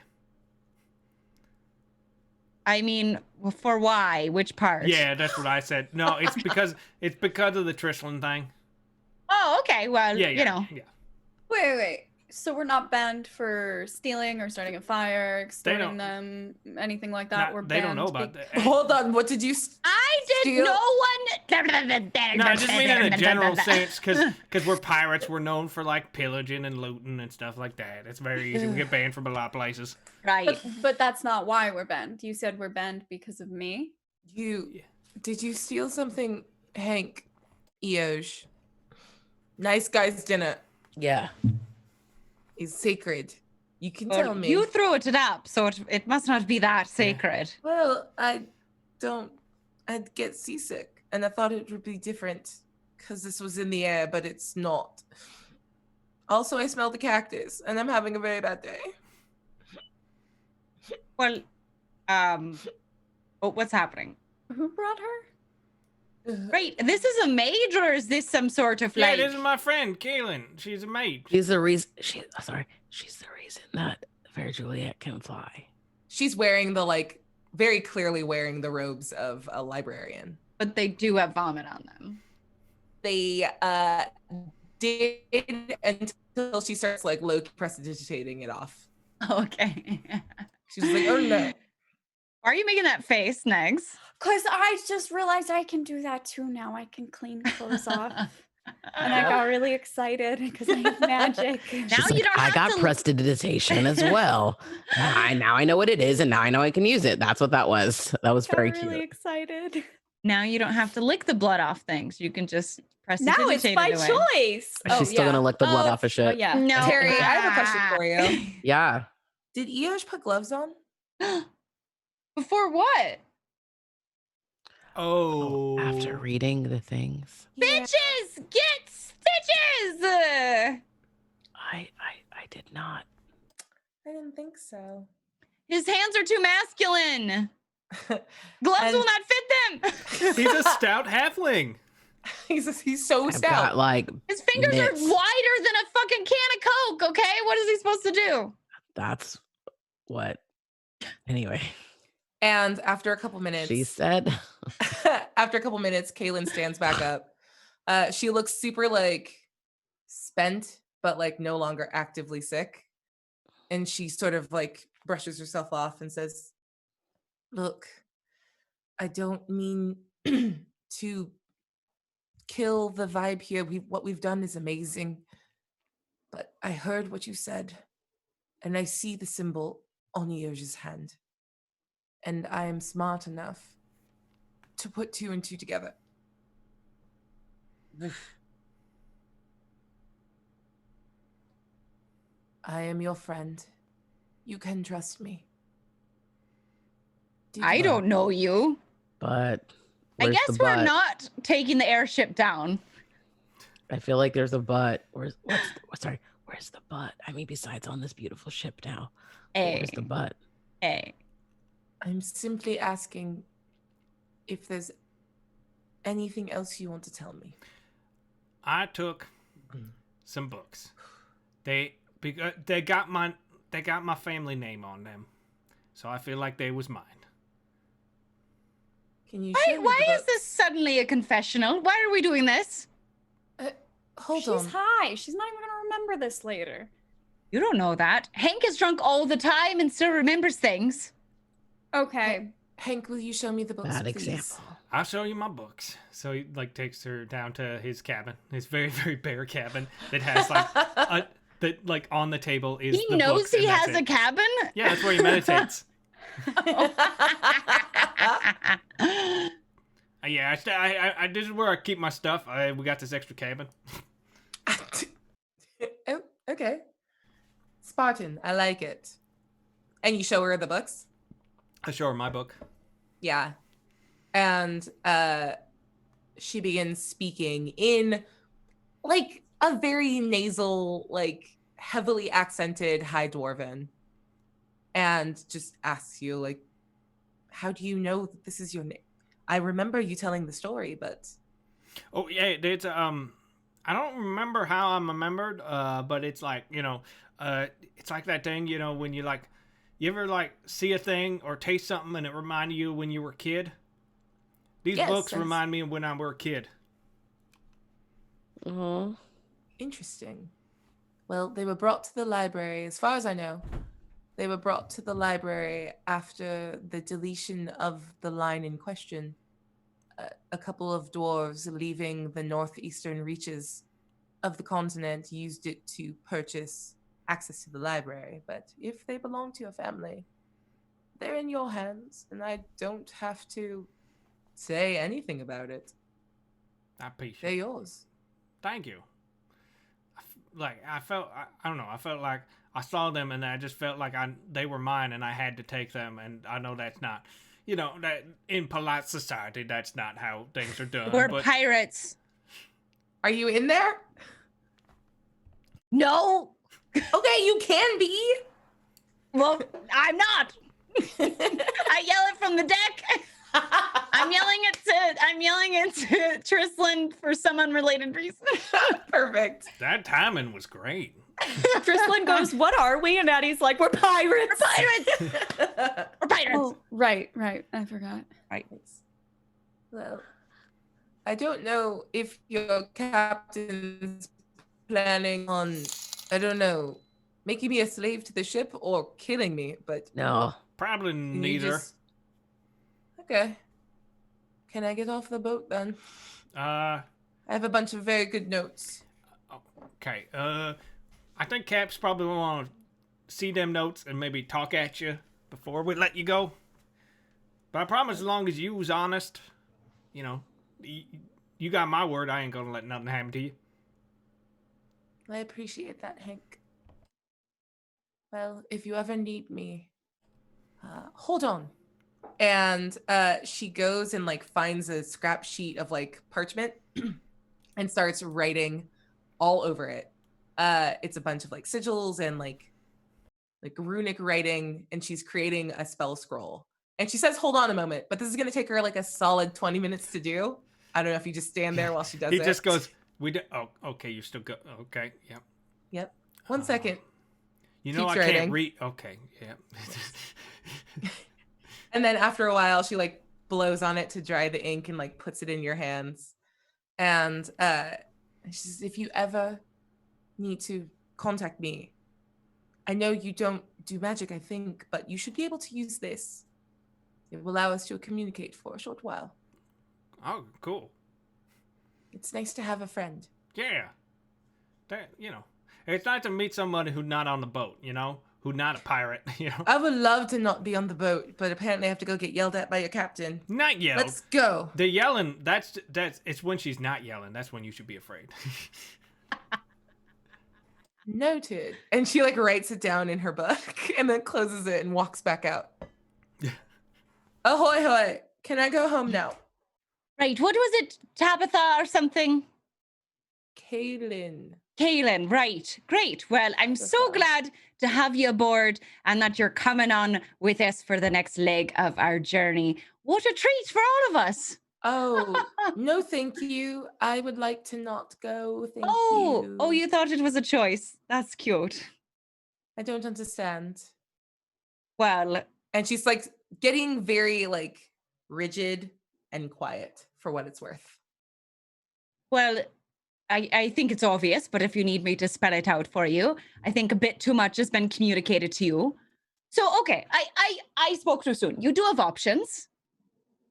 I mean, for why? Which part? Yeah, that's what I said. No, it's because of the Trislan thing. Oh, okay. Well, Yeah, yeah, you know. yeah. Wait. So we're not banned for stealing or starting a fire, extorting don't- them, anything like that. Not- We're they don't banned know about be- that. Hold on. What did you? I did Steal- no one. No, I just mean in a general sense, because we're pirates. We're known for like pillaging and looting and stuff like that. It's very easy. We get banned from a lot of places. Right. But that's not why we're banned. You said we're banned because of me. Did you steal something, Hank? Eosh. Nice guy's dinner Yeah. is sacred. You can Well, tell me. you threw it up, so it must not be that sacred. Well, I'd get seasick, and I thought it would be different because this was in the air, but it's not. Also, I smell the cactus, and I'm having a very bad day. Well, what's happening? Who brought her? Right. This is a maid, or is this some sort of Yeah, like? this is my friend, Kaylin. She's a maid. She's the reason. She's the reason that Fair Juliet can fly. She's wearing the like very clearly wearing the robes of a librarian. But they do have vomit on them. They did until she starts like low prestidigitating it off. Okay. She's like, oh no. Why are you making that face, Negs? Because I just realized I can do that too now. I can clean clothes off. And I got really excited because I have magic. Now you don't I have got to prestidigitation as well. now I know what it is, and now I know I can use it. That's what that was. That was very really cute. excited. Now you don't have to lick the blood off things. You can just press Now it's my choice. She's still gonna lick the blood off of shit. Oh, yeah. No. Terry, I have a question for you. Yeah. Did Eosh put gloves on? Before what? Oh. After reading the things, Bitches, get stitches. I did not. I didn't think so. His hands are too masculine. Gloves will not fit them. He's a stout halfling. He's so I've stout. got like His fingers mitts. are wider than a fucking can of Coke, okay? What is he supposed to do? That's what. Anyway, And after a couple minutes, she said. after a couple minutes, Kaylin stands back up. She looks super like spent, but like no longer actively sick. And she sort of like brushes herself off and says, look, I don't mean to kill the vibe here. What we've done is amazing. But I heard what you said, and I see the symbol on Eoj's hand. And I am smart enough to put two and two together. I am your friend. You can trust me. I don't know you. But I where's guess the we're butt? not taking the airship down. I feel like there's a butt. Where's the butt? I mean, besides on this beautiful ship now. Where's the butt? Hey. I'm simply asking if there's anything else you want to tell me. I took some books. They got my family name on them, so I feel like they was mine. Can you? Why is this suddenly a confessional? Why are we doing this? Hold on. She's high. She's not even going to remember this later. You don't know that. Hank is drunk all the time and still remembers things. Okay. Hank, will you show me the books, Bad please? example. I'll show you my books. So he like takes her down to his cabin, his very very bare cabin that has like that like on the table is. He the knows books, he and that's has a it. cabin? Yeah, that's where he meditates. Yeah, I this is where I keep my stuff. We got this extra cabin. Oh, okay. Spartan, I like it. And you show her the books? I show her my book. Yeah. And she begins speaking in like a very nasal, like heavily accented High Dwarven. And just asks you, like, how do you know that this is your name? I remember you telling the story, but Oh yeah, it's I don't remember how I'm remembered, but it's like, you know, it's like that thing, you know, when you like, you ever like see a thing or taste something and it reminded you when you were a kid? These books remind me of when I were a kid. Oh, interesting. Well, they were brought to the library, as far as I know. They were brought to the library after the deletion of the line in question. A couple of dwarves leaving the northeastern reaches of the continent used it to purchase access to the library. But if they belong to your family, they're in your hands, and I don't have to say anything about it. I appreciate They're yours. Thank you. I felt like I saw them and I just felt like they were mine and I had to take them, and I know that's not, you know, that in polite society that's not how things are done. We're but pirates. Are you in there? No. Okay, you can be. Well, I'm not. I yell it from the deck. I'm yelling it to Trislan for some unrelated reason. Perfect. That timing was great. Trislan goes, "What are we?" And Addie's like, "We're pirates." We're pirates. Oh, right. I forgot. Right. Well, I don't know if your captain's planning on, I don't know, making me a slave to the ship or killing me, but No. Probably can you neither. Okay. Can I get off the boat then? Uh, I have a bunch of very good notes. okay. I think Cap's probably want to see them notes and maybe talk at you before we let you go. But I promise, as long as you was honest, you know, you got my word. I ain't gonna let nothing happen to you. I appreciate that, Hank. Well, if you ever need me, hold on. And she goes and like finds a scrap sheet of like parchment and starts writing all over it. It's a bunch of like sigils and like runic writing, and she's creating a spell scroll. And she says, "Hold on a moment," but this is going to take her like a solid 20 minutes to do. I don't know if you just stand there while she does it. He just goes, "We do." Oh, okay. You still go. Okay. Yep. Yep. 1 second. You know, Keeps I writing. can't read. Okay. Yeah. And then after a while, she like blows on it to dry the ink and like puts it in your hands. And she says, "If you ever need to contact me, I know you don't do magic, I think, but you should be able to use this. It will allow us to communicate for a short while. Oh, cool. It's nice to have a friend." Yeah. That, you know, it's nice to meet somebody who's not on the boat, you know, who's not a pirate, you know. I would love to not be on the boat, but apparently I have to go get yelled at by your captain. Not yelled. Let's go. The yelling, that's it's when she's not yelling. That's when you should be afraid. Noted. And she like writes it down in her book and then closes it and walks back out. Ahoy hoy. Can I go home now? Right. What was it? Tabitha or something? Kaylin. Kaylin, right. Great. Well, I'm so glad to have you aboard and that you're coming on with us for the next leg of our journey. What a treat for all of us. Oh, no, thank you. I would like to not go. Thank you. Oh, you thought it was a choice. That's cute. I don't understand. Well, And she's like getting very like rigid and quiet for what it's worth. well, I think it's obvious, but if you need me to spell it out for you, I think a bit too much has been communicated to you. So, okay, I spoke too soon. You do have options.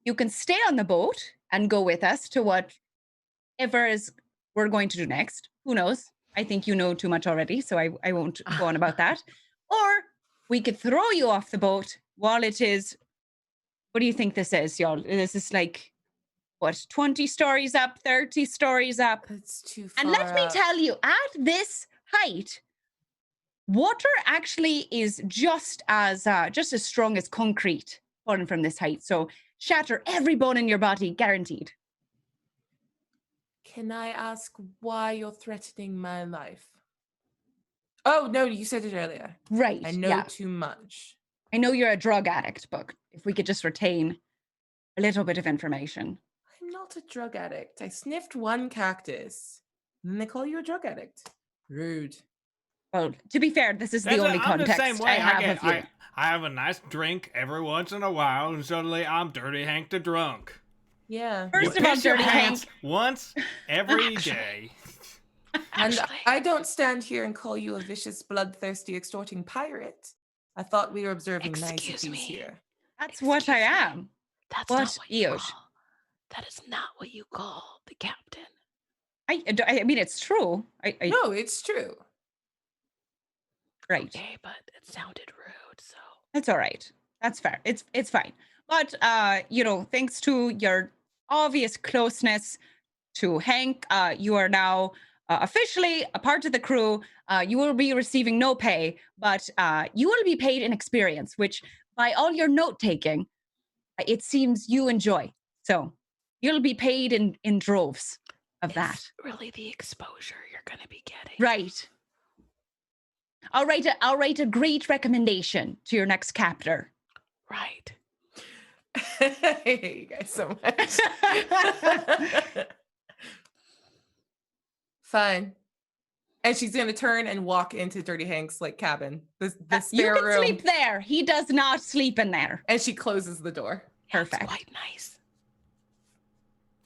You can stay on the boat and go with us to whatever is we're going to do next. Who knows? I think you know too much already, so I won't go on about that. Or we could throw you off the boat while it is, what do you think this is, y'all? This is like, what, 20 stories up, 30 stories up? It's too far. And let me tell you, at this height, water actually is just as strong as concrete falling from this height. So shatter every bone in your body, guaranteed. Can I ask why you're threatening my life? Oh, no, you said it earlier. Right. I know too much. I know you're a drug addict, but if we could just retain a little bit of information. I'm not a drug addict. I sniffed one cactus. And then they call you a drug addict. Rude. Well, to be fair, this is the only I'm context the same way. I have of you. I have a nice drink every once in a while, and suddenly I'm Dirty Hank the drunk. Yeah. First You of all, piss your Dirty pants Hank. once every day. And I don't stand here and call you a vicious, bloodthirsty, extorting pirate. I thought we were observing niceties here. That's what I am. That's What, not what you Eosh? call. That is not what you call the captain. I mean, it's true. No, it's true. Right. Okay, but it sounded rude, so. It's all right. That's fair. It's fine. But thanks to your obvious closeness to Hank, you are now officially a part of the crew. You will be receiving no pay, but you will be paid in experience, which by all your note taking, it seems you enjoy. So you'll be paid in droves of that. Really the exposure you're going to be getting. Right. I'll write a great recommendation to your next captor. Right. I hate you guys so much. Fine. And she's gonna turn and walk into Dirty Hank's like cabin, the You spare can room, sleep there. He does not sleep in there. and she closes the door. Perfect. That's quite nice.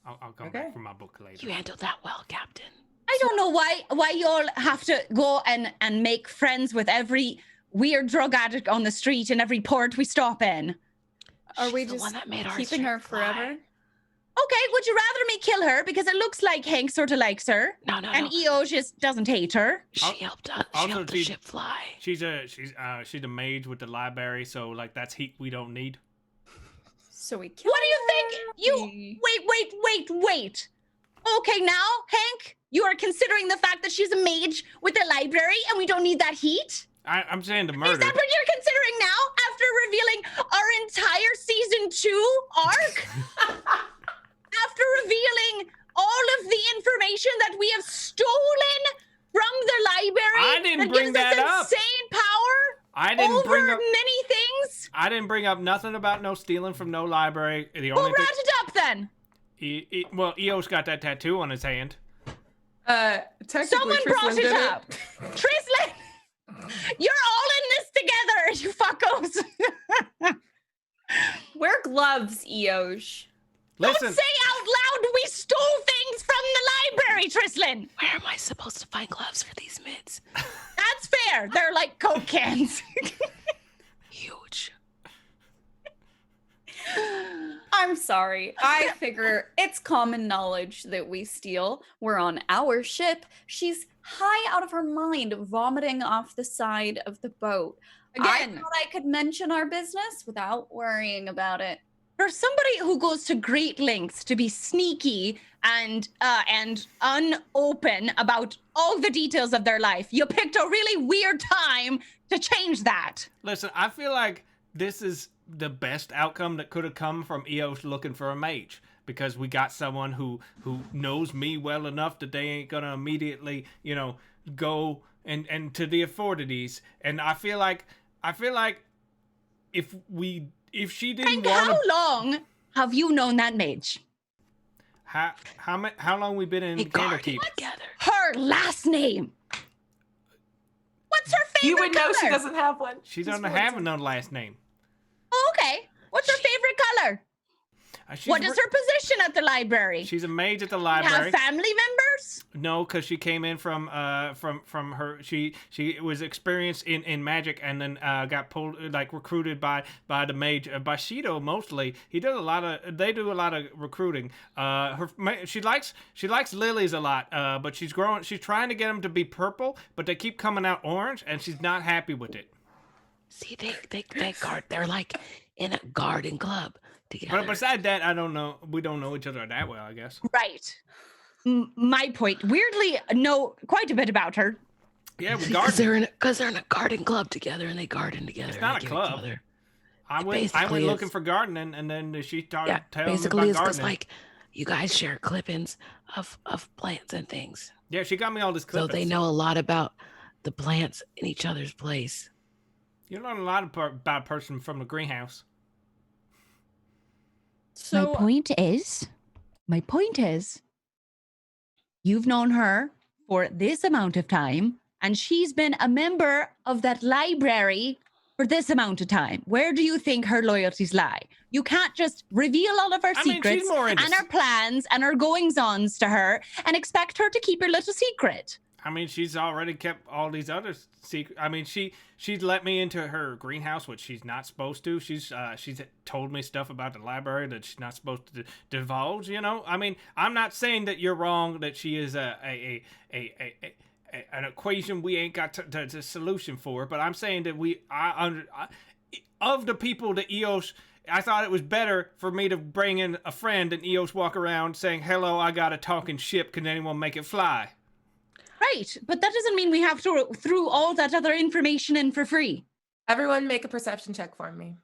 I'll come back for my book later. You handled that well, Captain. I don't know why y'all have to go and make friends with every weird drug addict on the street in every port we stop in. Are we She's the just one that made our keeping her ship fly. forever? Okay, would you rather me kill her because it looks like Hank sort of likes her, No, no, and no. EO just doesn't hate her? She helped us. She also, helped the ship fly. She's a mage with the library, so like that's heat we don't need. So we kill What do you think? You We- wait. Okay, now Hank, you are considering the fact that she's a mage with a library, and we don't need that heat. I'm saying the Is murder. that what you're considering now after revealing our entire season 2 arc? After revealing all of the information that we have stolen from the library I didn't that bring gives us that up. insane power I didn't over bring up. many things? I didn't bring up nothing about no stealing from no library. The Who only brought it up then? well, Eo's got that tattoo on his hand. Technically, Someone brought Trislan it did up. Trislan, you're all in this together, you fuckos. Wear gloves, Eosh. Listen, Don't say out loud we stole things from the library, Trislan. Where am I supposed to find gloves for these mids? That's fair. They're like Coke cans. Huge. I'm sorry. I figure it's common knowledge that we steal. We're on our ship. She's high out of her mind, vomiting off the side of the boat. I Again, thought I could mention our business without worrying about it. for somebody who goes to great lengths to be sneaky and unopen about all the details of their life, you picked a really weird time to change that. listen. I feel like this is the best outcome that could have come from Eos looking for a mage, because we got someone who knows me well enough that they ain't gonna immediately, go and to the affordabilities. And I feel like if she didn't Hank, want how to, long have you known that mage? how long we been in They guarded Candlekeep? together. Her last name. What's her favorite You would know she color? doesn't have one. She Just doesn't wants have it. no last name. Oh, okay. What's her favorite color? What is her position at the library? She's a mage at the Have library. family members? No, because she came in from her. She was experienced in magic, and then got pulled, recruited by the mage, by Shido mostly. They do a lot of recruiting. She likes lilies a lot, but she's trying to get them to be purple, but they keep coming out orange, and she's not happy with it. See, they guard. They're like in a garden club together. But besides that, I don't know. We don't know each other that well, I guess. Right. My point. Weirdly, know quite a bit about her. Yeah, we Because garden. they're in a garden club together and they garden together. It's and not they a give each club. other- I went basically looking is. for gardening, and then she started Yeah, telling me basically about it's because gardening. like you guys share clippings of plants and things, Yeah, she got me all this so clippings. they know a lot about the plants in each other's place. You learn a lot about a person from the greenhouse. So my point is, you've known her for this amount of time, and she's been a member of that library for this amount of time. Where do you think her loyalties lie? You can't just reveal all of our I mean, secrets she's more into and our plans and our goings-ons to her and expect her to keep your little secret. I mean, she's already kept all these other secrets. I mean, she's let me into her greenhouse, which she's not supposed to. She's told me stuff about the library that she's not supposed to divulge. I mean, I'm not saying that you're wrong. That she is an equation we ain't got the solution for. But I'm saying that of the people that Eos. I thought it was better for me to bring in a friend and Eos walk around saying, "Hello, I got a talking ship. Can anyone make it fly?" Right, but that doesn't mean we have to throw all that other information in for free. Everyone make a perception check for me.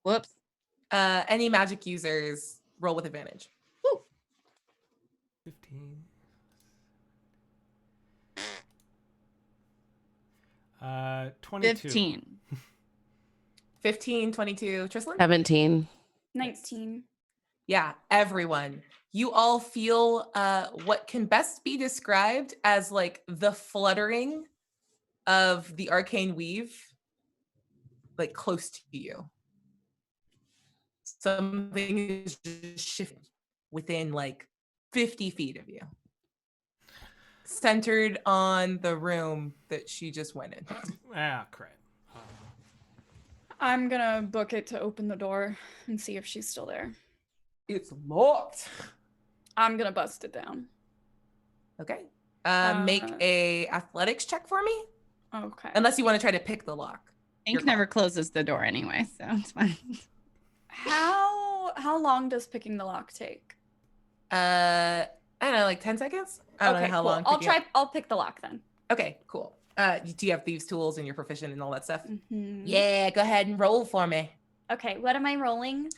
Whoops. Any magic users roll with advantage. Woo. 15. 22. 15. 15, 22. Trislan? 17. 19. Yeah, everyone. You all feel what can best be described as like the fluttering of the arcane weave, like close to you. Something is just shifting within like 50 feet of you, centered on the room that she just went in. Ah, crap. I'm gonna book it to open the door and see if she's still there. It's locked. I'm gonna bust it down. Okay. Make a athletics check for me. Okay. Unless you want to try to pick the lock. Ink never closes the door anyway, so it's fine. How long does picking the lock take? I don't know, like 10 seconds? I don't know how cool. long. I'll pick the lock then. Okay, cool. Do you have thieves tools and you're proficient and all that stuff? Mm-hmm. Yeah, go ahead and roll for me. Okay, what am I rolling?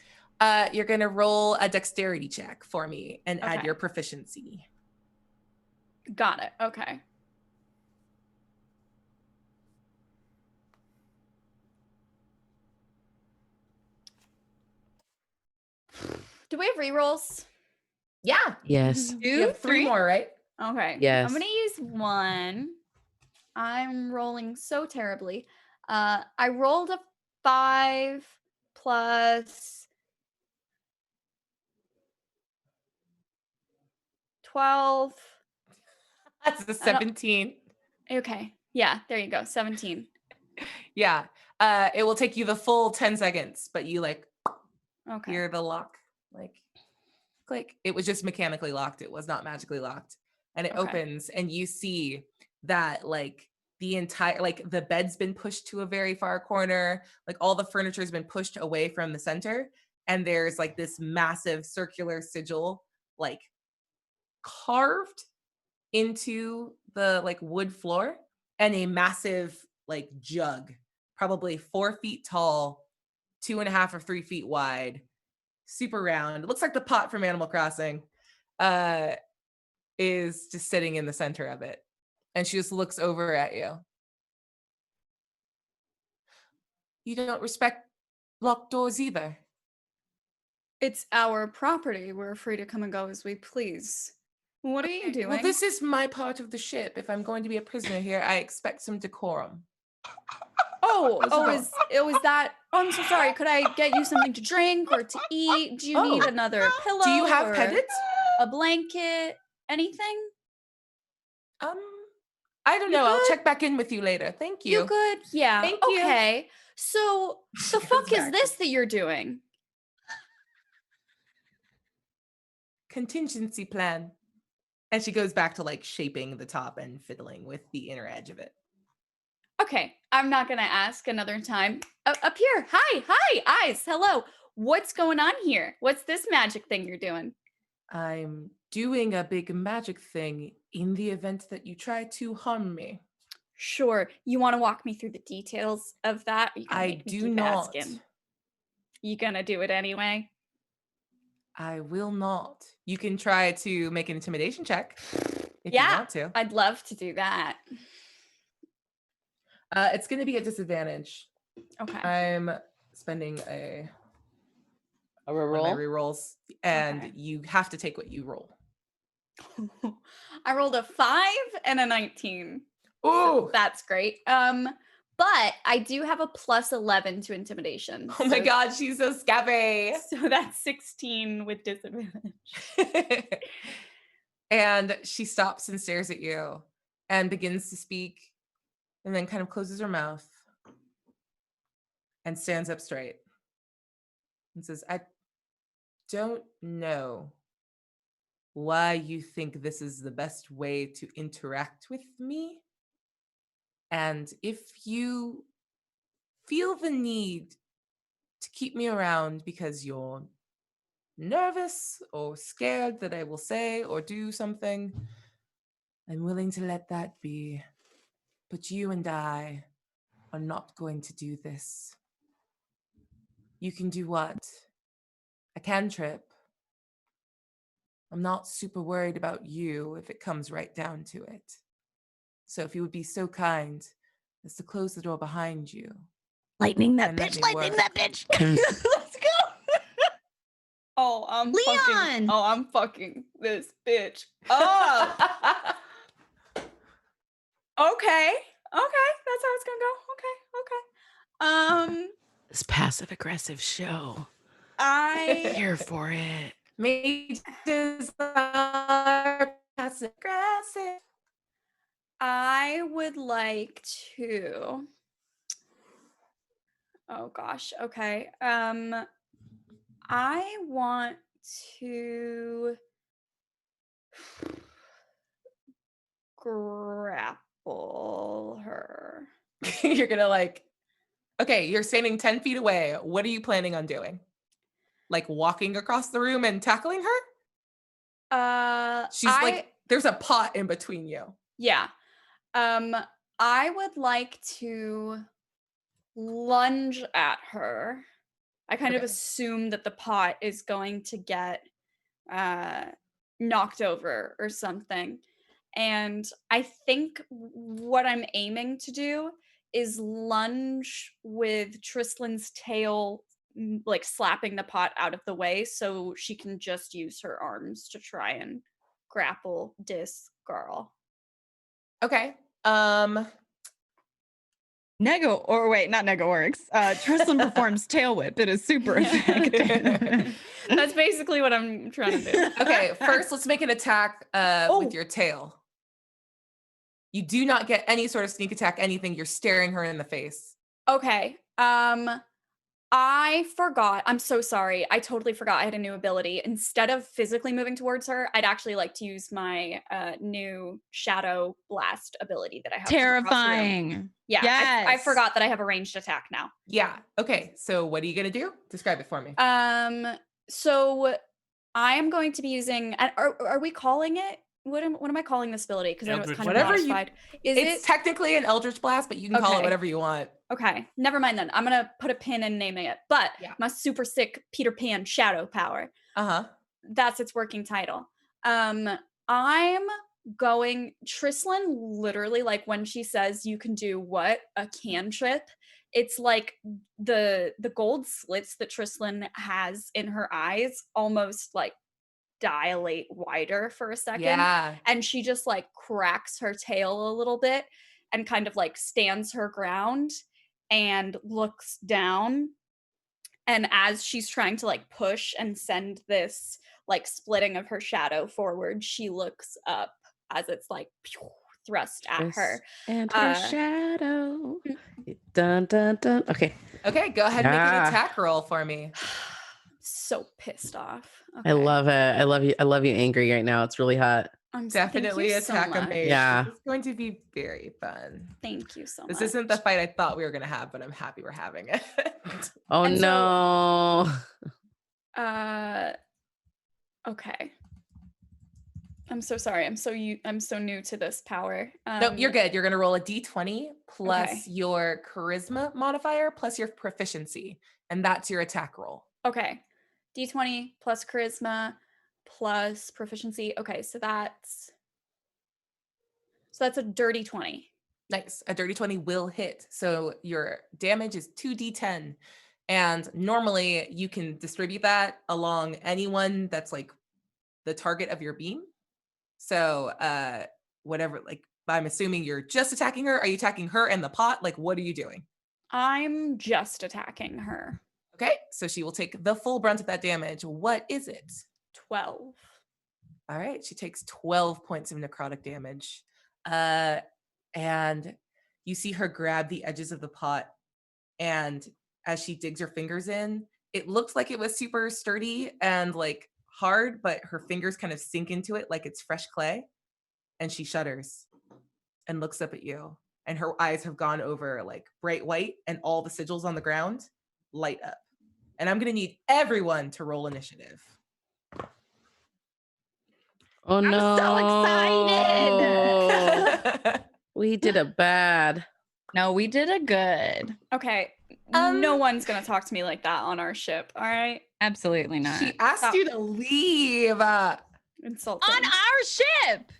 You're gonna roll a dexterity check for me and add Okay. your proficiency. Got it. Okay. Do we have rerolls? Yeah. Yes. You have three more, right? Okay. Yes. I'm gonna use one. I'm rolling so terribly. I rolled a 5 plus 12. That's a 17. Okay. Yeah, there you go. 17. Yeah. It will take you the full 10 seconds, but you like Okay. hear the lock like click. It was just mechanically locked. It was not magically locked. And it Okay. opens and you see that like the entire like the bed's been pushed to a very far corner, like all the furniture has been pushed away from the center, and there's like this massive circular sigil like carved into the like wood floor, and a massive like jug, probably 4 feet tall, 2.5 or 3 feet wide, super round. It looks like the pot from Animal Crossing, is just sitting in the center of it. And she just looks over at you. You don't respect locked doors either. It's our property. We're free to come and go as we please. What are you doing? Well, this is my part of the ship. If I'm going to be a prisoner here, I expect some decorum. Is that? Oh, I'm so sorry. Could I get you something to drink or to eat? Do you need another pillow? Do you have or pendants? a blanket? Anything? I don't You know. I'll good? check back in with you later. Thank you. You good? Yeah. Thank you. Okay. So the fuck is this that you're doing? Contingency plan. And she goes back to like shaping the top and fiddling with the inner edge of it. Okay, I'm not gonna ask another time. Up here. Hi, eyes. Hello. What's going on here? What's this magic thing you're doing? I'm doing a big magic thing in the event that you try to harm me. Sure. You want to walk me through the details of that? Or you gonna I make me do keep not. asking? You gonna do it anyway? I will not. You can try to make an intimidation check if you want to. I'd love to do that. It's going to be a disadvantage. Okay. I'm spending A one of my reroll? rerolls, and Okay. you have to take what you roll. I rolled a 5 and a 19. Ooh! So that's great. But I do have a plus 11 to intimidation. Oh my so- god, she's so scabby. So that's 16 with disadvantage. And she stops and stares at you and begins to speak, and then kind of closes her mouth and stands up straight and says, I don't know why you think this is the best way to interact with me. And if you feel the need to keep me around because you're nervous or scared that I will say or do something, I'm willing to let that be. But you and I are not going to do this. You can do what? A cantrip. I'm not super worried about you if it comes right down to it. So if you would be so kind is to close the door behind you. Lightning that And let bitch. me Lightning work. that bitch. Let's go. Oh, I'm Leon! I'm fucking this bitch up. Okay. That's how it's gonna go. Okay. This passive aggressive show. I Here for it. Mages are passive aggressive. I would like to. Oh gosh. Okay. I want to grapple her. You're gonna like, okay, you're standing 10 feet away. What are you planning on doing? Like walking across the room and tackling her? She's like, there's a pot in between you. Yeah. I would like to lunge at her. I kind of Okay. assume that the pot is going to get knocked over or something. And I think what I'm aiming to do is lunge with Tristlin's tail, like slapping the pot out of the way so she can just use her arms to try and grapple this girl. Okay. Nego, or wait, not Nego works. Tristan performs tail whip. It is super effective. That's basically what I'm trying to do. Okay, first let's make an attack with your tail. You do not get any sort of sneak attack, anything. You're staring her in the face. Okay. I forgot. I'm so sorry. I totally forgot I had a new ability. Instead of physically moving towards her, I'd actually like to use my new Shadow Blast ability that I have. Terrifying. Yeah, Yes. I forgot that I have a ranged attack now. Yeah. Okay. So what are you gonna do? Describe it for me. So I am going to be using. Are we calling it? What am I calling this ability? Because I know it's kind Whatever of modified. It's technically an Eldritch Blast, but you can call it Okay. whatever you want. Okay, never mind then. I'm gonna put a pin in naming it. But Yeah. my super sick Peter Pan shadow power. That's its working title. I'm going Trislin literally, like when she says you can do what? A cantrip. It's like the gold slits that Trislin has in her eyes almost like dilate wider for a second. Yeah. And she just like cracks her tail a little bit and kind of like stands her ground and looks down. And as she's trying to like push and send this like splitting of her shadow forward, she looks up as it's like thrust at her. And her shadow. Dun, dun, dun. Okay. Okay, go ahead and make an attack roll for me. So pissed off. Okay. I love it. I love you angry right now. It's really hot. Definitely attack a mage. Yeah. It's going to be very fun. Thank you so much. This isn't the fight I thought we were going to have, but I'm happy we're having it. Oh, and no. Okay. I'm so sorry. I'm so new to this power. Nope, you're good. You're going to roll a d20 plus your charisma modifier plus your proficiency. And that's your attack roll. Okay. D20 plus charisma plus proficiency. Okay, so that's a dirty 20. Nice. A dirty 20 will hit. So your damage is 2d10. And normally you can distribute that along anyone that's like the target of your beam. So whatever, like I'm assuming you're just attacking her. Are you attacking her and the pot? Like what are you doing? I'm just attacking her. Okay, so she will take the full brunt of that damage. What is it? 12. All right, she takes 12 points of necrotic damage. And you see her grab the edges of the pot. And as she digs her fingers in, it looks like it was super sturdy and like hard, but her fingers kind of sink into it like it's fresh clay. And she shudders and looks up at you. And her eyes have gone over like bright white, and all the sigils on the ground light up. And I'm going to need everyone to roll initiative. Oh, no. I'm so excited. We did a bad. No, we did a good. Okay. No one's going to talk to me like that on our ship. All right. Absolutely not. She asked you to leave. Insulting. On our ship.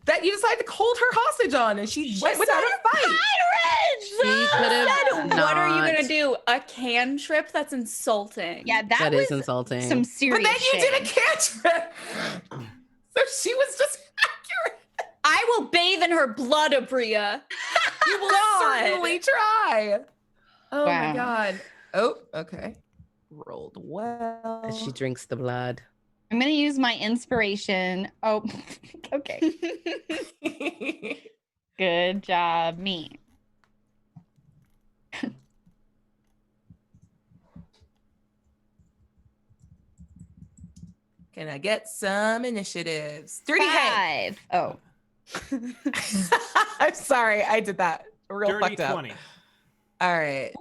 that you decided to hold her hostage on, and she went without a fight. She could have What are you not. gonna do? A cantrip? That's insulting. Yeah, That was is insulting. some serious But then you did a shade. cantrip. So she was just accurate. I will bathe in her blood, Abria. You will God. certainly try. Oh Wow. my god. Oh, okay. Rolled well. She drinks the blood. I'm gonna use my inspiration. Oh, okay. Good job, me. Can I get some initiatives? 35. 5. Oh, I'm sorry, I did that real Dirty fucked up. 20. All right.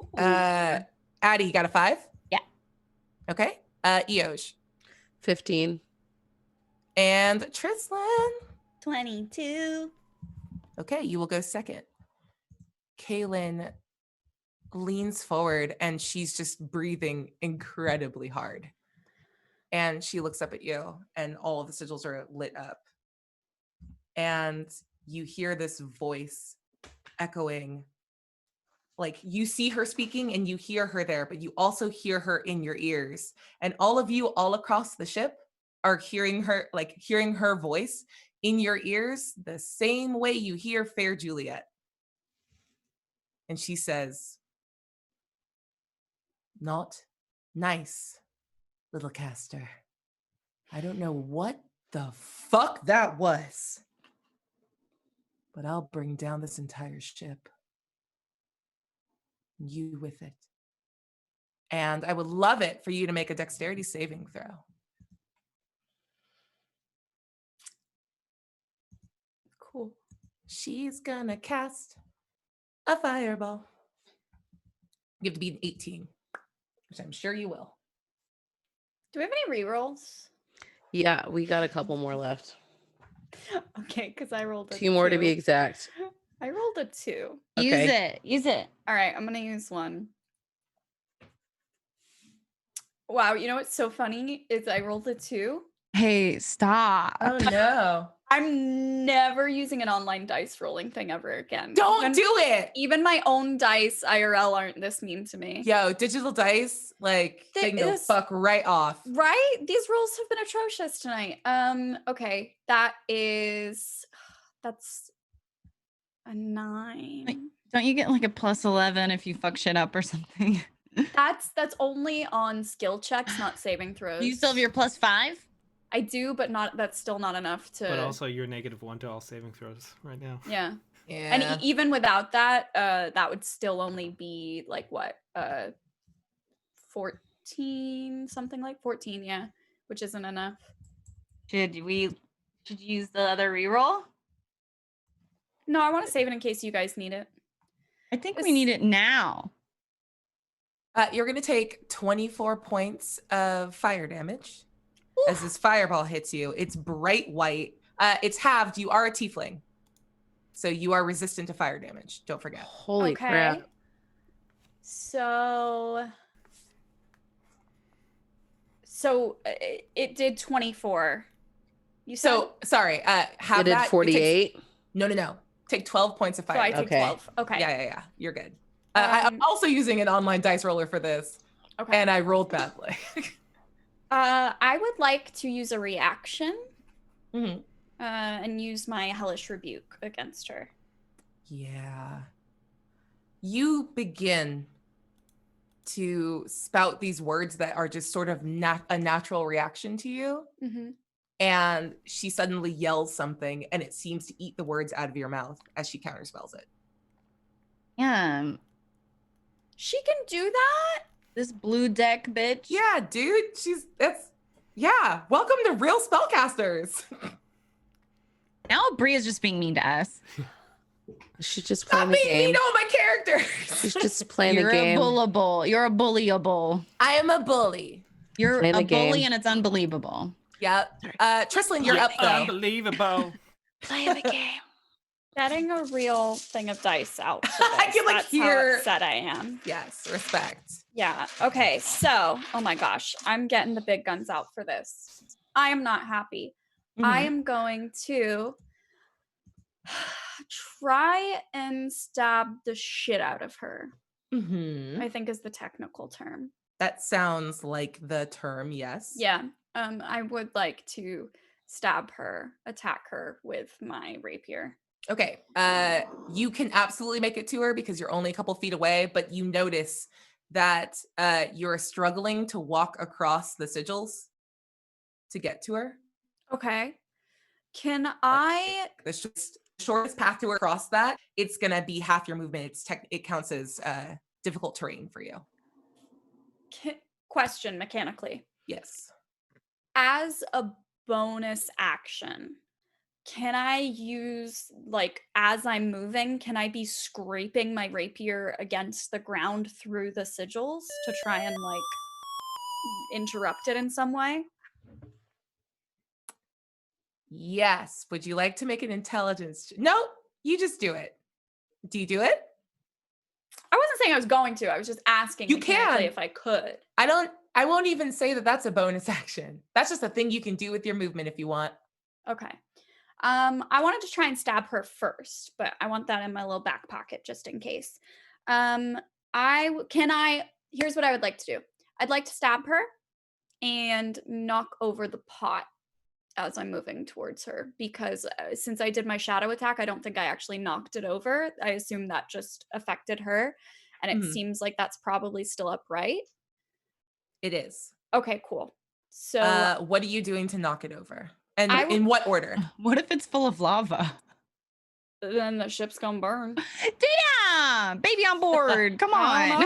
Addie, you got a 5? Yeah. Okay. Eoj. 15. And Trislin. 22. Okay, you will go second. Kaylin leans forward and she's just breathing incredibly hard. And she looks up at you and all of the sigils are lit up. And you hear this voice echoing. Like you see her speaking and you hear her there, but you also hear her in your ears. And all of you all across the ship are hearing her voice in your ears the same way you hear Fair Juliet. And she says, "Not nice, little caster. I don't know what the fuck that was, but I'll bring down this entire ship. You with it. And I would love it for you to make a dexterity saving throw." Cool. She's gonna cast a fireball. You have to beat an 18, which I'm sure you will. Do we have any rerolls? Yeah, we got a couple more left. Okay, because I rolled a 2 more to be 2. exact. I rolled a 2. Okay. Use it. All right, I'm gonna use one. Wow, you know what's so funny is I rolled a 2. Hey, stop. Oh no. I'm never using an online dice rolling thing ever again. Don't do it. Even my own dice IRL aren't this mean to me. Yo, digital dice, like, they can go this- fuck right off. Right? These rolls have been atrocious tonight. Okay, that's a 9. Don't you get like a +11 if you fuck shit up or something? That's only on skill checks, not saving throws. Do you still have your +5? I do, but that's still not enough to. But also, you're -1 to all saving throws right now. Yeah. Yeah. And even without that, that would still only be like what? 14, something like 14, yeah, which isn't enough. Should you use the other reroll? No, I want to save it in case you guys need it. I think we need it now. You're going to take 24 points of fire damage as this fireball hits you. It's bright white. It's halved. You are a tiefling, so you are resistant to fire damage. Don't forget. Holy crap. So it did 24. You said? So, sorry. Have It did that. 48. No. Take 12 points of fire So I damage. take Okay. 12. Okay. Yeah. You're good. I'm also using an online dice roller for this, Okay. and I rolled badly. I would like to use a reaction Mm-hmm. and use my hellish rebuke against her. Yeah. You begin to spout these words that are just sort of a natural reaction to you. Mm-hmm. And she suddenly yells something, and it seems to eat the words out of your mouth as she counterspells it. Yeah. She can do that? This blue deck bitch. Yeah, dude. Welcome to real spellcasters. Now Bria's just being mean to us. She's just Stop playing the being game. mean to all my characters. She's just playing You're the game. a bullable. You're a bullyable. I am a bully. You're Play the a bully game. and it's unbelievable. Yep. Trislin, you're up though. Unbelievable. Play the game. Getting a real thing of dice out. For I this. can, like, That's how hear- upset I am. Yes, respect. Yeah. Okay. So, oh my gosh, I'm getting the big guns out for this. I am not happy. I Mhm. am going to Try and stab the shit out of her, Mm-hmm. I think is the technical term. That sounds like the term, yes. Yeah. I would like to stab her, attack her with my rapier. Okay. You can absolutely make it to her because you're only a couple feet away, but you notice that you're struggling to walk across the sigils to get to her. Okay. Can I? The shortest path to her across that, it's gonna be half your movement. It counts as difficult terrain for you. Question mechanically. Yes. As a bonus action, can I use, like, as I'm moving, can I be scraping my rapier against the ground through the sigils to try and, like, interrupt it in some way? Yes. Would you like to make an intelligence? No, you just do it. Do you do it? I wasn't saying I was going to. I was just asking You mechanically can. if I could. I won't even say that that's a bonus action. That's just a thing you can do with your movement if you want. Okay. I wanted to try and stab her first, but I want that in my little back pocket just in case. Here's what I would like to do. I'd like to stab her and knock over the pot as I'm moving towards her because since I did my shadow attack, I don't think I actually knocked it over. I assume that just affected her, and it seems like that's probably still upright. It is. Okay, cool. So what are you doing to knock it over? And in what order? What if it's full of lava? Then the ship's gonna burn. Damn! Baby on board. Come on.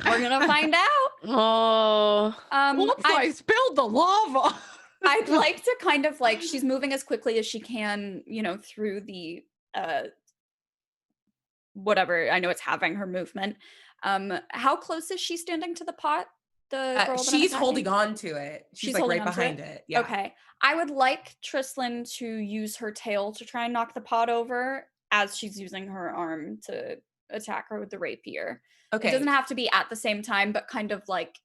We're gonna find out. Oh. Whoops, I spilled the lava. I'd like to kind of like, she's moving as quickly as she can, through the whatever. I know it's having her movement. How close is she standing to the pot? The girl she's holding on to it. She's like right behind it. Yeah. Okay. I would like Trislin to use her tail to try and knock the pot over as she's using her arm to attack her with the rapier. Okay. It doesn't have to be at the same time, but kind of like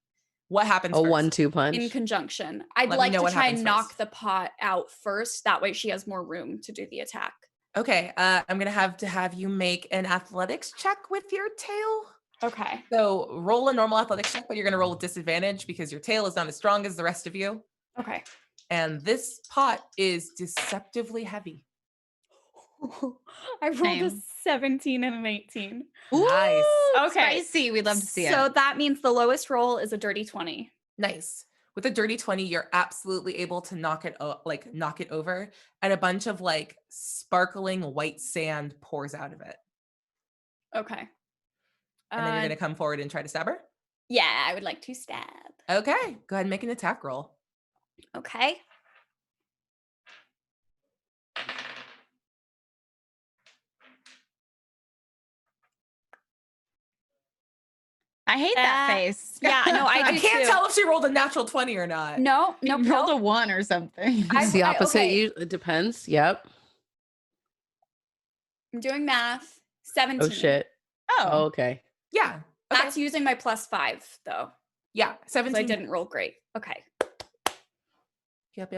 what happens a first? 1-2 punch in conjunction. I'd like to try and knock the pot out first. That way she has more room to do the attack. Okay. I'm gonna have you make an athletics check with your tail. Okay. So roll a normal athletics check, but you're gonna roll with disadvantage because your tail is not as strong as the rest of you. Okay. And this pot is deceptively heavy. I rolled a 17 and an 18. Ooh, nice. Okay. Spicy. We'd love to see it. So that means the lowest roll is a dirty 20. Nice. With a dirty 20, you're absolutely able to knock it over, and a bunch of like sparkling white sand pours out of it. Okay. And then you're gonna come forward and try to stab her? Yeah, I would like to stab. Okay. Go ahead and make an attack roll. Okay. I hate that face. Yeah, no, I can't tell if she rolled a natural 20 or not. No, rolled a 1 or something. It's the opposite. It depends. Yep. I'm doing math. 17. Oh shit. Oh, okay. Yeah. Okay. That's using my +5 though. Yeah, 17. So I didn't roll great. Okay. Yep.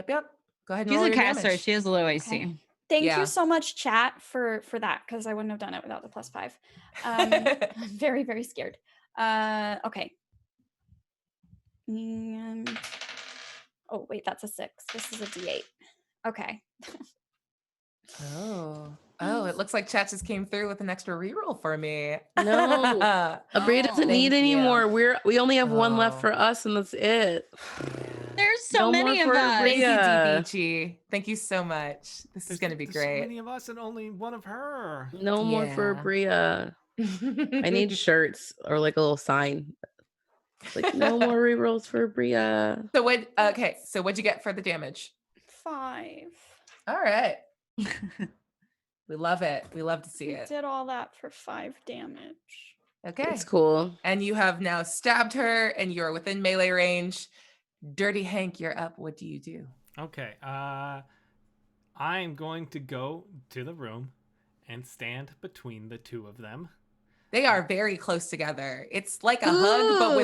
Go ahead and she's roll a your caster. damage. She has a low AC. Okay. Thank you so much, chat, for that, because I wouldn't have done it without the +5. I'm very, very scared. Okay. And, oh, wait, that's a 6. This is a D8. Okay. Oh, it looks like chat just came through with an extra reroll for me. No. Abria doesn't need any more. We only have one left for us, and that's it. There's so many of us. Thank you, DBG. Thank you so much. This is going to be great. So many of us and only one of her. No more for Abria. I need shirts or like a little sign. Like no more rerolls for Abria. So what'd you get for the damage? 5. All right. We love it. We love to see it. Did all that for 5 damage. Okay. It's cool. And you have now stabbed her and you're within melee range. Dirty Hank, you're up. What do you do? Okay. I'm going to go to the room and stand between the two of them. They are very close together. It's like a hug, but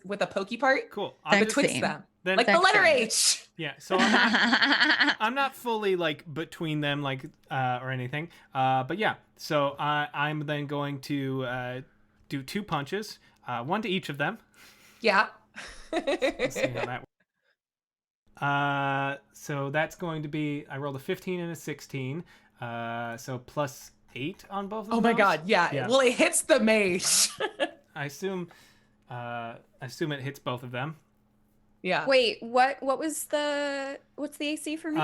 with a pokey part. Cool. Betwixt them. Like the letter H. Yeah, so I'm not fully like between them like or anything. But yeah, so I'm then going to do 2 punches, 1 to each of them. Yeah. Let's see how that works. So that's going to be, I rolled a 15 and a 16. So plus 8 on both of them. Oh my god, yeah. Well, it hits the mage. I assume it hits both of them. Yeah. Wait, what's the AC for me?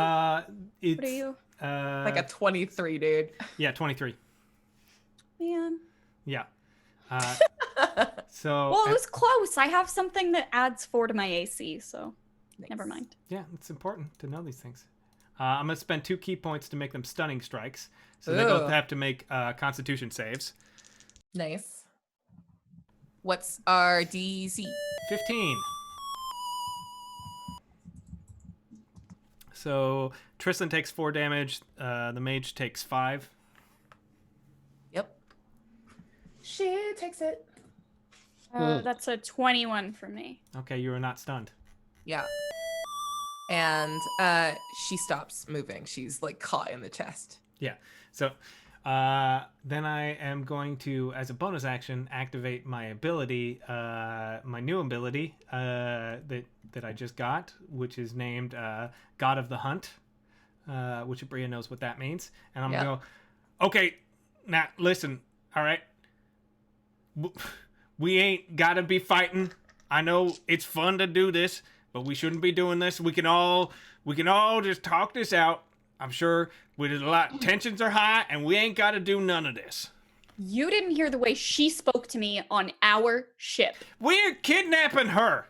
It's, What are you? Like a 23, dude. Yeah, 23. Man. Yeah. So. Well, it was close. I have something that adds 4 to my AC, so Nice. never mind. Yeah, it's important to know these things. I'm gonna spend 2 key points to make them stunning strikes, so they both have to make Constitution saves. Nice. What's our DC? 15. So Tristan takes 4 damage. The mage takes 5. Yep. She takes it. That's a 21 for me. Okay, you are not stunned. Yeah. And she stops moving. She's like caught in the chest. Yeah. So then I am going to, as a bonus action, activate my ability, my new ability that I just got, which is named God of the Hunt, which Abria knows what that means. And I'm going to go, okay, now listen, all right? We ain't got to be fighting. I know it's fun to do this, but we shouldn't be doing this. We can all just talk this out. I'm sure with a lot tensions are high, and we ain't got to do none of this. You didn't hear the way she spoke to me on our ship. We're kidnapping her.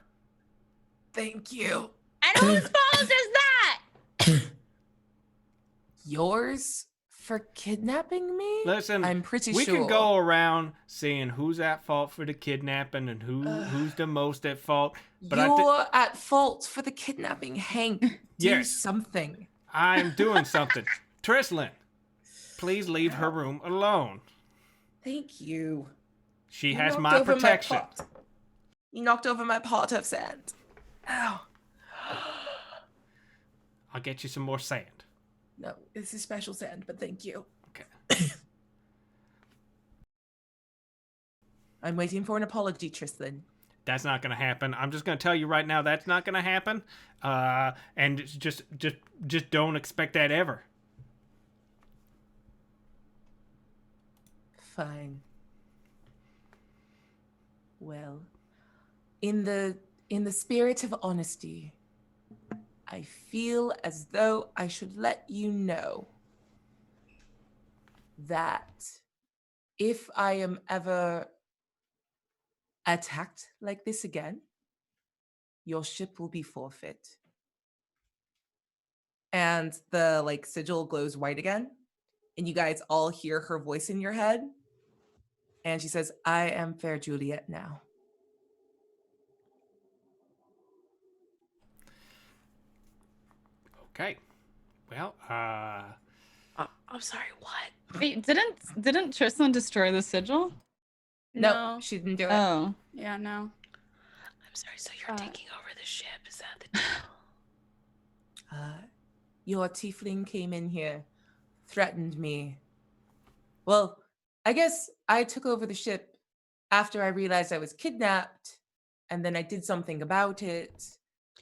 Thank you. And whose fault is that? Yours for kidnapping me? Listen, I'm pretty we sure. can go around saying who's at fault for the kidnapping and who's the most at fault. But you're at fault for the kidnapping, Hank. Do Yes. something. I'm doing something. Trislin, please leave her room alone. Thank you. She You has knocked my over protection. pot. You knocked over my pot of sand. Ow. I'll get you some more sand. No, this is special sand, but thank you. Okay. I'm waiting for an apology, Tristan. That's not going to happen. I'm just going to tell you right now that's not going to happen. And just don't expect that ever. Fine. Well, in the spirit of honesty, I feel as though I should let you know that if I am ever attacked like this again, your ship will be forfeit. And the sigil glows white again, and you guys all hear her voice in your head. And she says, I am Fair Juliet now. Okay. Well, I'm sorry, what? Wait, didn't Tristan destroy the sigil? No, she didn't do it. Oh. Yeah, no. I'm sorry, so you're taking over the ship, is that the deal? Your tiefling came in here, threatened me. Well, I guess I took over the ship after I realized I was kidnapped, and then I did something about it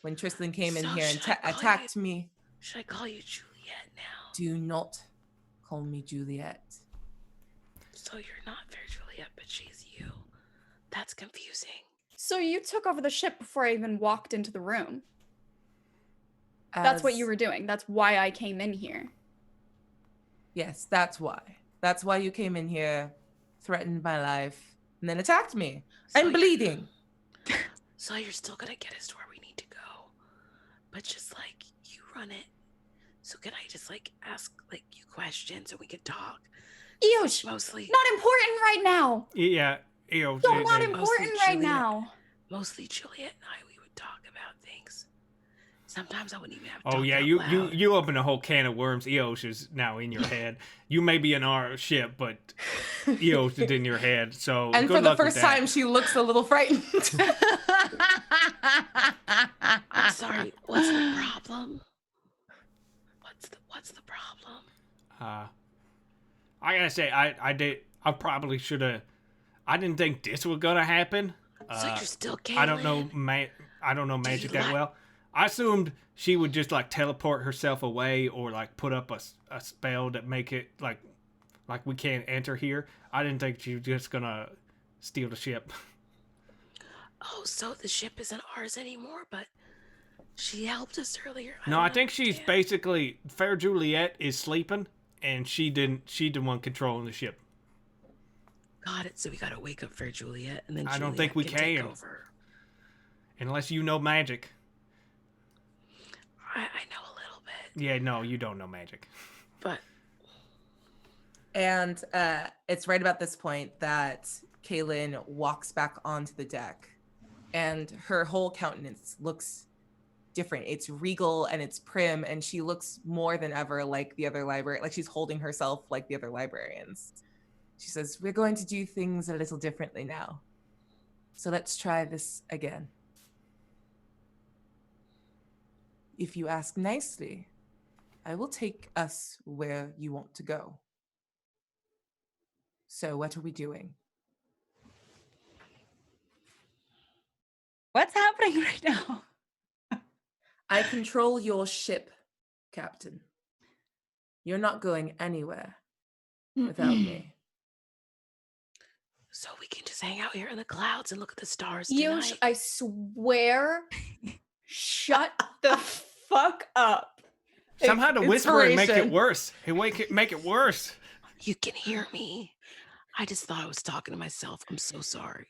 when Tristan came in So here and should I call attacked me. Should I call you Juliet now? Do not call me Juliet. So you're not Fair Juliet, but she's you. That's confusing. So you took over the ship before I even walked into the room. That's what you were doing. That's why I came in here. Yes, that's why. That's why you came in here, threatened my life, and then attacked me. I'm bleeding. So you're still gonna get us to where we need to go, but just you run it. So can I just ask you questions and we can talk? Eosh, Mostly not important right now. yeah. So not important right now. Mostly Juliet and I, we would talk about things. Sometimes I wouldn't even have to Oh talk yeah, out you loud. you open a whole can of worms. Eosh is now in your head. You may be in our ship, but Eosh is in your head. So And good for the luck with first that. time, she looks a little frightened. Sorry, what's the problem? What's the problem? I gotta say, I probably should have. I didn't think this was gonna happen. So you're still Caitlin? I don't know magic that well. I assumed she would just like teleport herself away or like put up a spell that make it like we can't enter here. I didn't think she was just gonna steal the ship. Oh, so the ship isn't ours anymore, but she helped us earlier. I think she's basically Fair Juliet is sleeping, and she the one controlling the ship. Got it. So we gotta wake up Fair Juliet, and then I don't think we can can. take over. Unless you know magic. I know a little bit. Yeah, no, you don't know magic. But. And it's right about this point that Kaylin walks back onto the deck, and her whole countenance looks different. It's regal and it's prim, and she looks more than ever like the other library, like she's holding herself like the other librarians. She says, "We're going to do things a little differently now. So let's try this again. If you ask nicely, I will take us where you want to go. So what are we doing?" What's happening right now? "I control your ship, Captain. You're not going anywhere without me." So we can just hang out here in the clouds and look at the stars You, tonight. I swear, shut the fuck up. Somehow the whispering make it worse. Make it worse. You can hear me. I just thought I was talking to myself. I'm so sorry.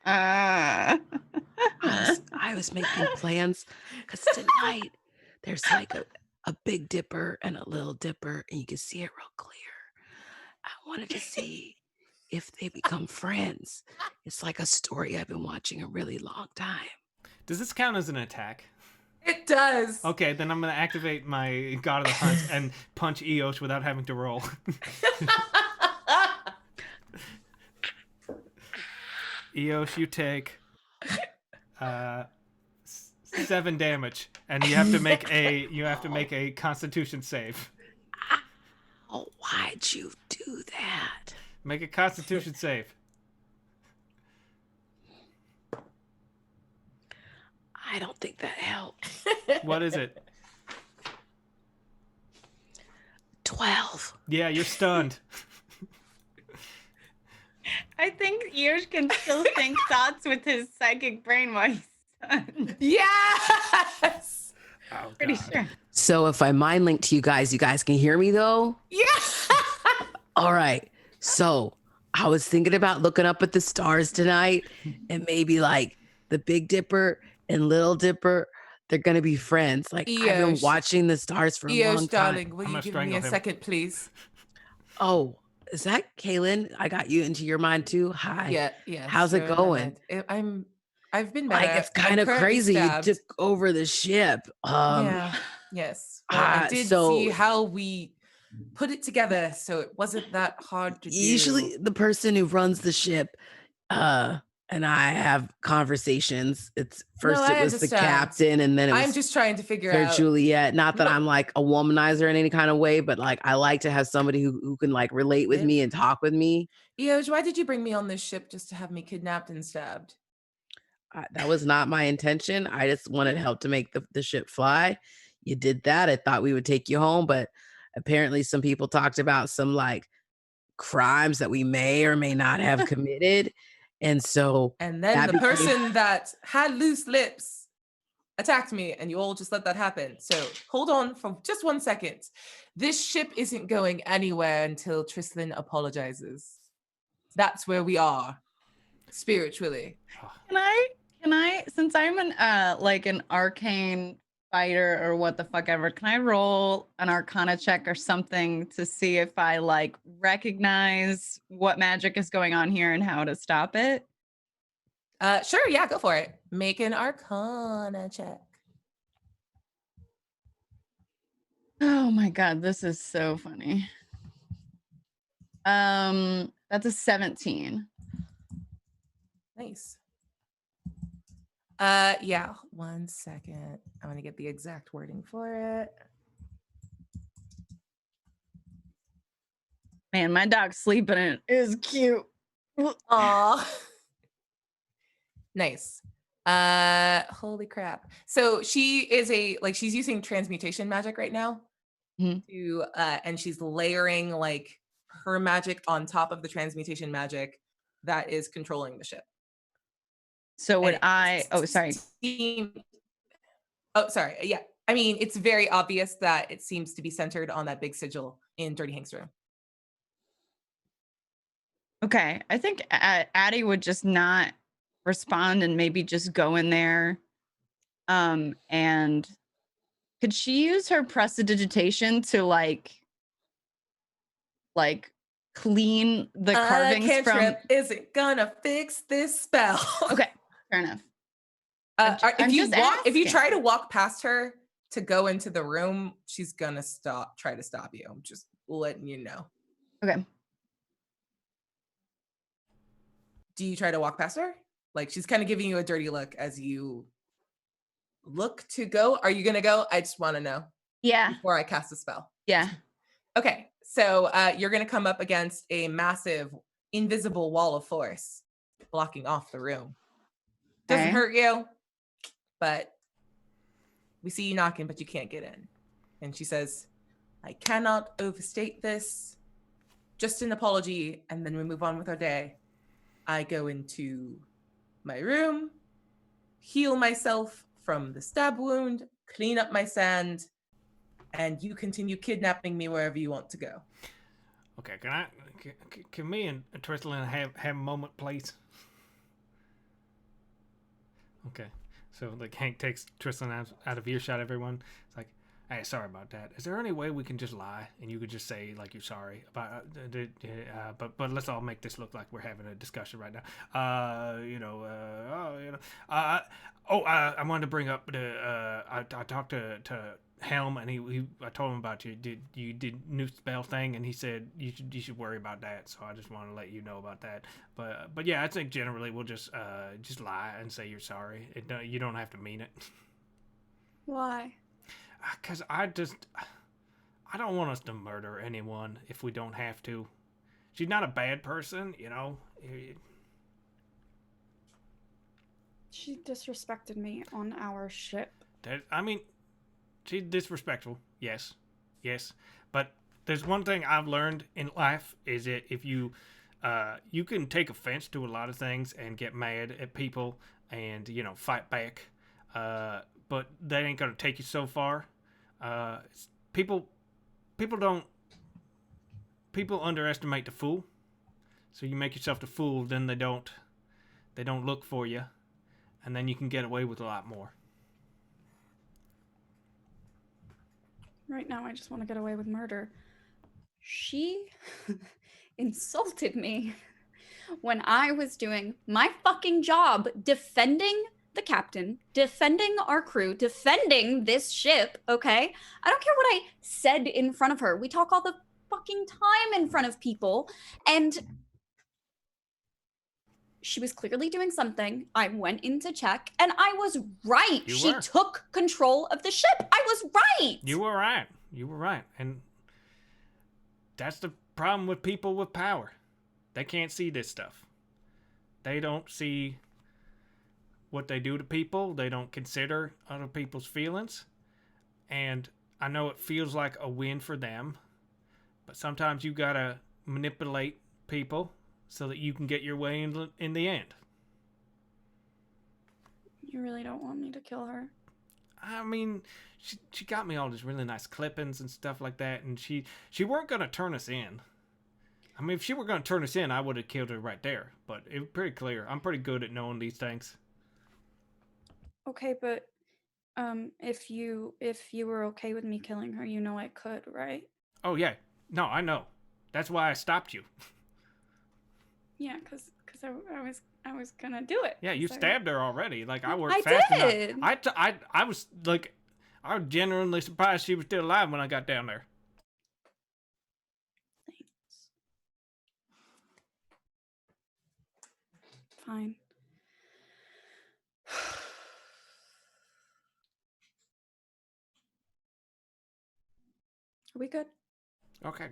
I was making plans because tonight there's like a Big Dipper and a Little Dipper, and you can see it real clear. I wanted to see if they become friends. It's like a story I've been watching a really long time. Does this count as an attack? It does. Okay, then I'm going to activate my God of the Hunt and punch Eosh without having to roll. Eosh, you take 7 damage, and you have to make a Constitution save. Oh, why'd you do that? Make a Constitution save. I don't think that helped. What is it? 12. Yeah, you're stunned. I think Eosh can still think thoughts with his psychic brain while he's stunned. Yes. Oh, Pretty God. sure. So if I mind link to you guys can hear me though? Yeah. All right. So I was thinking about looking up at the stars tonight, and maybe like the Big Dipper and Little Dipper, they're going to be friends. Like I've been Eosh. watching the stars for a long Eosh, time. darling, will I'm you gonna give me strangle a him. second, please? Oh, is that Kaylin? I got you into your mind too. Hi. Yeah. How's it sure, going? I've been better. Like it's I'm kind of currently crazy. stabbed. You took over the ship. Yeah. Yes. Well, I did so- see how we put it together, so it wasn't that hard to do. Usually the person who runs the ship and I have conversations. It's first I it was the understand. captain, and then it was I'm just trying to figure Fair out. Juliet. Not that No. I'm like a womanizer in any kind of way, but like I like to have somebody who can like relate with Yep. me and talk with me. Eosh, why did you bring me on this ship just to have me kidnapped and stabbed? That was not my intention. I just wanted help to make the ship fly. You did that. I thought we would take you home, but apparently some people talked about some like crimes that we may or may not have committed. And so And then that the became- person that had loose lips attacked me, and you all just let that happen. So hold on for just 1 second. This ship isn't going anywhere until Tristan apologizes. That's where we are spiritually. Can I, since I'm an like an arcane fighter or what the fuck ever, can I roll an arcana check or something to see if I like recognize what magic is going on here and how to stop it? Sure, yeah, go for it. Make an arcana check. Oh my god, this is so funny. That's a 17. Nice. Yeah, 1 second. I'm gonna get the exact wording for it. Man, my dog's sleeping in it. It's cute. Aw. Nice. Holy crap. So she is she's using transmutation magic right now. To and she's layering like her magic on top of the transmutation magic that is controlling the ship. So would oh sorry. Oh, sorry. Yeah. I mean, it's very obvious that it seems to be centered on that big sigil in Dirty Hank's room. Okay. I think Addie would just not respond and maybe just go in there. And could she use her prestidigitation to like clean the carvings from isn't gonna fix this spell. Okay, fair enough. If you try to walk past her to go into the room, she's gonna try to stop you. I'm just letting you know. Okay. Do you try to walk past her? Like she's kind of giving you a dirty look as you look to go. Are you gonna go? I just want to know. Yeah. Before I cast a spell. Yeah. Okay. So you're gonna come up against a massive invisible wall of force blocking off the room. Doesn't hurt you, but we see you knocking, but you can't get in. And she says, I cannot overstate this. Just an apology, and then we move on with our day. I go into my room, heal myself from the stab wound, clean up my sand, and you continue kidnapping me wherever you want to go. Okay, can me and Tristan have a moment, please? Okay, so like Hank takes Tristan out of earshot. Everyone, it's like, hey, sorry about that. Is there any way we can just lie and you could just say like you're sorry about but let's all make this look like we're having a discussion right now. I wanted to bring up I talked to Helm and I told him about you did new spell thing and he said you should worry about that, so I just want to let you know about that. But yeah, I think generally we'll just lie and say you're sorry. You don't have to mean it. Why? Because I don't want us to murder anyone if we don't have to. She's not a bad person, you know. She disrespected me on our ship. She's disrespectful, yes. But there's one thing I've learned in life is that if you can take offense to a lot of things and get mad at people and, fight back, but that ain't gonna take you so far. People underestimate the fool. So you make yourself the fool, then they don't look for you, and then you can get away with a lot more. Right now, I just want to get away with murder. She insulted me when I was doing my fucking job defending the captain, defending our crew, defending this ship, okay? I don't care what I said in front of her. We talk all the fucking time in front of people, and she was clearly doing something. I went in to check, and I was right. She took control of the ship. I was right. You were right. And that's the problem with people with power. They can't see this stuff. They don't see what they do to people. They don't consider other people's feelings. And I know it feels like a win for them, but sometimes you gotta manipulate people so that you can get your way in the end. You really don't want me to kill her? I mean, she got me all these really nice clippings and stuff like that, and she weren't gonna turn us in. I mean, if she were gonna turn us in, I would have killed her right there. But it was pretty clear. I'm pretty good at knowing these things. Okay, but if you were okay with me killing her, I could, right? Oh yeah, no, I know. That's why I stopped you. Yeah, because I was gonna do it. Yeah, you stabbed her already. Like I worked I fast did. enough. I was like, I was genuinely surprised she was still alive when I got down there. Thanks. Fine. Are we good? Okay.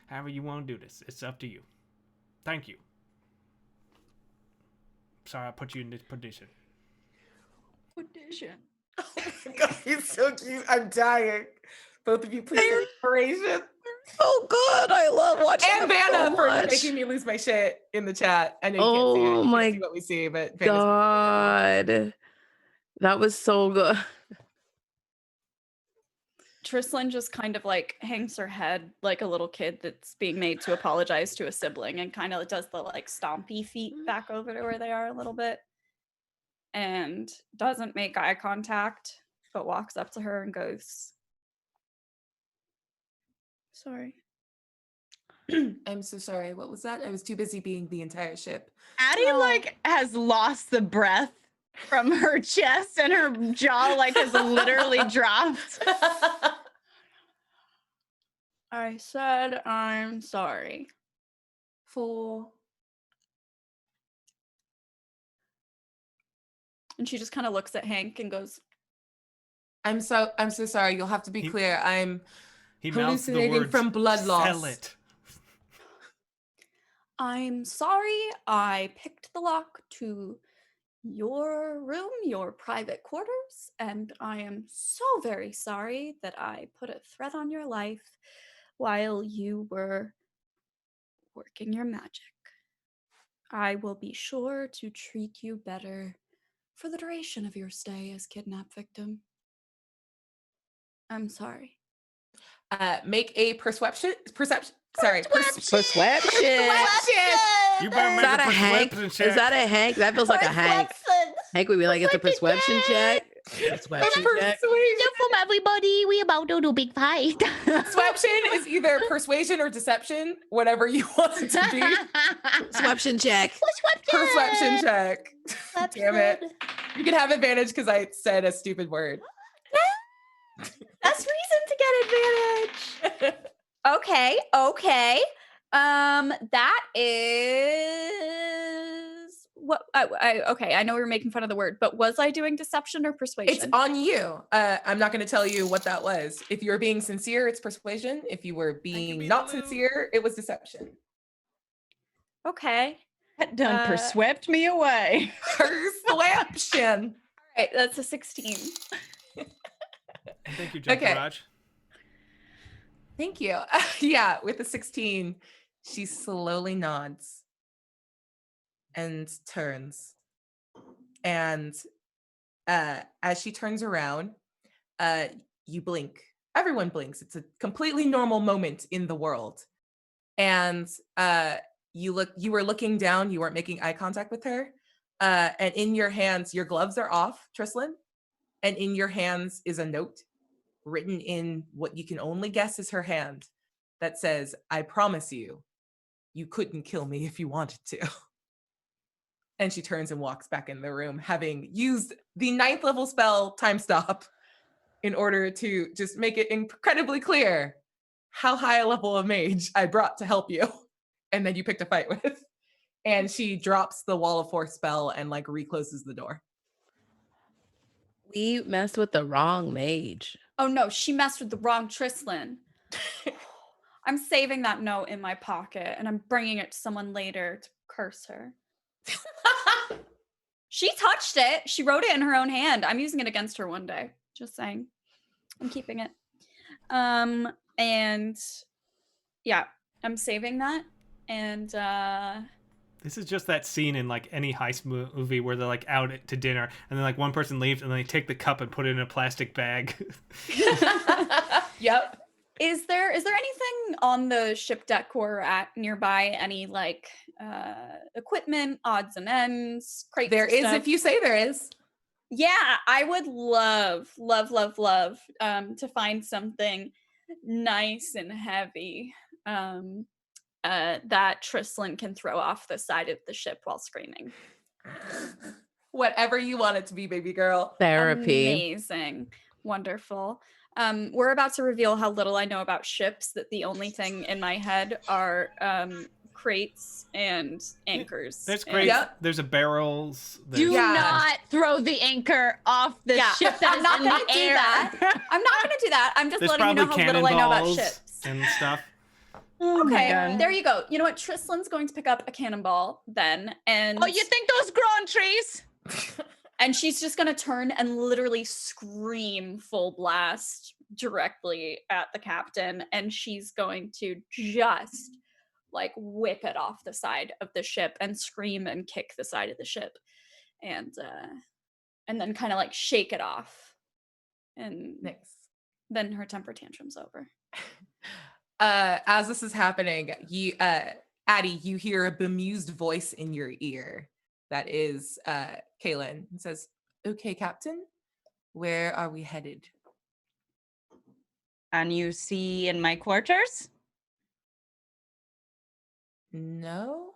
However you want to do this, it's up to you. Thank you. Sorry I put you in this position. Audition. Oh my God, he's so cute. I'm dying. Both of you, please get inspiration. Oh God, I love watching. And Vanna for making me lose my shit in the chat. I know you can't see it. You can't see what we see, but Vanna's God, that was so good. Trislan just kind of like hangs her head like a little kid that's being made to apologize to a sibling and kind of does the like stompy feet back over to where they are a little bit and doesn't make eye contact, but walks up to her and goes, sorry. I'm so sorry. What was that? I was too busy being the entire ship. Addie like has lost the breath from her chest and her jaw like has literally dropped. I said I'm sorry. For And she just kind of looks at Hank and goes, I'm so sorry. You'll have to be clear. I'm He mouths the hallucinating words, from blood loss. Sell it. I'm sorry I picked the lock to your room, your private quarters, and I am so very sorry that I put a threat on your life while you were working your magic. I will be sure to treat you better for the duration of your stay as kidnap victim. I'm sorry. Make a perception. Sorry, Perception. You better make that a a Hank? perception check. Is that a Hank? That feels like a Hank. Hank would be like, it's a perception check. Perception check. From everybody, we about to do big fight. Perception is either persuasion or deception, whatever you want it to be. Perception check. Perception check. That's Damn it. good. You can have advantage because I said a stupid word. That's reason to get advantage. Okay. That is what okay, I know we were making fun of the word, but was I doing deception or persuasion? It's on you. I'm not going to tell you what that was. If you were being sincere, it's persuasion. If you were being not sincere, it was deception. Okay. That done perswept me away. Perception. All right, that's a 16. Thank you, Junk Garage. Thank you. Yeah, with the 16, she slowly nods and turns. And as she turns around, you blink. Everyone blinks. It's a completely normal moment in the world. And you were looking down, you weren't making eye contact with her. And in your hands, your gloves are off, Trislan. And in your hands is a note written in what you can only guess is her hand that says, I promise you, you couldn't kill me if you wanted to. And she turns and walks back in the room, having used the 9th level spell Time Stop in order to just make it incredibly clear how high a level of mage I brought to help you. And then you picked a fight with. And she drops the Wall of Force spell and like recloses the door. We messed with the wrong mage. Oh no, she messed with the wrong Trislan. I'm saving that note in my pocket and I'm bringing it to someone later to curse her. She touched it. She wrote it in her own hand. I'm using it against her one day. Just saying. I'm keeping it. And yeah, I'm saving that. And this is just that scene in like any heist movie where they're like out to dinner and then like one person leaves and then they take the cup and put it in a plastic bag. Yep. Is there anything on the ship deck or at nearby? Any like equipment, odds and ends, crates? There is, stuff? if you say there is. Yeah, I would love to find something nice and heavy that Trislan can throw off the side of the ship while screaming. Whatever you want it to be, baby girl. Therapy. Amazing. Wonderful. We're about to reveal how little I know about ships, that the only thing in my head are crates and anchors. There's and- crates. Yep. There's a barrels. Do Yeah. not throw the anchor off the ship that I'm not is in gonna the do air. that. I'm not going to do that. I'm just There's letting you know probably how little I know about cannonballs ships. and stuff. Oh my Okay, God. there you go. You know what? Tristlan's going to pick up a cannonball then, and Oh, you think those grow on trees? and she's just gonna turn and literally scream full blast directly at the captain, and she's going to just like whip it off the side of the ship and scream and kick the side of the ship, and then kind of like shake it off, and Nice. then her temper tantrum's over. As this is happening, you, Addie, you hear a bemused voice in your ear. That is Kaylin. It says, "Okay, Captain, where are we headed?" And you see in my quarters? No.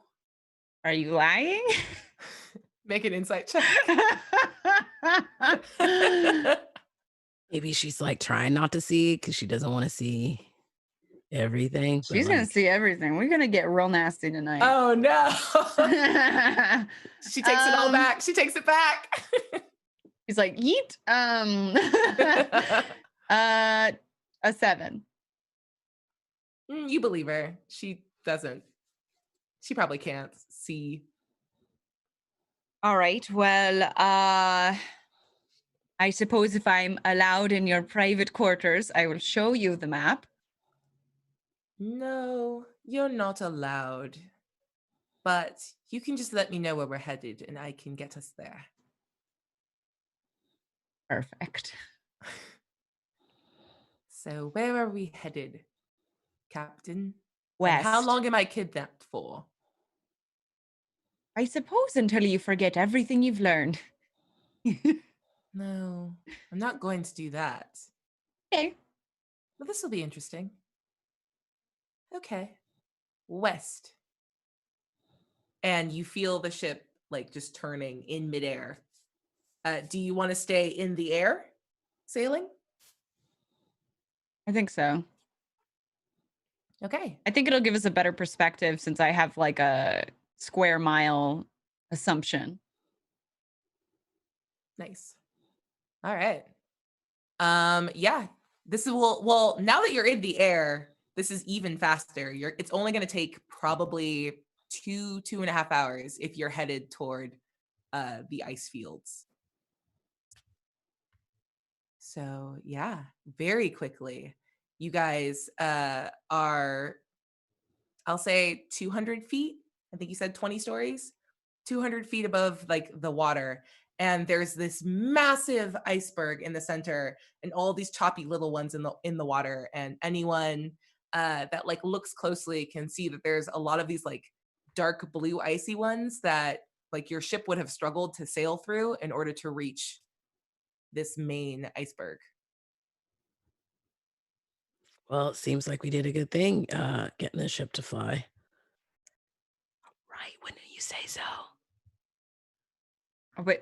Are you lying? Make an insight check. Maybe she's like trying not to see because she doesn't want to see everything. but, She's gonna like, see everything. We're gonna get real nasty tonight. Oh no. She takes it all back. She takes it back. He's like, yeet. A 7. You believe her. She doesn't. She probably can't see. All right. Well, I suppose if I'm allowed in your private quarters, I will show you the map. No, you're not allowed. But you can just let me know where we're headed and I can get us there. Perfect. So where are we headed, Captain? And West. how long am I kidnapped for? I suppose until you forget everything you've learned. No, I'm not going to do that. Okay. Well, this will be interesting. Okay. West. And you feel the ship like just turning in midair. Do you want to stay in the air sailing? I think so. Okay. I think it'll give us a better perspective since I have like a square mile assumption. Nice. All right. Yeah. This is well, now that you're in the air, this is even faster. It's only going to take probably 2.5 hours if you're headed toward the ice fields. So yeah, very quickly. You guys are, I'll say 200 feet. I think you said 20 stories, 200 feet above like the water. And there's this massive iceberg in the center and all these choppy little ones in the water. And anyone that like looks closely can see that there's a lot of these like dark blue icy ones that like your ship would have struggled to sail through in order to reach this main iceberg. Well, it seems like we did a good thing getting the ship to fly. Right, when you say so. Oh, wait,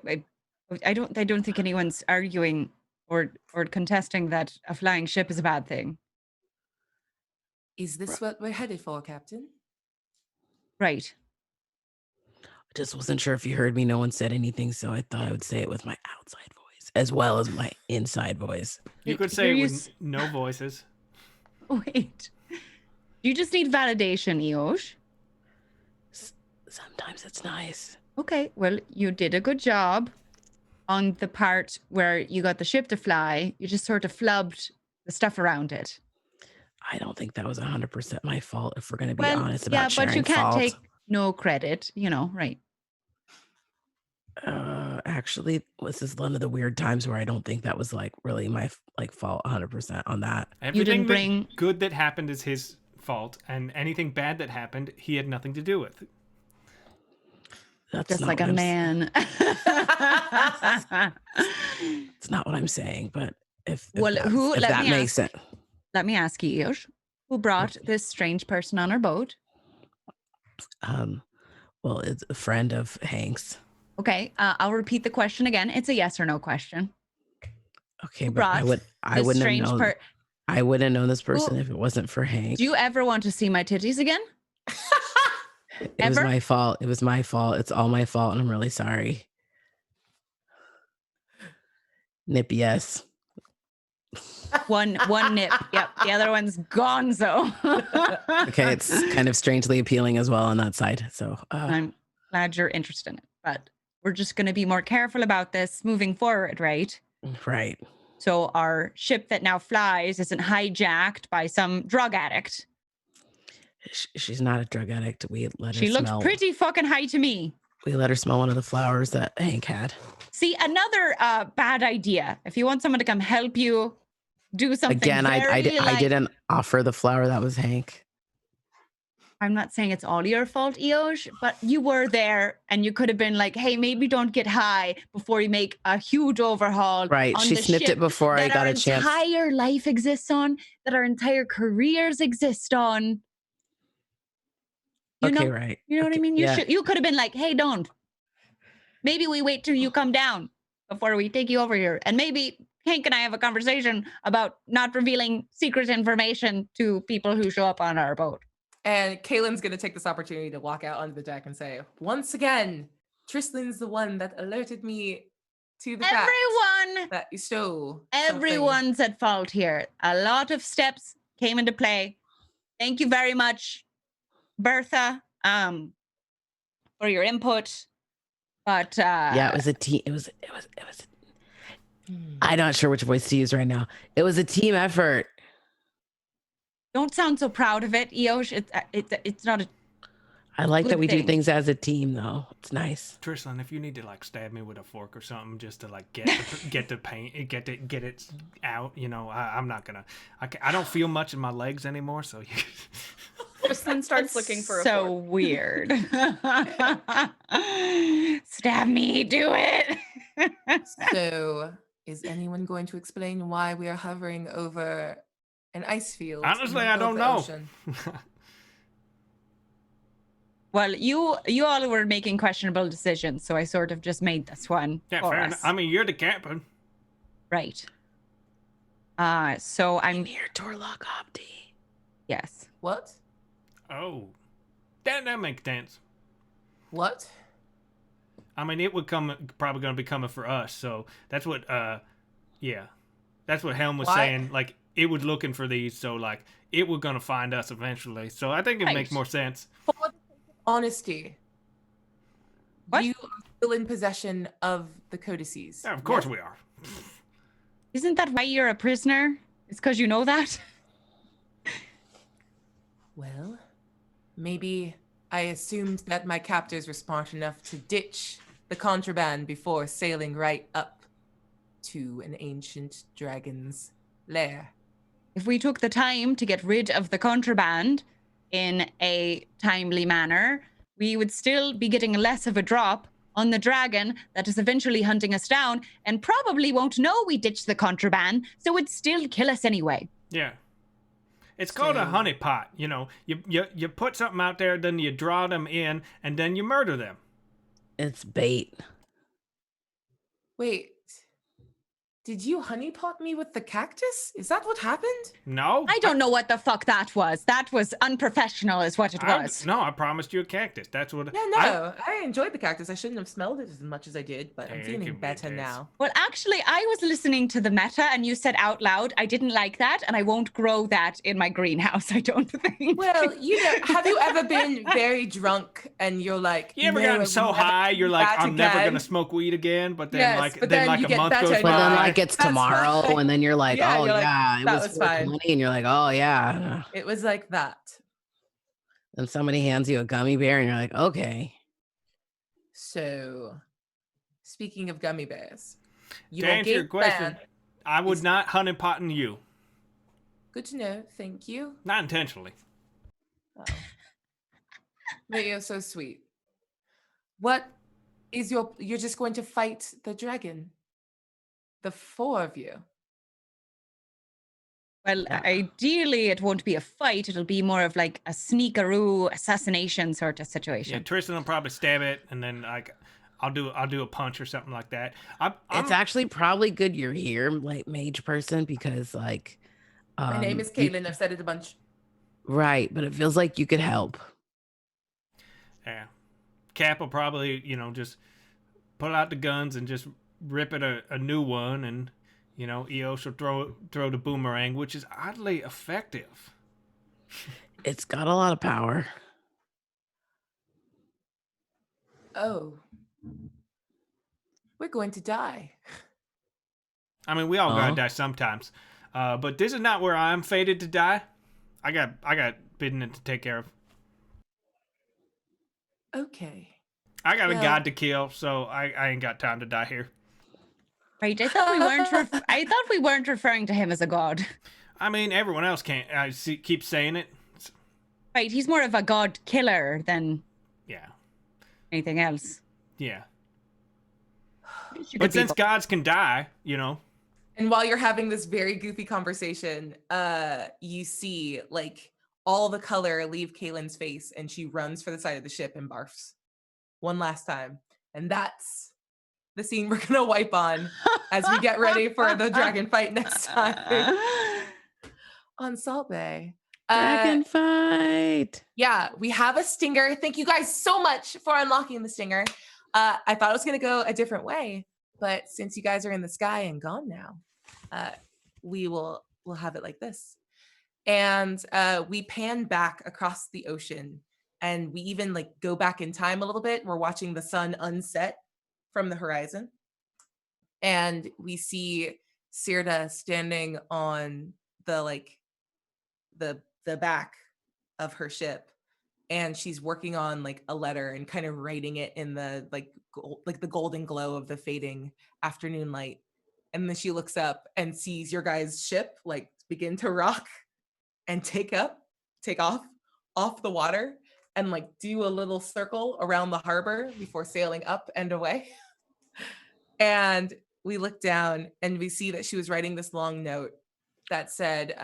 I don't think anyone's arguing or contesting that a flying ship is a bad thing. Is this what we're headed for, Captain? Right. I just wasn't sure if you heard me. No one said anything, so I thought I would say it with my outside voice as well as my inside voice. You could say it with no voices. Wait. You just need validation, Eosh. Sometimes it's nice. Okay, well, you did a good job on the part where you got the ship to fly. You just sort of flubbed the stuff around it. I don't think that was 100% my fault, if we're going to be honest about yeah, sharing but you can't fault. take no credit, right? Actually, this is one of the weird times where I don't think that was like really my fault 100% on that. Everything good that happened is his fault, and anything bad that happened, he had nothing to do with. That's just not like what a I'm man. It's not what I'm saying, but if let that me makes sense. Let me ask you, Eosh, who brought this strange person on our boat? Well, it's a friend of Hank's. Okay, I'll repeat the question again. It's a yes or no question. Okay, but I wouldn't have known. I wouldn't have known this person if it wasn't for Hank. Do you ever want to see my titties again? It was my fault. It was my fault. It's all my fault, and I'm really sorry. Nip, yes. One nip. Yep. The other one's gonzo. Okay, it's kind of strangely appealing as well on that side. So I'm glad you're interested in it. But we're just going to be more careful about this moving forward, right? Right. So our ship that now flies isn't hijacked by some drug addict. She's not a drug addict. We let her She smell. looked pretty fucking high to me. We let her smell one of the flowers that Hank had. See, another bad idea. If you want someone to come help you do something again, I didn't offer the flower. That was Hank. I'm not saying it's all your fault, Eosh, but you were there and you could have been like, hey, maybe don't get high before you make a huge overhaul. Right. She snipped it before I got a chance. That our entire life exists on, that our entire careers exist on. You know, right. You know okay, what I mean? You could have been like, hey, don't. Maybe we wait till you come down before we take you over here. And maybe Hank and I have a conversation about not revealing secret information to people who show up on our boat. And Kaylin's going to take this opportunity to walk out onto the deck and say, once again, Tristlin's the one that alerted me to the fact that you stole Everyone's at fault here. A lot of steps came into play. Thank you very much, Bertha, for your input. But yeah, it was a team. It was. I'm not sure which voice to use right now. It was a team effort. Don't sound so proud of it, Eosh. It's not a. I like that we do things as a team, though. It's nice. Tristan, if you need to like stab me with a fork or something just to like get the paint, get it out, you know, I'm not gonna. I don't feel much in my legs anymore, so. Tristan starts looking for a so fork. Weird. Stab me, do it. So, is anyone going to explain why we are hovering over an ice field? Honestly, I don't know. Well, you all were making questionable decisions, so I sort of just made this one. Yeah, for fair us. enough. I mean, you're the captain. Right. So I'm here, Torlock Opti. Yes. What? Oh, that makes sense. What? I mean, it would probably going to be coming for us. So that's what, yeah, that's what Helm was saying. Like, it was looking for these, so like it was going to find us eventually. So I think it makes more sense. For the sake of honesty, what? You are still in possession of the codices. Yeah, of course we are. Isn't that why you're a prisoner? It's because you know that? Well, maybe I assumed that my captors were smart enough to ditch the contraband before sailing right up to an ancient dragon's lair. If we took the time to get rid of the contraband in a timely manner, we would still be getting less of a drop on the dragon that is eventually hunting us down and probably won't know we ditched the contraband, so it'd still kill us anyway. Yeah. It's called a honeypot. You know, you put something out there, then you draw them in, and then you murder them. It's bait. Wait. Did you honeypot me with the cactus? Is that what happened? No. I don't know what the fuck that was. That was unprofessional is what it was. No, I promised you a cactus. That's what... Yeah, no. I enjoyed the cactus. I shouldn't have smelled it as much as I did, but I'm feeling better now. Well, actually, I was listening to the meta and you said out loud, I didn't like that and I won't grow that in my greenhouse, I don't think. Well, you know, have you ever been very drunk and you're like... You ever gotten so high, you're like, I'm never going to smoke weed again, but then then like a month goes by. But then like it's tomorrow and then you're like, yeah, oh you're yeah, like, it that was fine. 420 and you're like, oh yeah. It was like that. And somebody hands you a gummy bear and you're like, okay. So, speaking of gummy bears, to answer your question, I would not honeypotting you. Good to know. Thank you. Not intentionally. Oh. But you're so sweet. What is you're just going to fight the dragon? The four of you. Well, ideally, it won't be a fight. It'll be more of like a sneakaroo assassination sort of situation. Yeah, Tristan will probably stab it, and then like I'll do a punch or something like that. It's actually probably good you're here, like mage person, because like my name is Caitlin. I've said it a bunch. Right, but it feels like you could help. Yeah. Cap will probably, just pull out the guns and just rip it a new one, and Eosh will throw the boomerang, which is oddly effective. It's got a lot of power. Oh. We're going to die. I mean, we all gotta die sometimes. But this is not where I'm fated to die. I got business to take care of. Okay. I got a god to kill, so I ain't got time to die here. Right. I thought we weren't referring to him as a god. I mean, everyone else can't. Keep saying it. Right. He's more of a god killer than anything else. Yeah. But since gods can die, And while you're having this very goofy conversation, you see like all the color leave Kaylin's face, and she runs for the side of the ship and barfs one last time. And that's the scene we're gonna wipe on as we get ready for the dragon fight next time on Salt Bay. Dragon fight. Yeah, we have a stinger. Thank you guys so much for unlocking the stinger. I thought it was gonna go a different way, but since you guys are in the sky and gone now, we'll have it like this. And we pan back across the ocean, and we even like go back in time a little bit. We're watching the sun unset from the horizon, and we see Sirda standing on the back of her ship, and she's working on like a letter and kind of writing it in the the golden glow of the fading afternoon light. And then she looks up and sees your guys' ship like begin to rock and take off the water and like do a little circle around the harbor before sailing up and away. And we look down and we see that she was writing this long note that said,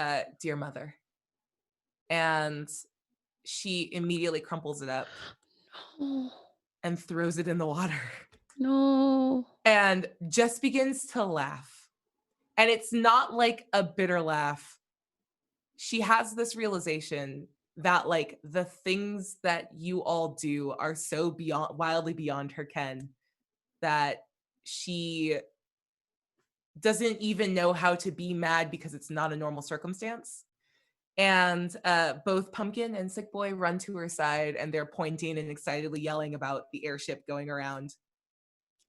"Dear Mother." And she immediately crumples it up and throws it in the water. No. And just begins to laugh. And it's not like a bitter laugh. She has this realization that like the things that you all do are so wildly beyond her ken that she doesn't even know how to be mad because it's not a normal circumstance. And both Pumpkin and Sick Boy run to her side, and they're pointing and excitedly yelling about the airship going around.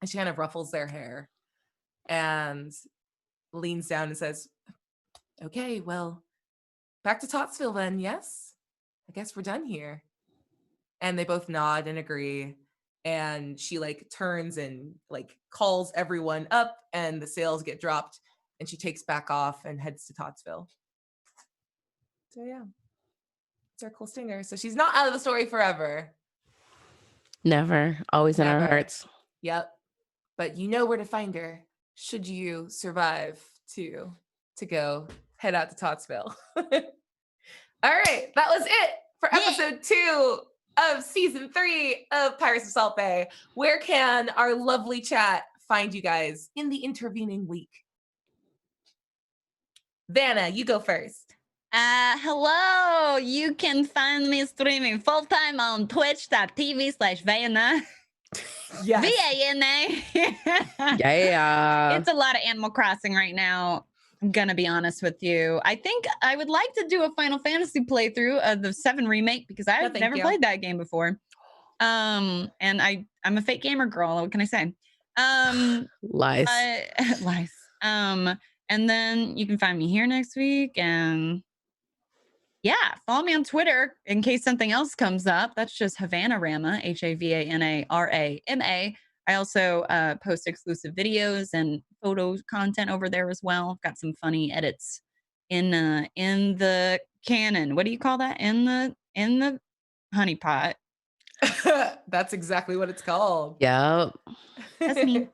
And she kind of ruffles their hair and leans down and says, "Okay, well, back to Tottsville then, yes? I guess we're done here." And they both nod and agree. And she like turns and like calls everyone up, and the sails get dropped, and she takes back off and heads to Tottsville. So yeah, it's our cool stinger. So she's not out of the story forever. Never. Always in our hearts. Yep. But you know where to find her should you survive to go head out to Tottsville. All right, that was it for episode 2 of season 3 of Pirates of Salt Bay. Where can our lovely chat find you guys in the intervening week? Vanna, you go first. Hello, you can find me streaming full-time on twitch.tv/Vanna. Yes. V-A-N-A. Yeah. It's a lot of Animal Crossing right now. I'm gonna be honest with you. I think I would like to do a Final Fantasy playthrough of the 7 remake because I've never played that game before. And I'm a fake gamer girl. What can I say? Lies. Lies. And then you can find me here next week, and yeah, follow me on Twitter in case something else comes up. That's just Havanarama, Havanarama. I also post exclusive videos and photo content over there as well. I've got some funny edits in the canon. What do you call that? In the honeypot. That's exactly what it's called. Yep. That's me.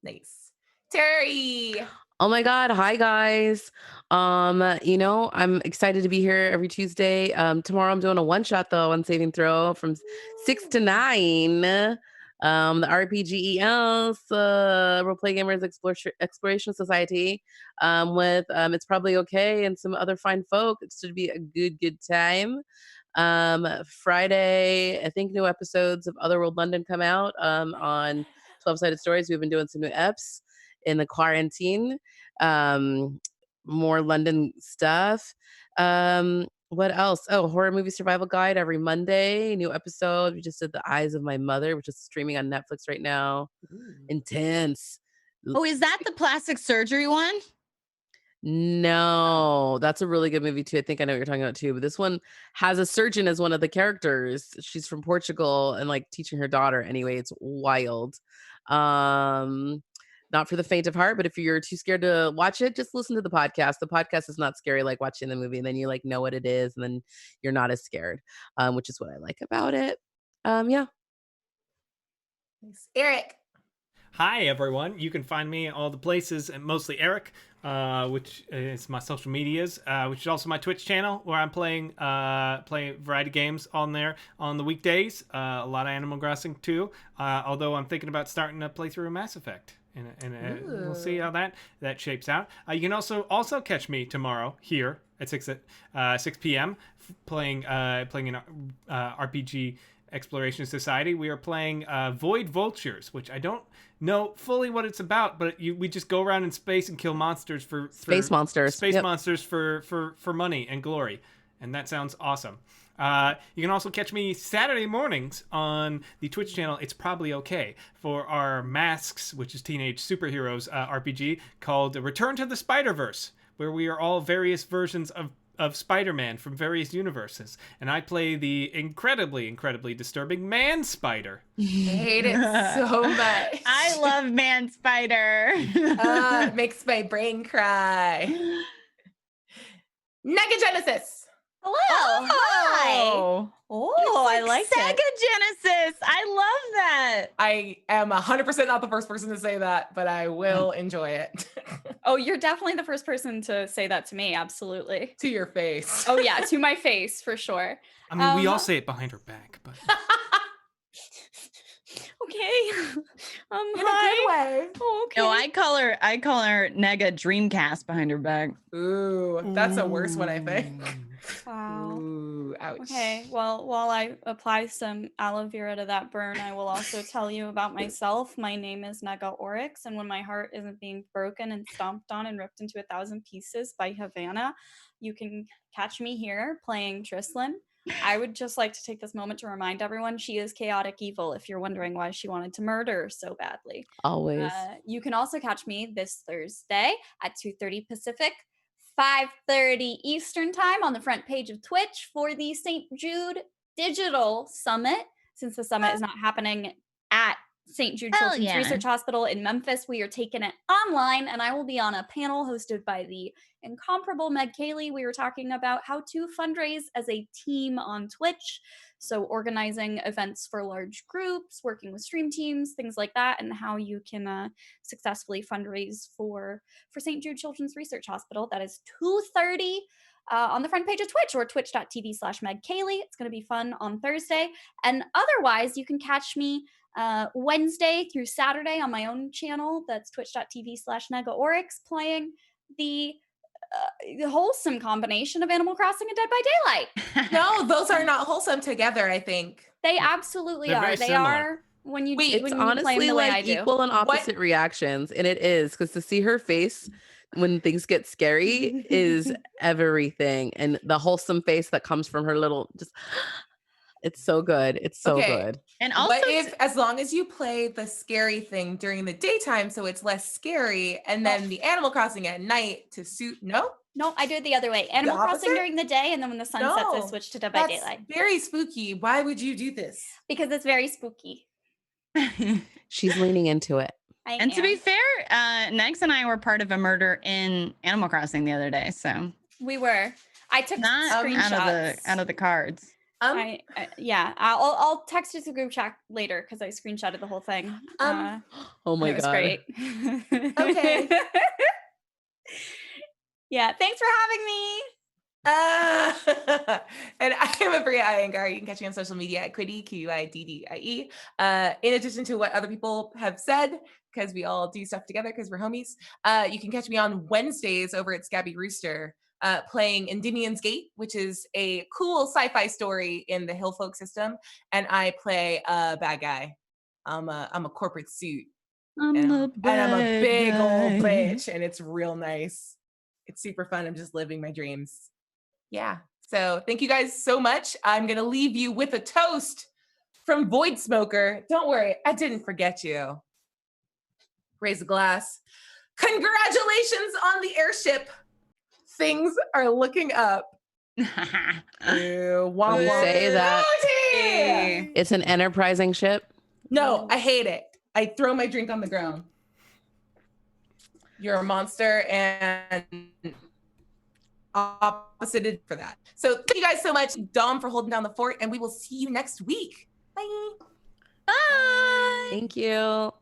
Nice. Terry. Oh my God. Hi guys. I'm excited to be here every Tuesday. Tomorrow I'm doing a one-shot though on Saving Throw from 6 to 9. The RPGES, Roleplay Gamers Exploration Society, with It's Probably Okay and some other fine folk. It should be a good time. Friday, I think new episodes of Otherworld London come out on 12-Sided Stories. We've been doing some new eps in the quarantine. More London stuff. What else? Oh, horror movie survival guide every Monday. New episode. We just did The Eyes of My Mother, which is streaming on Netflix right now. Intense. Oh, is that the plastic surgery one? No, that's a really good movie too. I think I know what you're talking about too. But this one has a surgeon as one of the characters. She's from Portugal and like teaching her daughter. Anyway, it's wild. Not for the faint of heart, but if you're too scared to watch it, just listen to the podcast. The podcast is not scary like watching the movie, and then you like know what it is, and then you're not as scared, which is what I like about it. Yeah. Thanks. Eric. Hi, everyone. You can find me at all the places, and mostly Eric, which is my social medias, which is also my Twitch channel, where I'm playing variety games on there on the weekdays. A lot of Animal Crossing, too, although I'm thinking about starting to play through Mass Effect. And we'll see how that shapes out. You can also catch me tomorrow here at 6 p.m. playing an RPG Exploration Society. We are playing Void Vultures, which I don't know fully what it's about, but we just go around in space and kill monsters for monsters for money and glory, and that sounds awesome. You can also catch me Saturday mornings on the Twitch channel It's Probably Okay for our Masks, which is Teenage Superheroes RPG called Return to the Spider-Verse, where we are all various versions of Spider-Man from various universes. And I play the incredibly, incredibly disturbing Man Spider. I hate it so much. I love Man Spider. It makes my brain cry. Negagenesis. Hello. Hi. Oh, I like Sega it. Genesis. I love that. I am 100% not the first person to say that, but I will enjoy it. Oh, you're definitely the first person to say that to me. Absolutely. To your face. Oh yeah, to my face for sure. I mean, we all say it behind her back, but okay. In Hi. a good way. Oh, okay. No, I call her Nega Dreamcast behind her back. Ooh, that's a worse one, I think. Wow. Ooh, ouch. Okay, well, while I apply some aloe vera to that burn, I will also tell you about myself. My name is Nega Oryx, and when my heart isn't being broken and stomped on and ripped into 1,000 pieces by Havana, you can catch me here playing Trislin. I would just like to take this moment to remind everyone she is chaotic evil if you're wondering why she wanted to murder so badly. Always. You can also catch me this Thursday at 2:30 Pacific, 5:30 Eastern time on the front page of Twitch for the St. Jude Digital Summit. Since the summit is not happening at St. Jude Children's Research Hospital in Memphis, we are taking it online, and I will be on a panel hosted by the incomparable Meg Cayley. We were talking about how to fundraise as a team on Twitch. So organizing events for large groups, working with stream teams, things like that, and how you can successfully fundraise for St. Jude Children's Research Hospital. That is 2:30 on the front page of Twitch or twitch.tv/Meg Cayley. It's going to be fun on Thursday. And otherwise, you can catch me Wednesday through Saturday on my own channel. That's twitch.tv/Nega Oryx, playing the wholesome combination of Animal Crossing and Dead by Daylight. No, those are not wholesome together, I think. They absolutely They're are. very They similar. are when you It's when you play them honestly the way I like do. equal and opposite reactions, and it is because to see her face when things get scary is everything, and the wholesome face that comes from her little it's so good. It's so good. And also, what if, as long as you play the scary thing during the daytime, so it's less scary, and then the Animal Crossing at night to suit? No, I do it the other way. Animal Crossing during the day, and then when the sun sets, I switch to Dead by Daylight. Very spooky. Why would you do this? Because it's very spooky. She's leaning into it. And to be fair, Nex and I were part of a murder in Animal Crossing the other day, so we were. I took screenshots out of the cards. Yeah, I'll text you to the group chat later because I screenshotted the whole thing. Oh my god, it was great. Okay. Yeah, thanks for having me. And I am Abria Iyengar. You can catch me on social media at Quiddy, QIDDIE. In addition to what other people have said, because we all do stuff together because we're homies, you can catch me on Wednesdays over at Scabby Rooster playing Endymion's Gate, which is a cool sci-fi story in the Hillfolk system, and I play a bad guy. I'm a corporate suit. And I'm a big old bitch, and it's real nice. It's super fun. I'm just living my dreams. Yeah. So thank you guys so much. I'm going to leave you with a toast from Void Smoker. Don't worry, I didn't forget you. Raise a glass. Congratulations on the airship. Things are looking up. You say that it's an enterprising ship? No, I hate it. I throw my drink on the ground. You're a monster and opposited for that. So thank you guys so much, Dom, for holding down the fort, and we will see you next week. Bye. Bye. Thank you.